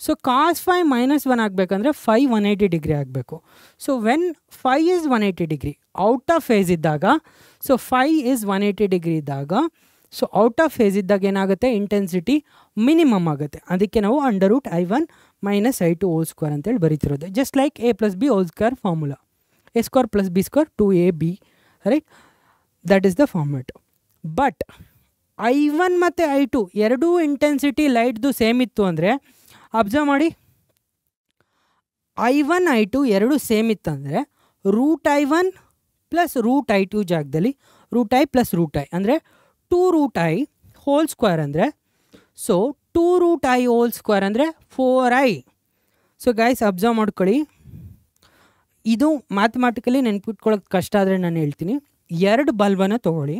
Speaker 1: ಸೊ ಕಾಸ್ ಫೈ -1 ಆಗಬೇಕಂದ್ರೆ ಫೈ 180 ಡಿಗ್ರಿ ಆಗಬೇಕು. So when phi is 180 degree out of phase ಇದ್ದಾಗ, ಸೊ ಫೈ ಈಸ್ 180 ಡಿಗ್ರಿ ಇದ್ದಾಗ, ಸೊ ಔಟ್ ಆಫ್ ಫೇಸ್ ಇದ್ದಾಗ ಏನಾಗುತ್ತೆ, ಇಂಟೆನ್ಸಿಟಿ ಮಿನಿಮಮ್ ಆಗುತ್ತೆ. ಅದಕ್ಕೆ ನಾವು √I1 - I2 ಹೋಲ್ ಸ್ಕ್ವೇರ್ ಅಂತೇಳಿ ಬರೀತಿರೋದು. Just like A+B whole square formula, A² + B² 2AB, right. That is the format. But I1 ಮತ್ತು I2 ಎರಡೂ ಇಂಟೆನ್ಸಿಟಿ ಲೈಟ್ದು ಸೇಮ್ ಇತ್ತು ಅಂದರೆ, ಅಬ್ಸರ್ವ್ ಮಾಡಿ, I1 I2 ಎರಡು ಸೇಮ್ ಇತ್ತಂದರೆ √I1 + √I2 ಜಾಗದಲ್ಲಿ √I + √I ಅಂದರೆ 2√I ಹೋಲ್ ಸ್ಕ್ವೇರ್ ಅಂದರೆ, ಸೊ 2√I ಹೋಲ್ ಸ್ಕ್ವೇರ್ ಅಂದರೆ 4I. ಸೊ ಗೈಸ್ ಅಬ್ಸರ್ವ್ ಮಾಡ್ಕೊಳ್ಳಿ, ಇದು ಮ್ಯಾಥಮೆಟಿಕಲಿ ನೆನ್ಪಿಟ್ಕೊಳ್ಳೋಕೆ ಕಷ್ಟ ಆದರೆ ನಾನು ಹೇಳ್ತೀನಿ. ಎರಡು ಬಲ್ಬನ್ನು ತೊಗೊಳ್ಳಿ.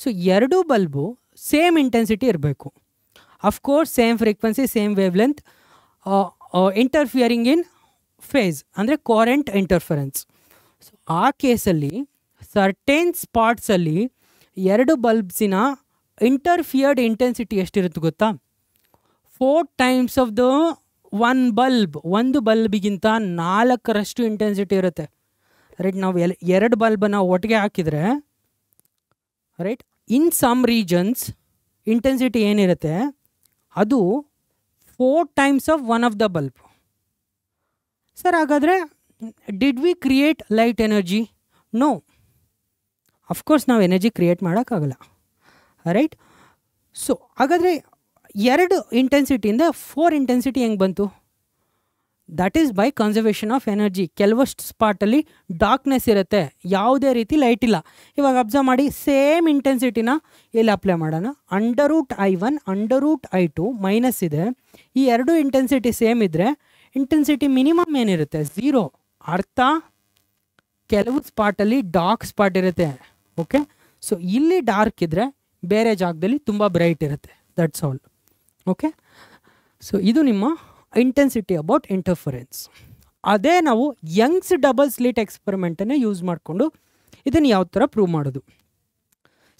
Speaker 1: ಸೊ ಎರಡು ಬಲ್ಬು ಸೇಮ್ ಇಂಟೆನ್ಸಿಟಿ ಇರಬೇಕು. Of course same frequency, same wave length, interfering in phase ಅಂದರೆ ಕೋರೆಂಟ್ ಇಂಟರ್ಫರೆನ್ಸ್. ಸೊ ಆ ಕೇಸಲ್ಲಿ ಸರ್ಟೇನ್ ಸ್ಪಾಟ್ಸಲ್ಲಿ ಎರಡು ಬಲ್ಬ್ಸಿನ ಇಂಟರ್ಫಿಯರ್ಡ್ ಇಂಟೆನ್ಸಿಟಿ ಎಷ್ಟಿರುತ್ತೆ ಗೊತ್ತಾ? 4 times of the one bulb. ಒಂದು ಬಲ್ಬಿಗಿಂತ 4ರಷ್ಟು ಇಂಟೆನ್ಸಿಟಿ ಇರುತ್ತೆ, ರೈಟ್. ನಾವು ಎರಡು ಬಲ್ಬನ್ನು ಒಟ್ಟಿಗೆ ಹಾಕಿದರೆ, right, in some reasons intensity ಏನಿರುತ್ತೆ ಅದು 4 times of one of the bulb. Sir ಹಾಗಾದರೆ did we create light energy? No, of course ನಾವು ಎನರ್ಜಿ ಕ್ರಿಯೇಟ್ ಮಾಡೋಕ್ಕಾಗಲ್ಲ, ರೈಟ್. ಸೊ ಹಾಗಾದರೆ ಎರಡು ಇಂಟೆನ್ಸಿಟಿಯಿಂದ 4 ಇಂಟೆನ್ಸಿಟಿ ಹೆಂಗೆ ಬಂತು? That is by conservation of energy. ಕೆಲವಷ್ಟು ಸ್ಪಾಟಲ್ಲಿ ಡಾರ್ಕ್ನೆಸ್ ಇರುತ್ತೆ, ಯಾವುದೇ ರೀತಿ ಲೈಟ್ ಇಲ್ಲ. ಇವಾಗ ಅಬ್ಸರ್ವ್ ಮಾಡಿ, ಸೇಮ್ ಇಂಟೆನ್ಸಿಟಿನ ಇಲ್ಲಿ ಅಪ್ಲೈ ಮಾಡೋಣ. √I1 √I2 ಮೈನಸ್ ಇದೆ. ಈ ಎರಡು ಇಂಟೆನ್ಸಿಟಿ ಸೇಮ್ ಇದ್ದರೆ ಇಂಟೆನ್ಸಿಟಿ ಮಿನಿಮಮ್ ಏನಿರುತ್ತೆ? 0. ಅರ್ಥ, ಕೆಲವು ಸ್ಪಾಟಲ್ಲಿ ಡಾರ್ಕ್ ಸ್ಪಾಟ್ ಇರುತ್ತೆ, ಓಕೆ. ಸೊ ಇಲ್ಲಿ ಡಾರ್ಕ್ ಇದ್ದರೆ ಬೇರೆ ಜಾಗದಲ್ಲಿ ತುಂಬ ಬ್ರೈಟ್ ಇರುತ್ತೆ. That's all, okay. ಸೊ ಇದು ನಿಮ್ಮ ಇಂಟೆನ್ಸಿಟಿ ಅಬೌಟ್ ಇಂಟರ್ಫರೆನ್ಸ್. ಅದೇ ನಾವು ಯಂಗ್ಸ್ ಡಬಲ್ ಸ್ಲಿಟ್ ಎಕ್ಸ್ಪೆರಿಮೆಂಟನ್ನು ಯೂಸ್ ಮಾಡಿಕೊಂಡು ಇದನ್ನು ಯಾವ ಥರ ಪ್ರೂವ್ ಮಾಡೋದು.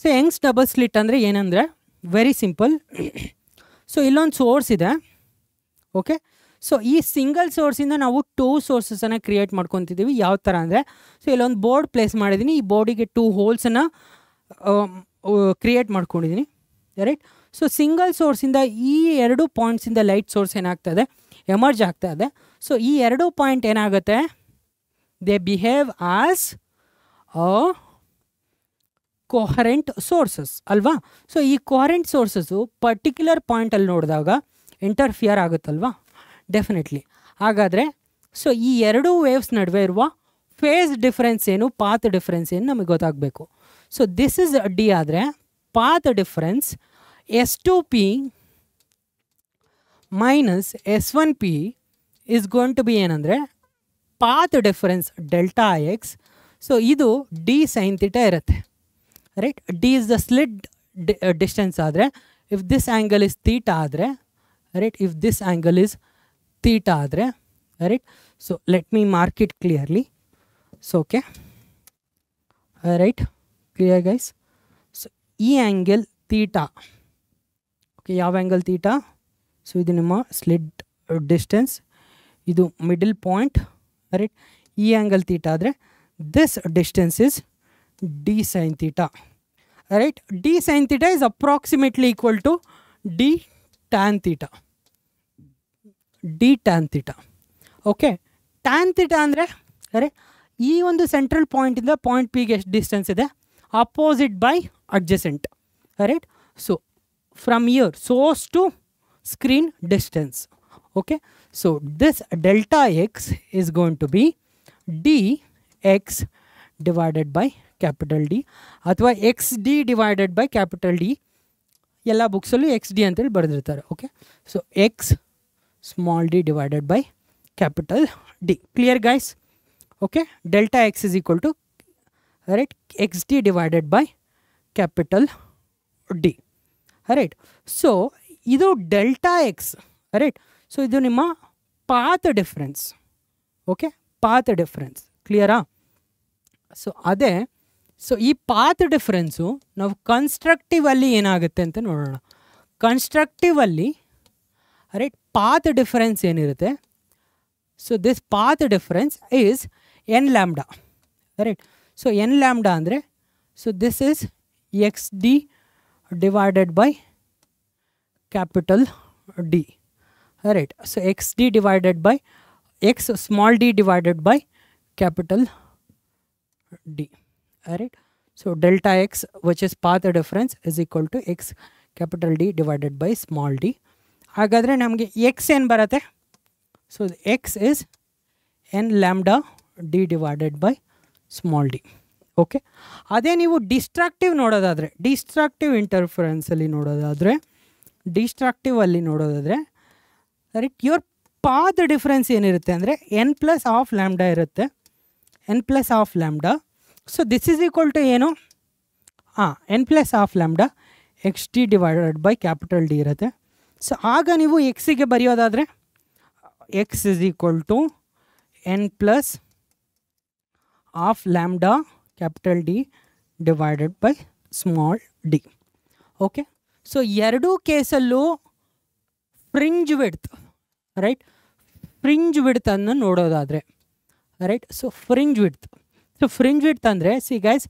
Speaker 1: ಸೊ ಯಂಗ್ಸ್ ಡಬಲ್ ಸ್ಲಿಟ್ ಅಂದರೆ ಏನಂದರೆ ವೆರಿ ಸಿಂಪಲ್. ಸೊ ಇಲ್ಲೊಂದು ಸೋರ್ಸ್ ಇದೆ, ಓಕೆ. ಸೊ ಈ ಸಿಂಗಲ್ ಸೋರ್ಸಿಂದ ನಾವು 2 ಸೋರ್ಸಸನ್ನು ಕ್ರಿಯೇಟ್ ಮಾಡ್ಕೊತಿದ್ದೀವಿ. ಯಾವ ಥರ ಅಂದರೆ, ಸೊ ಇಲ್ಲೊಂದು ಬೋರ್ಡ್ ಪ್ಲೇಸ್ ಮಾಡಿದ್ದೀನಿ. ಈ ಬೋರ್ಡಿಗೆ 2 ಹೋಲ್ಸನ್ನು ಕ್ರಿಯೇಟ್ ಮಾಡ್ಕೊಂಡಿದ್ದೀನಿ, ರೈಟ್. ಸೊ ಸಿಂಗಲ್ ಸೋರ್ಸಿಂದ ಈ 2 ಪಾಯಿಂಟ್ಸಿಂದ ಲೈಟ್ ಸೋರ್ಸ್ ಏನಾಗ್ತದೆ, ಎಮರ್ಜ್ ಆಗ್ತಾ ಇದೆ. ಸೊ ಈ 2 ಪಾಯಿಂಟ್ ಏನಾಗುತ್ತೆ, they behave as coherent sources ಅಲ್ವಾ. ಸೊ ಈ ಕೊಹರೆಂಟ್ ಸೋರ್ಸಸ್ಸು ಪರ್ಟಿಕ್ಯುಲರ್ ಪಾಯಿಂಟಲ್ಲಿ ನೋಡಿದಾಗ ಇಂಟರ್ಫಿಯರ್ ಆಗುತ್ತಲ್ವಾ, ಡೆಫಿನೆಟ್ಲಿ. ಹಾಗಾದರೆ ಸೊ ಈ 2 ವೇವ್ಸ್ ನಡುವೆ ಇರುವ ಫೇಸ್ ಡಿಫ್ರೆನ್ಸ್ ಏನು, ಪಾತ್ ಡಿಫ್ರೆನ್ಸ್ ಏನು ನಮಗೆ ಗೊತ್ತಾಗಬೇಕು. ಸೊ ದಿಸ್ ಇಸ್ ಡಿ ಆದರೆ path difference S2p - S1p is going to be ಏನಂದರೆ ಪಾತ್ ಡಿಫರೆನ್ಸ್ ΔX. ಸೊ ಇದು D sin θ ಇರುತ್ತೆ, right. D is the slit distance ಆದರೆ, if this angle is theta ಆದರೆ, right, if this angle is theta ಆದರೆ, right. So let me mark it clearly. So okay, right, clear guys. So ಈ angle theta, okay. ಯಾವ angle theta? So ಇದು ನಿಮ್ಮ slit distance, ಇದು middle point, right. ಈ angle theta ಆದರೆ this distance is D sin θ, right. D sin θ is approximately equal to D tan θ, D tan θ, okay. Tan theta ಅಂದರೆ, right, ಈ ಒಂದು central ಪಾಯಿಂಟಿಂದ point ಪಿಗೆ ಎಷ್ಟು ಡಿಸ್ಟೆನ್ಸ್ ಇದೆ, opposite by adjacent, right. So from ear source to screen distance, okay. So this ΔX is going to be dx divided by capital D ಅಥವಾ XD divided by capital D. ಎಲ್ಲ ಬುಕ್ಸಲ್ಲೂ XD ಅಂತೇಳಿ ಬರೆದಿರ್ತಾರೆ, okay. So X small d divided by capital D. Clear guys? Okay, ΔX is equal to, right, XD divided by capital D, right. So ಇದು ΔX, right. So ಇದು ನಿಮ್ಮ path difference, okay, path difference. ಕ್ಲಿಯರಾ? So ಅದೇ so ಈ path difference ನಾವು ಕನ್ಸ್ಟ್ರಕ್ಟಿವಲ್ಲಿ ಏನಾಗುತ್ತೆ ಅಂತ ನೋಡೋಣ. ಕನ್ಸ್ಟ್ರಕ್ಟಿವಲ್ಲಿ ರೈಟ್ ಪಾತ್ ಡಿಫರೆನ್ಸ್ ಏನಿರುತ್ತೆ, so this path difference is N lambda right. So N lambda ಅಂದರೆ so this is X D divided by capital D right. So X D divided by X small D divided by capital D right. So delta x which is path difference is equal to x capital D divided by small d. ಹಾಗಾದರೆ ನಮಗೆ x ಏನು ಬರುತ್ತೆ, so x is n lambda d divided by small d. Okay, ಅದೇ ನೀವು destructive ನೋಡೋದಾದರೆ, destructive ಇಂಟರ್ಫರೆನ್ಸಲ್ಲಿ ನೋಡೋದಾದರೆ, ಡಿಸ್ಟ್ರಾಕ್ಟಿವಲ್ಲಿ ನೋಡೋದಾದರೆ write your path difference ಏನಿರುತ್ತೆ ಅಂದರೆ ಎನ್ ಪ್ಲಸ್ ಹಾಫ್ ಲ್ಯಾಂಬ್ಡಾ ಇರುತ್ತೆ, N plus half lambda. So this is equal to ಏನು, N plus half lambda X D divided by capital D ಇರುತ್ತೆ. ಸೊ ಆಗ ನೀವು ಎಕ್ಸಿಗೆ ಬರೆಯೋದಾದರೆ X is equal to N plus half lambda capital D divided by small D. Okay, so ಎರಡೂ ಕೇಸಲ್ಲೂ fringe width right, fringe ವಿಡ್ತನ್ನು ನೋಡೋದಾದರೆ right. So fringe width, so fringe width ಅಂದರೆ ಸಿ ಗೈಸ್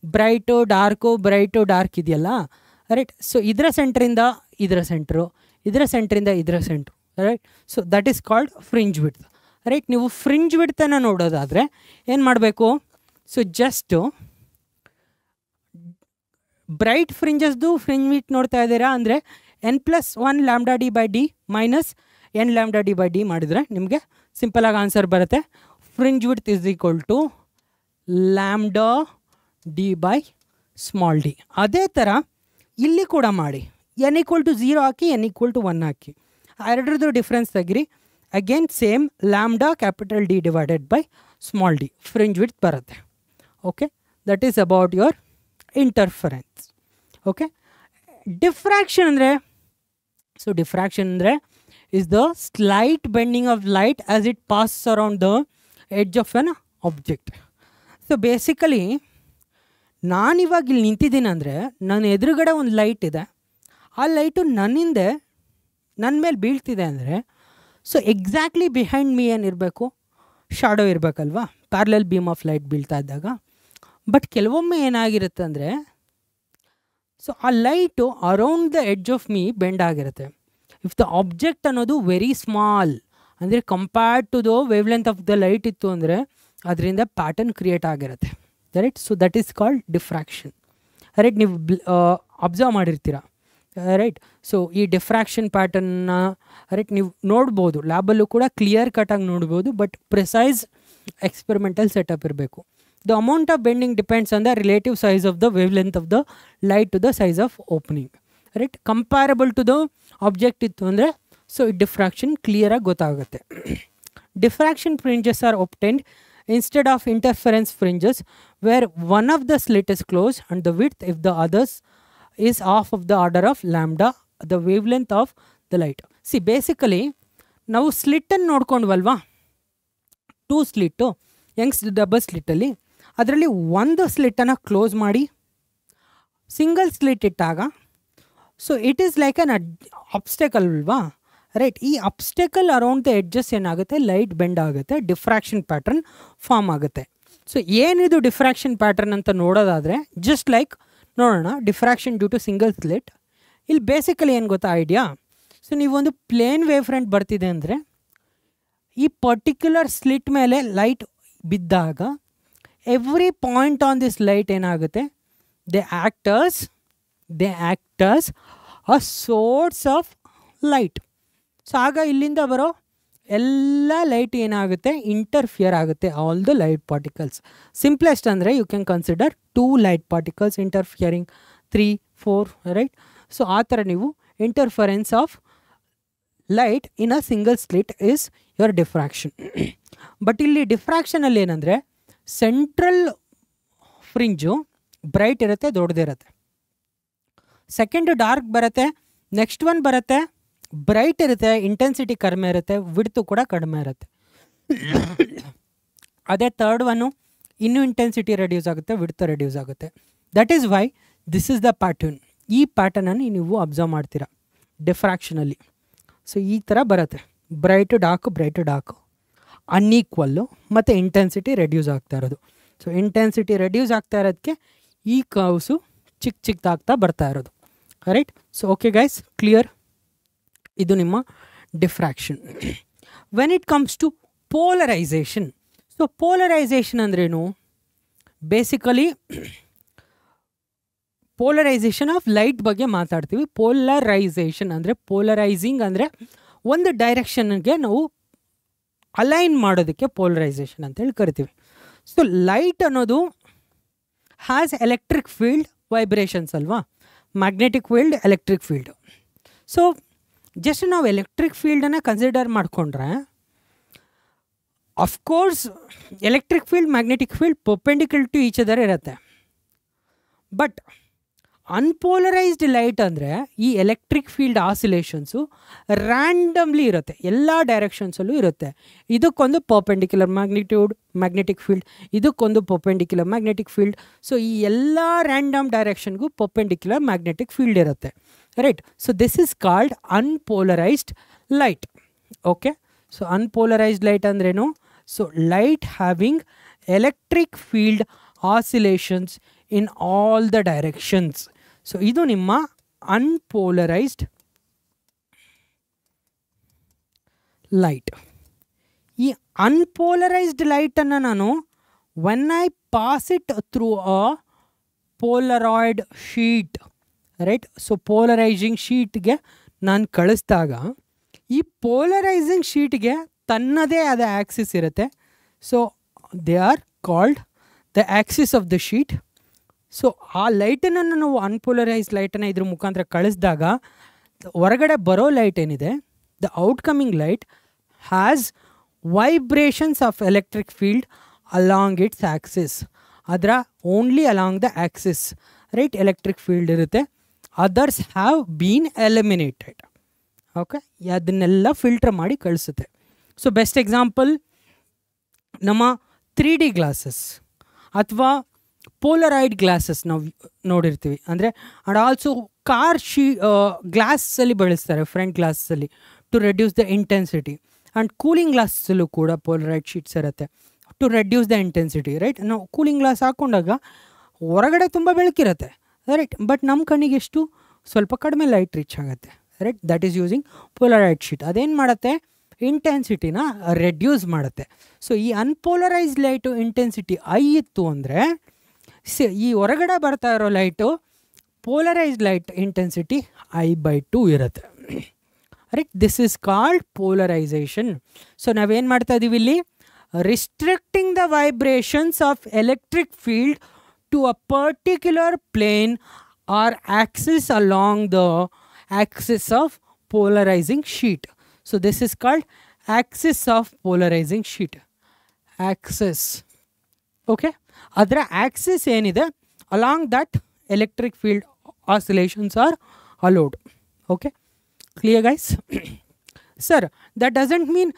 Speaker 1: ಬ್ರೈಟು ಡಾರ್ಕ್ ಇದೆಯಲ್ಲ right. So ಇದರ ಸೆಂಟ್ರಿಂದ ಇದರ centre, ಇದರ ಸೆಂಟ್ರಿಂದ ಇದರ centre right. So that is called fringe width right. ನೀವು ಫ್ರಿಂಜ್ ವಿಡ್ತನ್ನು ನೋಡೋದಾದರೆ ಏನು ಮಾಡಬೇಕು, ಸೊ ಜಸ್ಟು ಬ್ರೈಟ್ ಫ್ರಿಂಜಸ್ದು ಫ್ರಿಂಜ್ ವಿಡ್ತ್ ನೋಡ್ತಾ ಇದ್ದೀರಾ ಅಂದರೆ N plus one lambda D by D minus N lambda D by D ಮಾಡಿದರೆ ನಿಮಗೆ ಸಿಂಪಲಾಗಿ ಆನ್ಸರ್ ಬರುತ್ತೆ. Fringe width is equal to lambda D by small D. ಅದೇ ಥರ ಇಲ್ಲಿ ಕೂಡ ಮಾಡಿ, ಎನ್ ಈಕ್ವಲ್ ಟು 0 ಹಾಕಿ, ಎನ್ ಈಕ್ವಲ್ ಟು 1 ಹಾಕಿ, ಎರಡರದ್ದು ಡಿಫ್ರೆನ್ಸ್ ತೆಗಿರಿ. Again same lambda capital D divided by small D fringe width ಬರುತ್ತೆ. Okay, that is about your interference. Okay, diffraction ಅಂದರೆ, ಸೊ ಡಿಫ್ರಾಕ್ಷನ್ ಅಂದರೆ is the slight bending of light as it pass around the edge of an object. So basically ನಾನಿವಾಗ ಇಲ್ಲಿ ನಿಂತಿದ್ದೀನಿ ಅಂದರೆ ನನ್ನ ಎದುರುಗಡೆ ಒಂದು light ಇದೆ, ಆ ಲೈಟು ನನ್ನಿಂದೆ ನನ್ನ ಮೇಲೆ ಬೀಳ್ತಿದೆ ಅಂದರೆ ಸೊ ಎಕ್ಸಾಕ್ಟ್ಲಿ ಬಿಹೈಂಡ್ ಮೀ ಏನಿರಬೇಕು, ಶಾಡೋ ಇರಬೇಕಲ್ವಾ, ಪ್ಯಾರಲಲ್ ಬೀಮ್ ಆಫ್ ಲೈಟ್ ಬೀಳ್ತಾ ಇದ್ದಾಗ. ಬಟ್ ಕೆಲವೊಮ್ಮೆ ಏನಾಗಿರುತ್ತೆ ಅಂದರೆ ಸೊ ಆ light around the edge of me bend ಆಗಿರುತ್ತೆ. ಇಫ್ ದ ಆಬ್ಜೆಕ್ಟ್ ಅನ್ನೋದು ವೆರಿ ಸ್ಮಾಲ್ ಅಂದರೆ compared to the wave length of the light ಇತ್ತು ಅಂದರೆ ಅದರಿಂದ ಪ್ಯಾಟರ್ನ್ ಕ್ರಿಯೇಟ್ ಆಗಿರುತ್ತೆ right. So that is called diffraction right. ನೀವು ಅಬ್ಸರ್ವ್ ಮಾಡಿರ್ತೀರ ರೈಟ್. ಸೊ ಈ ಡಿಫ್ರಾಕ್ಷನ್ ಪ್ಯಾಟರ್ನ್ನ ರೈಟ್ ನೀವು ನೋಡ್ಬೋದು, ಲ್ಯಾಬಲ್ಲೂ ಕೂಡ ಕ್ಲಿಯರ್ ಕಟಾಗಿ ನೋಡ್ಬೋದು, ಬಟ್ ಪ್ರಿಸೈಸ್ ಎಕ್ಸ್ಪೆರಿಮೆಂಟಲ್ ಸೆಟಪ್ ಇರಬೇಕು. The amount of bending depends on the relative size of the wave length of the light to the size of opening right. Comparable to the object ಇತ್ತು ಅಂದರೆ so ಈ diffraction ಕ್ಲಿಯರಾಗಿ ಗೊತ್ತಾಗುತ್ತೆ. Diffraction fringes are obtained instead of interference fringes where one of the slit is closed and the width if the others is half of the order of lambda the wavelength of the light. See basically ನಾವು ಸ್ಲಿಟ್ಟನ್ನು ನೋಡ್ಕೊಂಡ್ವಲ್ವಾ, 2 slit Young's double ಸ್ಲಿಟ್ಟಲ್ಲಿ ಅದರಲ್ಲಿ ಒಂದು ಸ್ಲಿಟ್ಟನ್ನು close ಮಾಡಿ single slit ಇಟ್ಟಾಗ so it is like an obstacle ಅಲ್ವಾ ರೈಟ್. ಈ ಅಬ್ಸ್ಟೆಕಲ್ ಅರೌಂಡ್ ದ ಎಡ್ಜಸ್ ಏನಾಗುತ್ತೆ, ಲೈಟ್ ಬೆಂಡ್ ಆಗುತ್ತೆ, ಡಿಫ್ರಾಕ್ಷನ್ ಪ್ಯಾಟರ್ನ್ ಫಾರ್ಮ್ ಆಗುತ್ತೆ. ಸೊ ಏನಿದು ಡಿಫ್ರಾಕ್ಷನ್ ಪ್ಯಾಟರ್ನ್ ಅಂತ ನೋಡೋದಾದರೆ ಜಸ್ಟ್ ಲೈಕ್ ನೋಡೋಣ, diffraction due to single slit. ಇಲ್ಲಿ ಬೇಸಿಕಲಿ ಏನು ಗೊತ್ತಾ ಐಡಿಯಾ, ಸೊ ನೀವೊಂದು ಪ್ಲೇನ್ ವೇವ್ ಫ್ರಂಟ್ ಬರ್ತಿದೆ ಅಂದರೆ ಈ ಪರ್ಟಿಕ್ಯುಲರ್ ಸ್ಲಿಟ್ ಮೇಲೆ ಲೈಟ್ ಬಿದ್ದಾಗ every point on this light ಏನಾಗುತ್ತೆ, they act as a source of light. So ಆಗ ಇಲ್ಲಿಂದ ಬರೋ ಎಲ್ಲ ಲೈಟ್ ಏನಾಗುತ್ತೆ, ಇಂಟರ್ಫಿಯರ್ ಆಗುತ್ತೆ, all the light particles. Simplest ಅಂದರೆ you can consider 2 light particles interfering 3, 4 right. So ಆ ಥರ ನೀವು interference of light in a single slit is your diffraction. But ಇಲ್ಲಿ ಡಿಫ್ರಾಕ್ಷನಲ್ಲಿ ಏನಂದರೆ ಸೆಂಟ್ರಲ್ ಫ್ರಿಂಜು ಬ್ರೈಟ್ ಇರುತ್ತೆ, ದೊಡ್ಡದಿರುತ್ತೆ. ಸೆಕೆಂಡ್ ಡಾರ್ಕ್ ಬರುತ್ತೆ, ನೆಕ್ಸ್ಟ್ ಒನ್ ಬರುತ್ತೆ ಬ್ರೈಟ್ ಇರುತ್ತೆ, ಇಂಟೆನ್ಸಿಟಿ ಕಡಿಮೆ ಇರುತ್ತೆ, ವಿಡ್ತು ಕೂಡ ಕಡಿಮೆ ಇರುತ್ತೆ. ಅದೇ ಥರ್ಡ್ ಒನ್ನು ಇನ್ನೂ ಇಂಟೆನ್ಸಿಟಿ ರೆಡ್ಯೂಸ್ ಆಗುತ್ತೆ, ವಿಡ್ತ್ ರೆಡ್ಯೂಸ್ ಆಗುತ್ತೆ. That is why this is the pattern. ಈ ಪ್ಯಾಟರ್ನನ್ನು ನೀವು ಅಬ್ಸರ್ವ್ ಮಾಡ್ತೀರಾ ಡಿಫ್ರಾಕ್ಷನಲ್ಲಿ. ಸೊ ಈ ಥರ ಬರುತ್ತೆ, ಬ್ರೈಟ್ ಡಾರ್ಕು ಅನ್ಈಕ್ವಲ್ಲು ಮತ್ತು ಇಂಟೆನ್ಸಿಟಿ ರೆಡ್ಯೂಸ್ ಆಗ್ತಾ ಇರೋದು. ಸೊ ಇಂಟೆನ್ಸಿಟಿ ರೆಡ್ಯೂಸ್ ಆಗ್ತಾ ಇರೋದಕ್ಕೆ ಈ ಕರ್ವ್ಸು ಚಿಕ್ಕದಾಗ್ತಾ ಬರ್ತಾ ಇರೋದು. Right. So okay guys, clear? ಇದು ನಿಮ್ಮ diffraction. When it comes to polarisation. So polarisation ಅಂದ್ರೇನು? ಬೇಸಿಕಲಿ ಪೋಲರೈಸೇಷನ್ ಆಫ್ ಲೈಟ್ ಬಗ್ಗೆ ಮಾತಾಡ್ತೀವಿ. ಪೋಲರೈಸೇಷನ್ ಅಂದರೆ, ಪೋಲರೈಸಿಂಗ್ ಅಂದರೆ ಒಂದು ಡೈರೆಕ್ಷನ್ಗೆ ನಾವು ಅಲೈನ್ ಮಾಡೋದಕ್ಕೆ ಪೋಲರೈಸೇಷನ್ ಅಂತೇಳಿ ಕರಿತೀವಿ. ಸೊ ಲೈಟ್ ಅನ್ನೋದು ಹ್ಯಾಸ್ ಎಲೆಕ್ಟ್ರಿಕ್ ಫೀಲ್ಡ್, ವೈಬ್ರೇಷನ್ಸ್ ಅಲ್ವಾ, magnetic field, electric field. So just ನಾವು ಎಲೆಕ್ಟ್ರಿಕ್ ಫೀಲ್ಡನ್ನು ಕನ್ಸಿಡರ್ ಮಾಡಿಕೊಂಡ್ರೆ, of course electric field, magnetic field perpendicular to each other ಇರುತ್ತೆ. ಬಟ್ ಅನ್ಪೋಲರೈಸ್ಡ್ ಲೈಟ್ ಅಂದರೆ ಈ ಎಲೆಕ್ಟ್ರಿಕ್ ಫೀಲ್ಡ್ ಆಸಿಲೇಷನ್ಸು ರ್ಯಾಂಡಮ್ಲಿ ಇರುತ್ತೆ, ಎಲ್ಲ ಡೈರೆಕ್ಷನ್ಸಲ್ಲೂ ಇರುತ್ತೆ. ಇದಕ್ಕೊಂದು ಪರ್ಪೆಂಡಿಕ್ಯುಲರ್ ಮ್ಯಾಗ್ನೆಟಿಕ್ ಫೀಲ್ಡ್, ಇದಕ್ಕೊಂದು ಪರ್ಪೆಂಡಿಕ್ಯುಲರ್ ಮ್ಯಾಗ್ನೆಟಿಕ್ ಫೀಲ್ಡ್. ಸೊ ಈ ಎಲ್ಲ ರ್ಯಾಂಡಮ್ ಡೈರೆಕ್ಷನ್ಗೂ ಪರ್ಪೆಂಡಿಕ್ಯುಲರ್ ಮ್ಯಾಗ್ನೆಟಿಕ್ ಫೀಲ್ಡ್ ಇರುತ್ತೆ. Right. So this is called unpolarised light. Okay. So unpolarised light ಅಂದ್ರೇನು? So light having electric field oscillations in all the directions. So ಇದು ನಿಮ್ಮ unpolarised light. ಈ unpolarised ಲೈಟನ್ನು ನಾನು when I pass it through a polaroid sheet, right. So polarising ಶೀಟ್ಗೆ ನಾನು ಕಳಿಸಿದಾಗ ಈ ಪೋಲರೈಸಿಂಗ್ ಶೀಟ್ಗೆ ತನ್ನದೇ ಆದ ಆ್ಯಕ್ಸಿಸ್ ಇರುತ್ತೆ. So they are called the Axis of the sheet. So ಆ ಲೈಟನ್ನು ನಾವು ಅನ್ಪೋಲರೈಸ್ಡ್ ಲೈಟನ್ನು ಇದ್ರ ಮುಖಾಂತರ ಕಳಿಸಿದಾಗ ಹೊರಗಡೆ ಬರೋ ಲೈಟ್ ಏನಿದೆ, the outcoming light has vibrations of electric field along its axis. ಅದರ only along the axis, right, electric field ಇರುತ್ತೆ. Others have been eliminated. Okay. ಅದನ್ನೆಲ್ಲ ಫಿಲ್ಟರ್ ಮಾಡಿ ಕಳಿಸುತ್ತೆ. ಸೊ ಬೆಸ್ಟ್ ಎಕ್ಸಾಂಪಲ್ ನಮ್ಮ 3D ಗ್ಲಾಸಸ್ ಅಥವಾ ಪೋಲರಾಯ್ಡ್ ಗ್ಲಾಸಸ್ ನಾವು ನೋಡಿರ್ತೀವಿ. ಅಂದರೆ ಆ್ಯಂಡ್ ಆಲ್ಸೋ ಕಾರ್ ಗ್ಲಾಸಲ್ಲಿ ಬಳಸ್ತಾರೆ, ಫ್ರಂಟ್ ಗ್ಲಾಸಲ್ಲಿ, to reduce the intensity. And cooling ಗ್ಲಾಸಲ್ಲೂ ಕೂಡ ಪೋಲರಾಯ್ಡ್ ಶೀಟ್ಸ್ ಇರುತ್ತೆ to reduce the intensity. Right. ನಾವು ಕೂಲಿಂಗ್ ಗ್ಲಾಸ್ ಹಾಕ್ಕೊಂಡಾಗ ಹೊರಗಡೆ ತುಂಬ ಬೆಳಕಿರುತ್ತೆ, ರೈಟ್, ಬಟ್ ನಮ್ಮ ಕಣ್ಣಿಗೆ ಎಷ್ಟು ಸ್ವಲ್ಪ ಕಡಿಮೆ ಲೈಟ್ ರೀಚ್ ಆಗುತ್ತೆ. Right. That is using polaroid sheet. ಅದೇನು ಮಾಡುತ್ತೆ? ಇಂಟೆನ್ಸಿಟಿನ ರೆಡ್ಯೂಸ್ ಮಾಡುತ್ತೆ. ಸೊ ಈ ಅನ್ಪೋಲರೈಸ್ಡ್ ಲೈಟು ಇಂಟೆನ್ಸಿಟಿ ಐ ಇತ್ತು ಅಂದರೆ, ಈ ಹೊರಗಡೆ ಬರ್ತಾ ಇರೋ light polarised light intensity I/2 ಇರುತ್ತೆ. Right. This is called polarisation. So ನಾವೇನು ಮಾಡ್ತಾ ಇದ್ದೀವಿ ಇಲ್ಲಿ? Restricting the vibrations of electric field to a particular plane or axis along the axis of polarising sheet. So this is called axis of polarizing sheet. Axis. Okay. Adra axis ಏನಿದೆ, along that electric field oscillations are allowed. Okay. Clear guys? Sir, that doesn't mean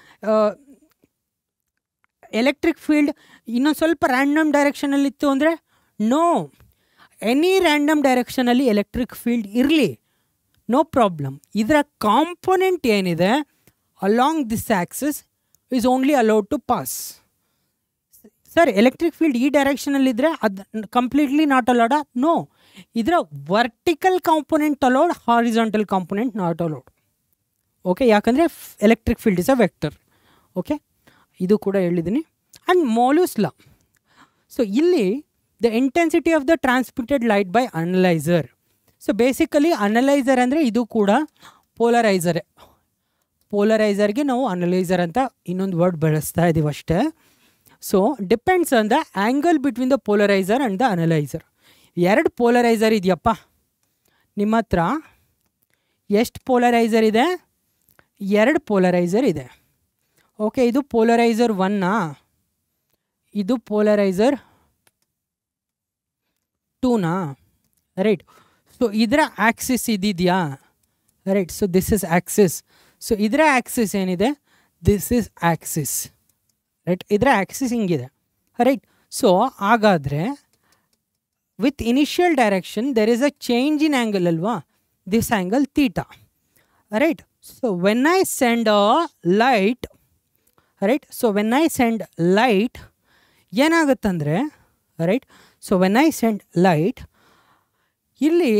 Speaker 1: electric field ಇನ್ನೊಂದು ಸ್ವಲ್ಪ random ಡೈರೆಕ್ಷನಲ್ಲಿ ಇತ್ತು ಅಂದರೆ, no, any random ಡೈರೆಕ್ಷನಲ್ಲಿ electric field ಇರಲಿ, no problem. ಇದರ component ಏನಿದೆ along this axis is only allowed to pass. Sir, electric field ಈ ಡೈರೆಕ್ಷನಲ್ಲಿದ್ದರೆ ಅದು ಕಂಪ್ಲೀಟ್ಲಿ ನಾಟ್ ಅಲೌಡ? ನೋ, ಇದರ vertical component allowed, horizontal component not allowed. Okay. ಯಾಕಂದರೆ electric field is a vector. Okay. ಇದು ಕೂಡ ಹೇಳಿದ್ದೀನಿ. And Malus law. ಸೊ ಇಲ್ಲಿ the intensity of the transmitted light by analyser. So basically analyser ಅಂದರೆ ಇದು ಕೂಡ ಪೋಲರೈಸರೇ. ಪೋಲರೈಸರ್ಗೆ ನಾವು ಅನಲೈಸರ್ ಅಂತ ಇನ್ನೊಂದು ವರ್ಡ್ ಬಳಸ್ತಾ ಇದ್ದೀವಿ ಅಷ್ಟೇ. So depends on the angle between the polariser and the analyser. 2 polariser ಇದೆಯಪ್ಪ ನಿಮ್ಮ ಹತ್ರ. ಎಷ್ಟು ಪೋಲರೈಸರ್ ಇದೆ? 2 ಪೋಲರೈಸರ್ ಇದೆ. ಓಕೆ. ಇದು ಪೋಲರೈಸರ್ 1, ಇದು ಪೋಲರೈಸರ್ 2. ರೈಟ್. ಸೊ ಇದರ ಆಕ್ಸಿಸ್ ಇದಿದೆಯಾ? Right. So this is axis. So ಇದರ ಆಕ್ಸಿಸ್ ಏನಿದೆ? This is axis. ರೈಟ್. ಇದರ ಆಕ್ಸಿಸ್ ಹಿಂಗಿದೆ. ರೈಟ್. ಸೊ ಹಾಗಾದರೆ with initial direction there is a change in angle ಅಲ್ವಾ, this angle theta, right. So when I send a light, right, so when I send light ಏನಾಗುತ್ತಂದರೆ, right, so when I send light, ಇಲ್ಲಿ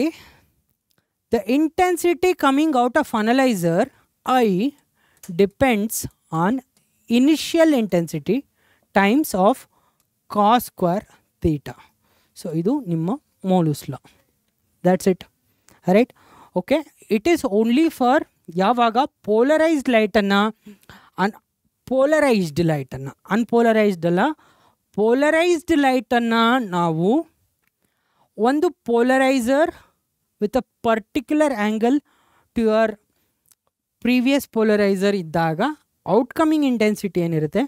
Speaker 1: the intensity coming out of analyser I depends on initial intensity times of cos square theta. So ಇದು ನಿಮ್ಮ Malus law, that's it, right. Okay, it is only for ಯಾವಾಗ polarised ಲೈಟನ್ನು polarised ಲೈಟನ್ನು, unpolarised ಅಲ್ಲ, polarised ಲೈಟನ್ನು ನಾವು ಒಂದು polariser with a particular angle to your previous polariser ಇದ್ದಾಗ ಔಟ್ಕಮಿಂಗ್ ಇಂಟೆನ್ಸಿಟಿ ಏನಿರುತ್ತೆ,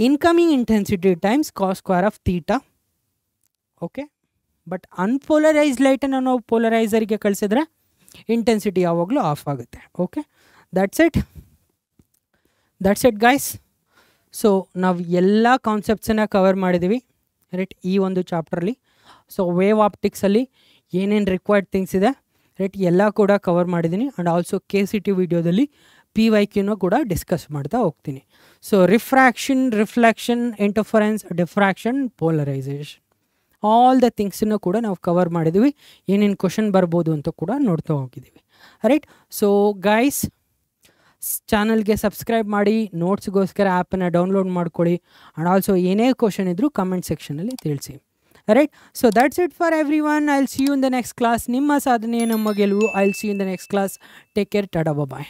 Speaker 1: incoming intensity times cos square of theta. Okay, but unpolarised ಲೈಟನ್ನು ನಾವು ಪೋಲರೈಸರ್ಗೆ ಕಳಿಸಿದ್ರೆ ಇಂಟೆನ್ಸಿಟಿ ಯಾವಾಗಲೂ ಆಫ್ ಆಗುತ್ತೆ. Okay, that's it guys. So ನಾವು ಎಲ್ಲ ಕಾನ್ಸೆಪ್ಟ್ಸನ್ನು ಕವರ್ ಮಾಡಿದ್ದೀವಿ, ರೈಟ್, ಈ ಒಂದು ಚಾಪ್ಟ್ರಲ್ಲಿ. ಸೊ ವೇವ್ ಆಪ್ಟಿಕ್ಸಲ್ಲಿ ಏನೇನು ರಿಕ್ವೈರ್ಡ್ ಥಿಂಗ್ಸ್ ಇದೆ, ರೈಟ್, ಎಲ್ಲ ಕೂಡ ಕವರ್ ಮಾಡಿದ್ದೀನಿ. ಆ್ಯಂಡ್ ಆಲ್ಸೋ KCT ವಿಡಿಯೋದಲ್ಲಿ PYQನೂ ಕೂಡ ಡಿಸ್ಕಸ್ ಮಾಡ್ತಾ ಹೋಗ್ತೀನಿ. So refraction, reflection, interference, diffraction, polarisation, all the ಥಿಂಗ್ಸನ್ನು ಕೂಡ ನಾವು ಕವರ್ ಮಾಡಿದ್ದೀವಿ. ಏನೇನು ಕ್ವಶನ್ ಬರ್ಬೋದು ಅಂತ ಕೂಡ ನೋಡ್ತಾ ಹೋಗಿದ್ದೀವಿ, ರೈಟ್. ಸೊ ಗೈಸ್, ಚಾನಲ್ಗೆ ಸಬ್ಸ್ಕ್ರೈಬ್ ಮಾಡಿ, ನೋಟ್ಸ್ಗೋಸ್ಕರ ಆ್ಯಪನ್ನು ಡೌನ್ಲೋಡ್ ಮಾಡ್ಕೊಳ್ಳಿ. ಆ್ಯಂಡ್ ಆಲ್ಸೋ ಏನೇ ಕ್ವಶನ್ ಇದ್ದರೂ ಕಮೆಂಟ್ ಸೆಕ್ಷನಲ್ಲಿ ತಿಳಿಸಿ, right. So that's it for everyone. I will see you in the next class. ನಿಮ್ಮ ಸಾಧನೆ ನಮ್ಮ ಗೆಲುವು. I will see you in the next class. Take care, tata, bye.